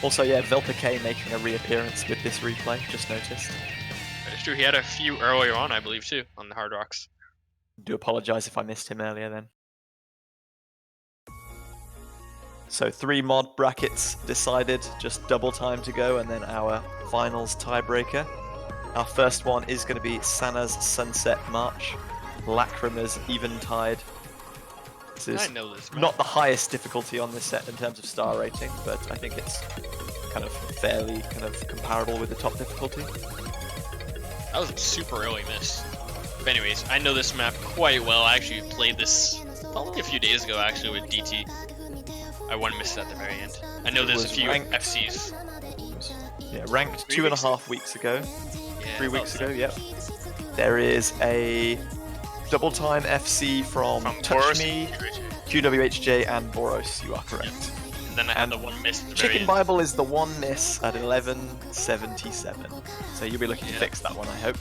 Also, yeah, Velpa K making a reappearance with this replay, just noticed. It's true, he had a few earlier on, I believe, too, on the Hard Rocks. Do apologize if I missed him earlier then. So 3 mod brackets decided, just double time to go, and then our finals tiebreaker. Our first one is going to be Sana's Sunset March, Lacrima's Eventide. This is I know this map. not the highest difficulty on this set in terms of star rating, but I think it's kind of fairly comparable with the top difficulty. That was a super early miss. But anyways, I know this map quite well. I actually played this probably a few days ago, actually, with DT. I one missed at the very end. I know there's a was few ranked- FCs. Yeah, ranked 3 weeks 2.5 weeks ago. Yeah, 3 about weeks ago, that. yep. There is a double time FC from Touch Boros Me, and QWHJ, and Boros. You are correct. And then I had And the one miss at the very Chicken end. Bible is the one miss at 1177. So you'll be looking to Yeah. fix that one, I hope.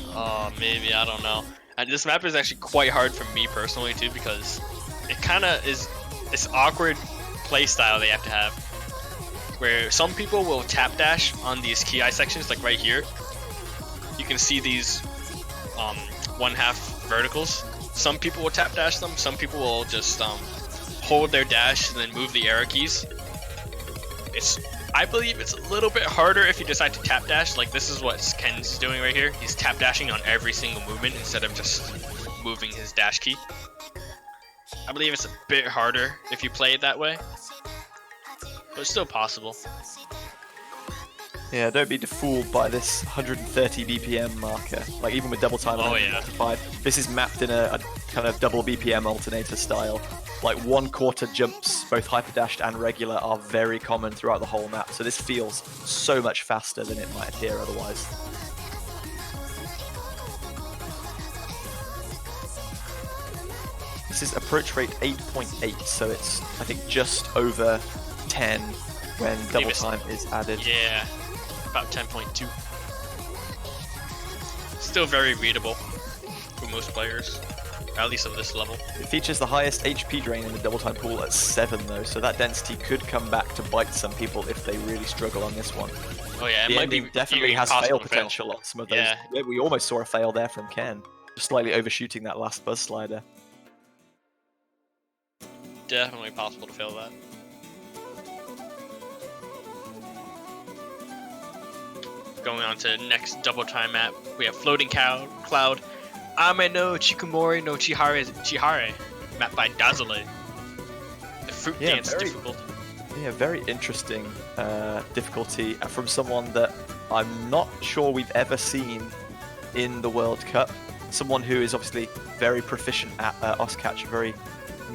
Oh, maybe, I don't know. And this map is actually quite hard for me personally too, because it kind of is this awkward play style they have to have, where some people will tap dash on these ki sections, like right here. You can see these 1/2 verticals. Some people will tap dash them, some people will just hold their dash and then move the arrow keys. I believe it's a little bit harder if you decide to tap dash. Like this is what Ken's doing right here. He's tap dashing on every single movement instead of just moving his dash key. I believe it's a bit harder if you play it that way, but it's still possible. Yeah, don't be fooled by this 130 BPM marker. Like even with double time Oh, yeah. 5, this is mapped in a kind of double BPM alternator style. Like 1/4 jumps, both hyperdashed and regular, are very common throughout the whole map. So this feels so much faster than it might appear otherwise. This is approach rate 8.8, so it's I think just over 10 when double it's- time is added. Yeah, about 10.2. Still very readable for most players, at least of this level. It features the highest HP drain in the double time pool at 7 though, so that density could come back to bite some people if they really struggle on this one. Oh yeah, it The might be ending definitely even has possible fail to potential on some of those. Yeah. Yeah, we almost saw a fail there from Ken, just slightly overshooting that last buzz slider. Definitely possible to fail that. Going on to the next double time map, we have Floating Cloud, Ame no Chikumori no Chihare, mapped by Dazole. The fruit Yeah, dance very- difficult. Yeah, very interesting difficulty from someone that I'm not sure we've ever seen in the World Cup. Someone who is obviously very proficient at Oscatch, very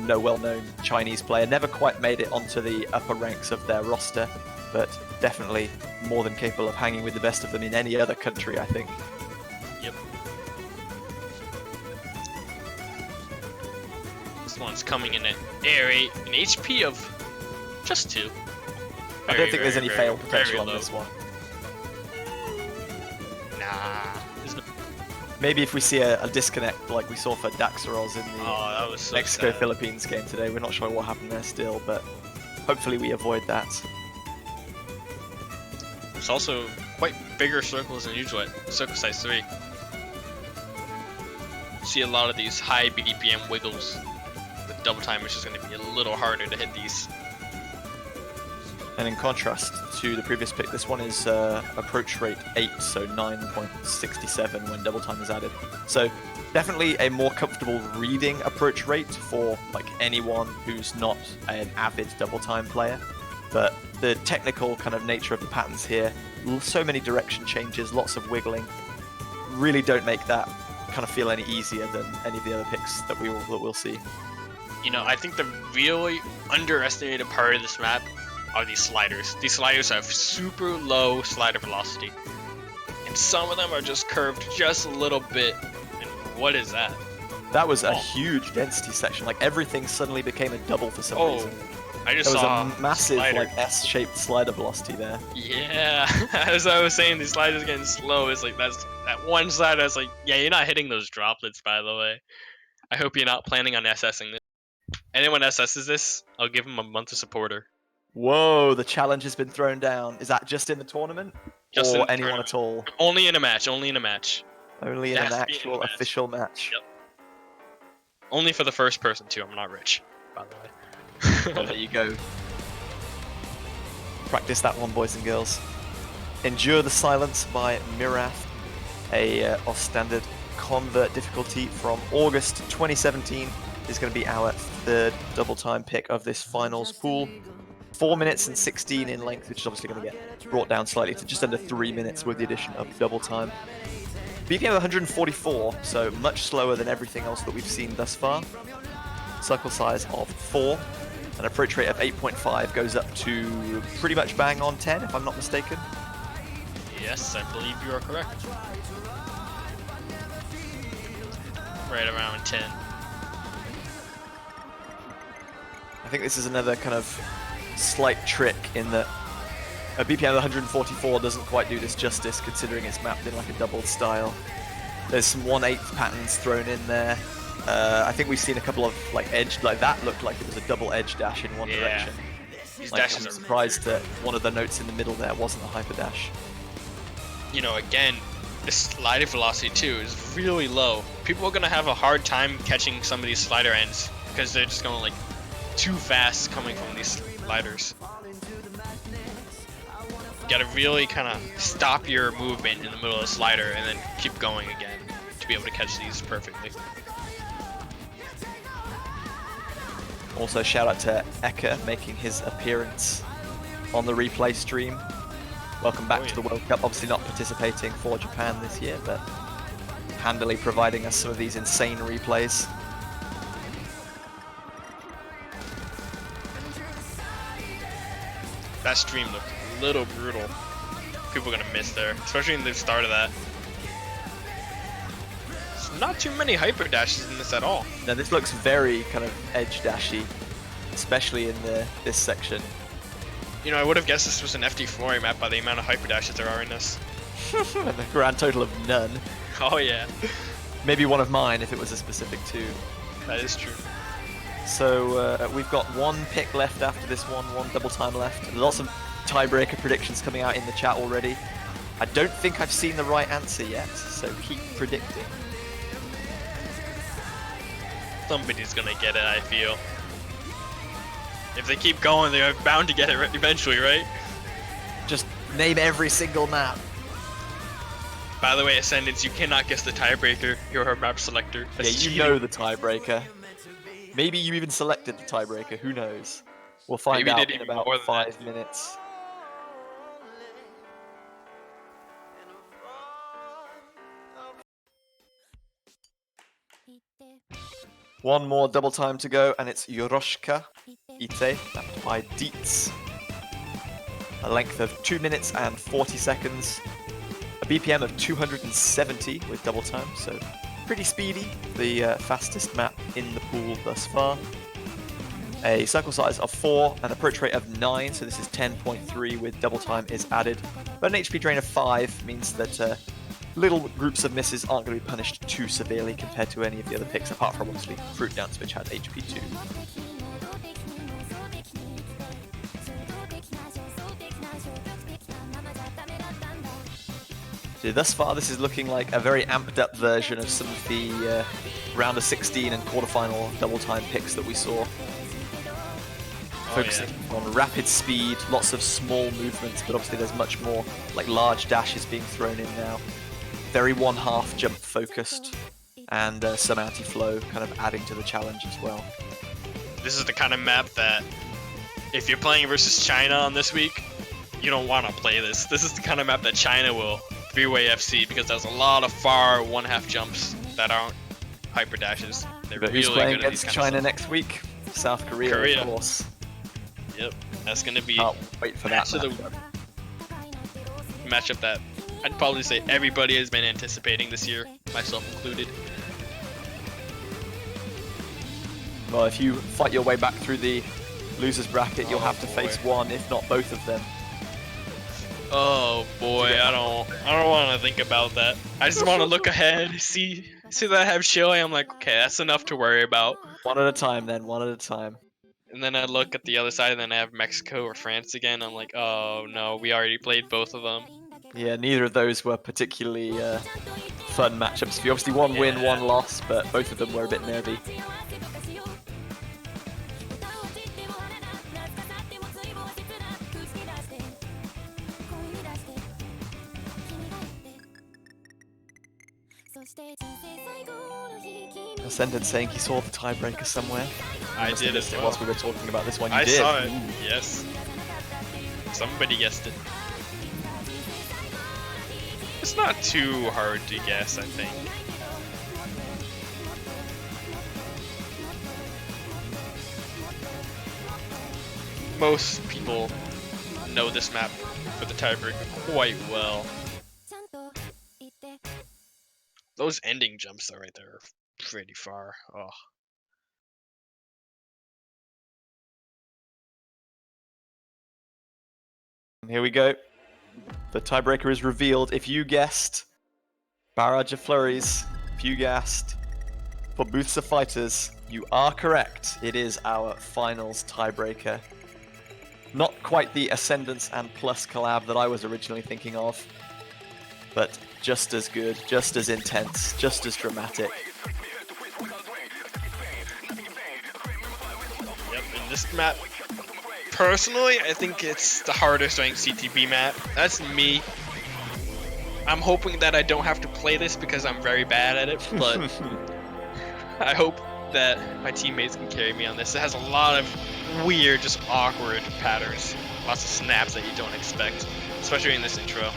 well-known Chinese player. Never quite made it onto the upper ranks of their roster, but definitely more than capable of hanging with the best of them in any other country, I think. Yep. This one's coming in at Air 8, an HP of just 2. I don't think there's any fail potential very on low. this one. Nah. There's no... Maybe if we see a disconnect like we saw for Daxaros in the Oh, that was so Mexico sad. Philippines game today. We're not sure what happened there still, but hopefully we avoid that. It's also quite bigger circles than usual at circle size 3. See a lot of these high BPM wiggles with double time, which is going to be a little harder to hit these. And in contrast to the previous pick, this one is approach rate 8, so 9.67 when double time is added. So definitely a more comfortable reading approach rate for like anyone who's not an avid double time player. But the technical kind of nature of the patterns here, so many direction changes, lots of wiggling, really don't make that kind of feel any easier than any of the other picks that we'll see. You know, I think the really underestimated part of this map are these sliders. These sliders have super low slider velocity. And some of them are just curved just a little bit. And what is that? That was a huge density section. Like everything suddenly became a double for some reason. I just There was saw a massive slider. like S-shaped slider velocity there. Yeah, as I was saying, these sliders are getting slow. It's like that one slider. I was like, yeah, you're not hitting those droplets, by the way. I hope you're not planning on SSing this. Anyone SS's this, I'll give him a month of supporter. Whoa, the challenge has been thrown down. Is that just in the tournament? Just or in the anyone tournament. at all? Only in a match. Only in a match. Only in It an has to be in a actual match. official match. Yep. Only for the first person too. I'm not rich, by the way. Well, there you go. Practice that one, boys and girls. Endure the Silence by Mirath, a off-standard convert difficulty from August 2017, is going to be our third double time pick of this finals pool. 4 minutes and 16 in length, which is obviously going to get brought down slightly to just under 3 minutes with the addition of double time. BPM of 144, so much slower than everything else that we've seen thus far. Circle size of 4. An approach rate of 8.5 goes up to pretty much bang on 10, if I'm not mistaken. Yes, I believe you are correct. Right around 10. I think this is another kind of slight trick in that a BPM of 144 doesn't quite do this justice, considering it's mapped in like a doubled style. There's some 1/8 patterns thrown in there. I think we've seen a couple of like edge, like that looked like it was a double edge dash in one direction. These Like, dashes I'm are surprised that one of the notes in the middle there wasn't a hyper dash. you know, again, the slider velocity too is really low. People are gonna have a hard time catching some of these slider ends because they're just going like too fast coming from these sliders. You gotta really kind of stop your movement in the middle of the slider and then keep going again to be able to catch these perfectly. Also, shout out to Eka making his appearance on the replay stream. Welcome back to the World Cup. Obviously not participating for Japan this year, but handily providing us some of these insane replays. That stream looked a little brutal. People are gonna miss there, especially in the start of that. There's not too many hyper dashes in this at all. Now this looks very kind of edge dashy, especially in this section. You know, I would have guessed this was an FD4 map by the amount of hyper dashes there are in this. And a grand total of none. Oh yeah, Maybe one of mine if it was a specific 2. that is true. So we've got one pick left after this one double time left. Lots of tiebreaker predictions coming out in the chat already. I don't think I've seen the right answer yet, so keep predicting. Somebody's gonna get it, I feel. If they keep going, they're bound to get it eventually, right? Just name every single map. By the way, Ascendants, you cannot guess the tiebreaker. You're a map selector. That's Yeah, you cheating. know the tiebreaker. Maybe you even selected the tiebreaker, who knows? We'll find Maybe they out did in even about more than that. 5 minutes. One more double time to go, and it's Yoroshka Ite, mapped by Dietz. a length of 2 minutes and 40 seconds, a BPM of 270 with double time, so pretty speedy, the fastest map in the pool thus far. A circle size of 4, an approach rate of 9, so this is 10.3 with double time is added, but an HP drain of 5 means that little groups of misses aren't going to be punished too severely compared to any of the other picks, apart from obviously Fruit Dance, which had HP 2. So thus far, this is looking like a very amped up version of some of the round of 16 and quarterfinal double time picks that we saw. Focusing on rapid speed, lots of small movements, but obviously there's much more like large dashes being thrown in now. Very 1/2 jump focused, and some anti-flow kind of adding to the challenge as well. This is the kind of map that if you're playing versus China on this week, you don't want to play this. This is the kind of map that China will three-way FC because there's a lot of far 1/2 jumps that aren't hyper dashes. They're But really who's playing good at these against kind China of next week? South Korea, of course. Yep, that's gonna be Can't wait for that matchup that I'd probably say everybody has been anticipating this year, myself included. Well, if you fight your way back through the losers bracket, you'll have to face one, if not both of them. Oh boy, I don't want to think about that. I just want to look ahead, see that I have Chile. I'm like, okay, that's enough to worry about. One at a time, then. One at a time. And then I look at the other side, and then I have Mexico or France again. I'm like, oh no, we already played both of them. Yeah, neither of those were particularly fun matchups for you. Obviously, one win, one loss, but both of them were a bit nervy. Ascendant saying he saw the tiebreaker somewhere. I did as well. Whilst we were talking about this one, you I did. saw it. Yes. Somebody guessed it. It's not too hard to guess, I think. Most people know this map for the tiebreaker quite well. Those ending jumps though right there are pretty far. Oh. Here we go. The tiebreaker is revealed. If you guessed Barrage of Flurries, if you guessed for Booths of Fighters, you are correct. It is our finals tiebreaker. Not quite the Ascendance and Plus collab that I was originally thinking of, but just as good, just as intense, just as dramatic. Yep, and this map, personally, I think it's the hardest ranked CTB map. That's me. I'm hoping that I don't have to play this because I'm very bad at it, but I hope that my teammates can carry me on this. It has a lot of weird, just awkward patterns. Lots of snaps that you don't expect, especially in this intro.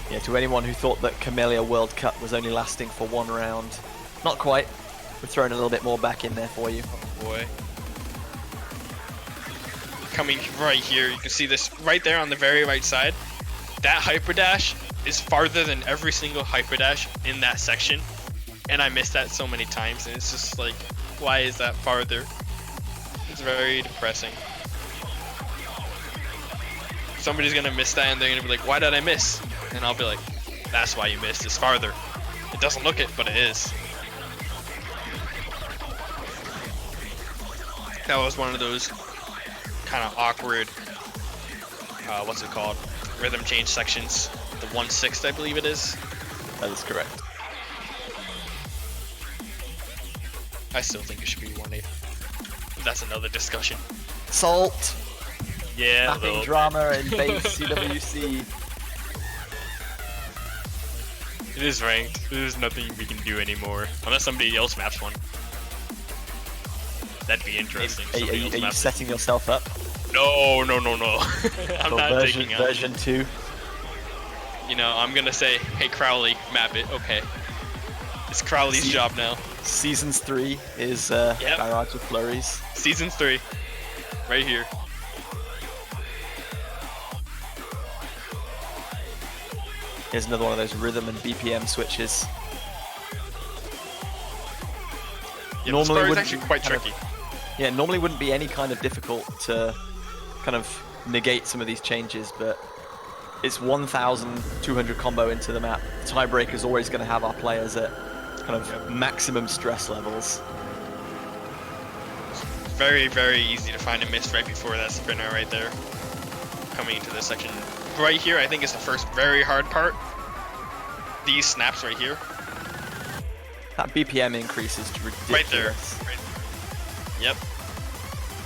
Yeah, to anyone who thought that Camellia World Cup was only lasting for one round, not quite. We're throwing a little bit more back in there for you. Oh boy. Coming right here, you can see this right there on the very right side. That hyper dash is farther than every single hyper dash in that section, and I missed that so many times, and it's just like, why is that farther? It's very depressing. Somebody's gonna miss that, and they're gonna be like, why did I miss? And I'll be like, that's why you missed, it's farther. It doesn't look it, but it is. That was one of those kind of awkward, what's it called? Rhythm change sections. The 1/6, I believe it is. That is correct. I still think it should be 1/8. That's another discussion. Salt! Yeah, Mapping drama in base CWC. It is ranked. There's nothing we can do anymore. Unless somebody else maps one. That'd be interesting. Are you setting yourself up? No. I'm not taking out. Version 2. You know, I'm gonna say, hey Crowley, map it. Okay. It's Crowley's job now. Seasons 3 is Barrage of Flurries. Season 3. Right here. Here's another one of those rhythm and BPM switches. Yeah, this part is wouldn't actually quite kind of- tricky. Yeah, normally wouldn't be any kind of difficult to kind of negate some of these changes, but it's 1,200 combo into the map. The tiebreaker is always going to have our players at kind of maximum stress levels. Very, very easy to find a miss right before that spinner right there. Coming into this section. Right here, I think is the first very hard part. These snaps right here. That BPM increase is ridiculous. Right there. Right. Yep.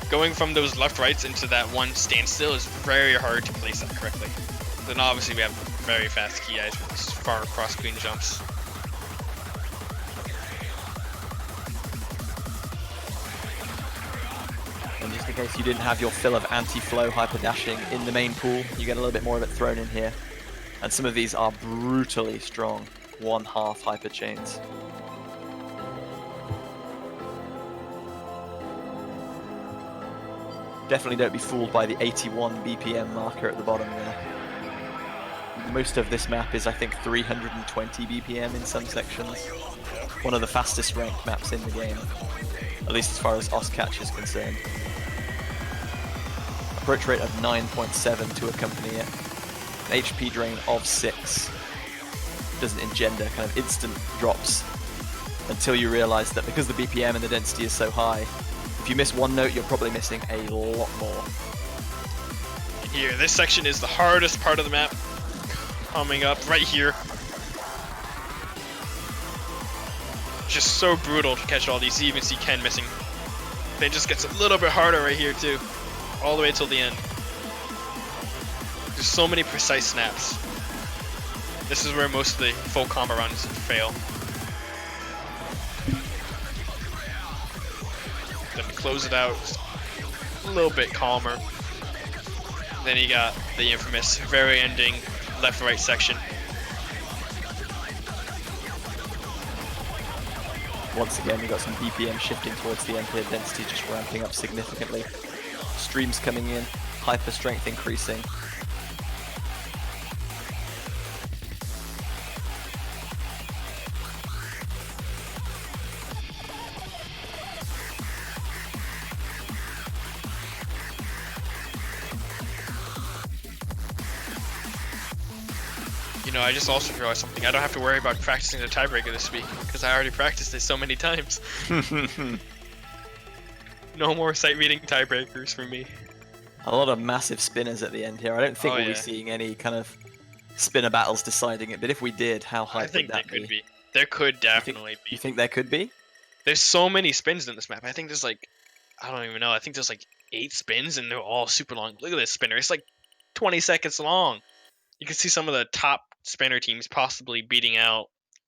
Going from those left rights into that one standstill is very hard to place that correctly. Then obviously we have very fast key eyes with these far cross screen jumps. And just in case you didn't have your fill of anti-flow hyper dashing in the main pool, you get a little bit more of it thrown in here. And some of these are brutally strong 1/2 hyper chains. Definitely don't be fooled by the 81 BPM marker at the bottom there. Most of this map is, I think, 320 BPM in some sections. One of the fastest ranked maps in the game, at least as far as OSCatch is concerned. Approach rate of 9.7 to accompany it. An HP drain of 6. Doesn't engender kind of instant drops until you realize that because the BPM and the density is so high, if you miss one note, you're probably missing a lot more. Here, this section is the hardest part of the map. Coming up right here. Just so brutal to catch all these. You even see Ken missing. Then it just gets a little bit harder right here too. All the way till the end. There's so many precise snaps. This is where most of the full combo runs fail. Then to close it out, a little bit calmer. Then you got the infamous very ending left-right section. Once again, we've got some BPM shifting towards the end here, density just ramping up significantly. Streams coming in, hyper strength increasing. You know, I just also realized something. I don't have to worry about practicing the tiebreaker this week because I already practiced it so many times. No more sight reading tiebreakers for me. A lot of massive spinners at the end here. I don't think Oh, we'll yeah. be seeing any kind of spinner battles deciding it, but if we did, how high I think would there that could be. There could definitely You be. think there could be? There's so many spins in this map. I think there's like, I don't even know. I think there's like 8 spins and they're all super long. Look at this spinner. It's like 20 seconds long. You can see some of the top spinner teams possibly beating out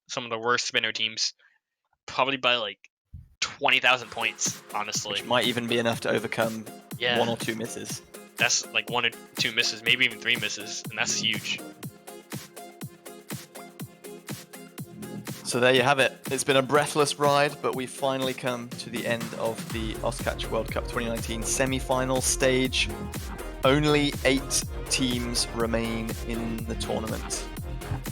some of the worst spinner teams, probably by like 20,000 points, honestly. Which might even be enough to overcome Yeah. 1 or 2 misses. That's like 1 or 2 misses, maybe even 3 misses, and that's huge. So there you have it. It's been a breathless ride, but we've finally come to the end of the OSCatch World Cup 2019 semi-final stage. Only 8 teams remain in the tournament.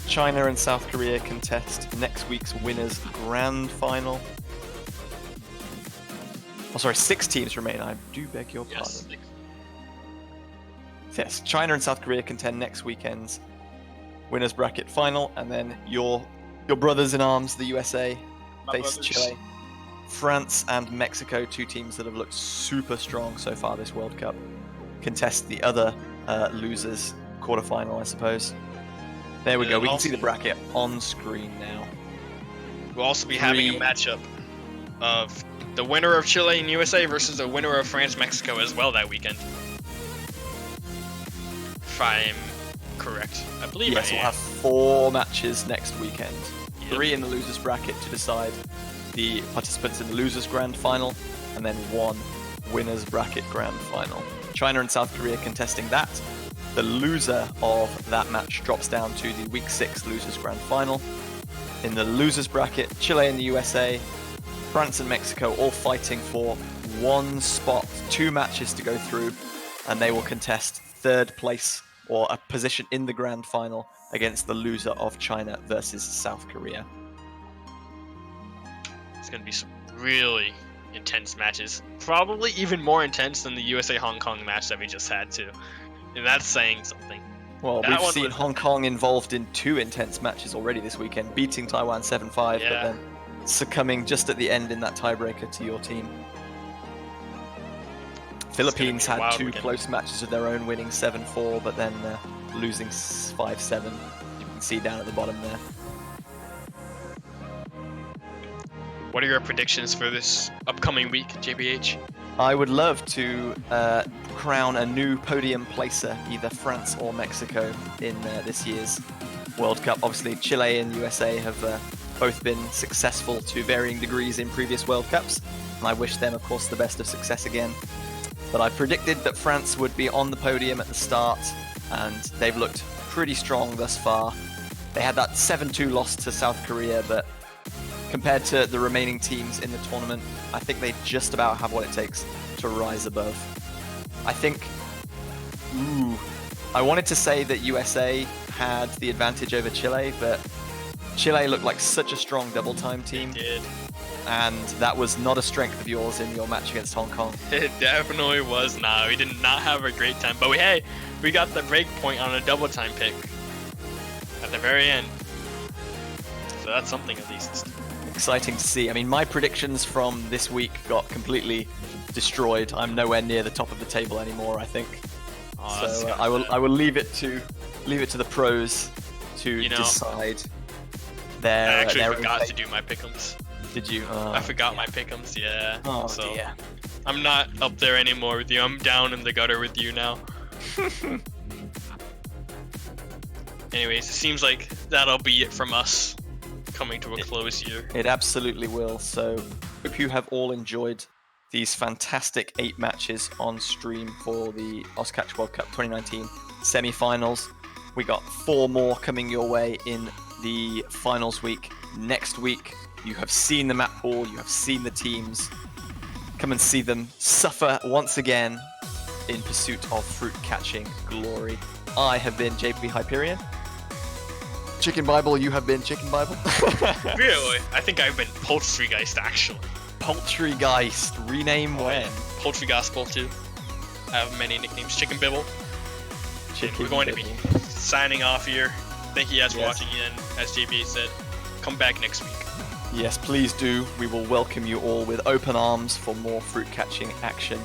China and South Korea contest next week's winners grand final. Oh, sorry, 6 teams remain. I do beg your Yes. pardon. Yes, China and South Korea contend next weekend's winners bracket final, and then your brothers in arms, the USA, My face brothers. Chile. France and Mexico, 2 teams that have looked super strong so far this World Cup, contest the other losers quarterfinal, I suppose. There we And go. We can also- see the bracket on screen now. We'll also be having a 3. matchup of the winner of Chile and USA versus the winner of France Mexico as well that weekend. If I'm correct, I believe Yes, I we'll am. have 4 matches next weekend. Yep. 3 in the losers bracket to decide the participants in the losers grand final, and then 1 winners bracket grand final. China and South Korea contesting that. The loser of that match drops down to the week 6 losers grand final. In the losers bracket, Chile and the USA, France and Mexico all fighting for 1 spot, 2 matches to go through, and they will contest 3rd place or a position in the grand final against the loser of China versus South Korea. It's going to be some really intense matches. Probably even more intense than the USA Hong Kong match that we just had too. And that's saying something. Well, That we've one seen was- Hong Kong involved in 2 intense matches already this weekend, beating Taiwan 7-5, Yeah. but then succumbing just at the end in that tiebreaker to your team. Philippines be a had wild 2 weekend. close matches of their own, winning 7-4, but then losing 5-7. You can see down at the bottom there. What are your predictions for this upcoming week, JBH? I would love to crown a new podium placer, either France or Mexico, in this year's World Cup. Obviously, Chile and USA have both been successful to varying degrees in previous World Cups, and I wish them, of course, the best of success again. But I predicted that France would be on the podium at the start, and they've looked pretty strong thus far. They had that 7-2 loss to South Korea, but compared to the remaining teams in the tournament, I think they just about have what it takes to rise above. I think... I wanted to say that USA had the advantage over Chile, but Chile looked like such a strong double-time team, Did. and that was not a strength of yours in your match against Hong Kong. It definitely was not. We did not have a great time, but we got the break point on a double time pick at the very end. So that's something at least. Exciting to see. I mean, my predictions from this week got completely destroyed. I'm nowhere near the top of the table anymore, I think. Oh, that's So kinda I will sad. leave it to the pros to You know, decide I their. actually their forgot to fate. do my pick'ems. Did you? I forgot my pick'ems, yeah. Oh so dear. I'm not up there anymore with you. I'm down in the gutter with you now. Anyways, it seems like that'll be it from us, coming to a close here. It absolutely will. So, hope you have all enjoyed these fantastic 8 matches on stream for the Oscatch World Cup 2019 semi-finals. We got 4 more coming your way in the finals week. Next week, you have seen the map pool, you have seen the teams. Come and see them suffer once again in pursuit of fruit-catching glory. I have been JP Hyperion. Chicken Bible, you have been Chicken Bible. Really? I think I've been Poultrygeist actually. Poultrygeist, rename when? Poultry Gospel too. I have many nicknames. Chicken Bibble. Chicken We're going to be Bibble. signing off here. Thank you guys for Yes. watching and as JB said, come back next week. Yes, please do. We will welcome you all with open arms for more fruit-catching action.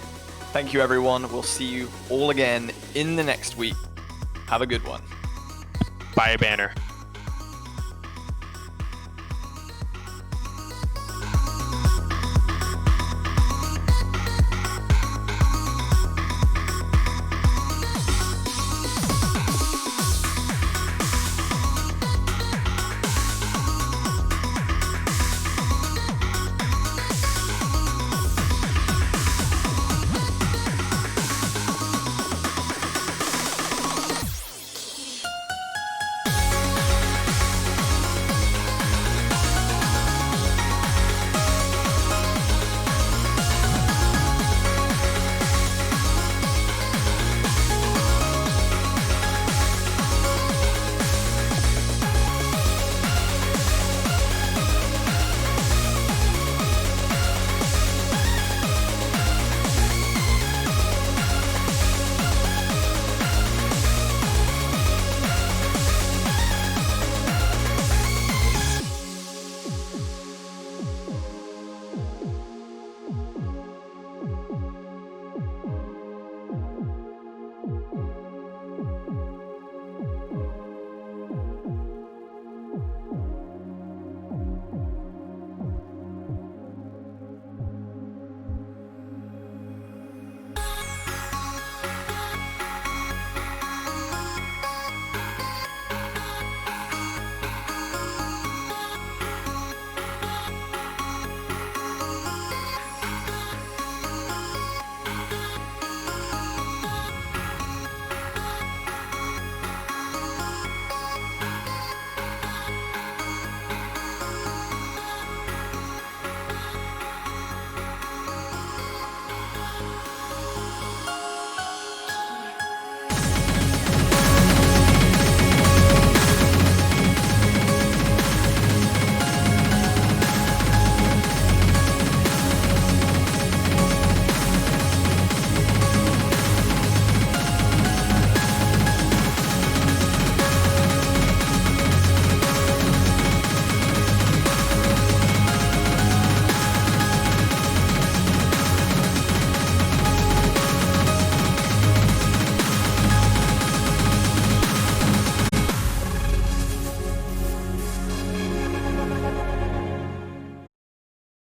Thank you, everyone. We'll see you all again in the next week. Have a good one. Buy a banner.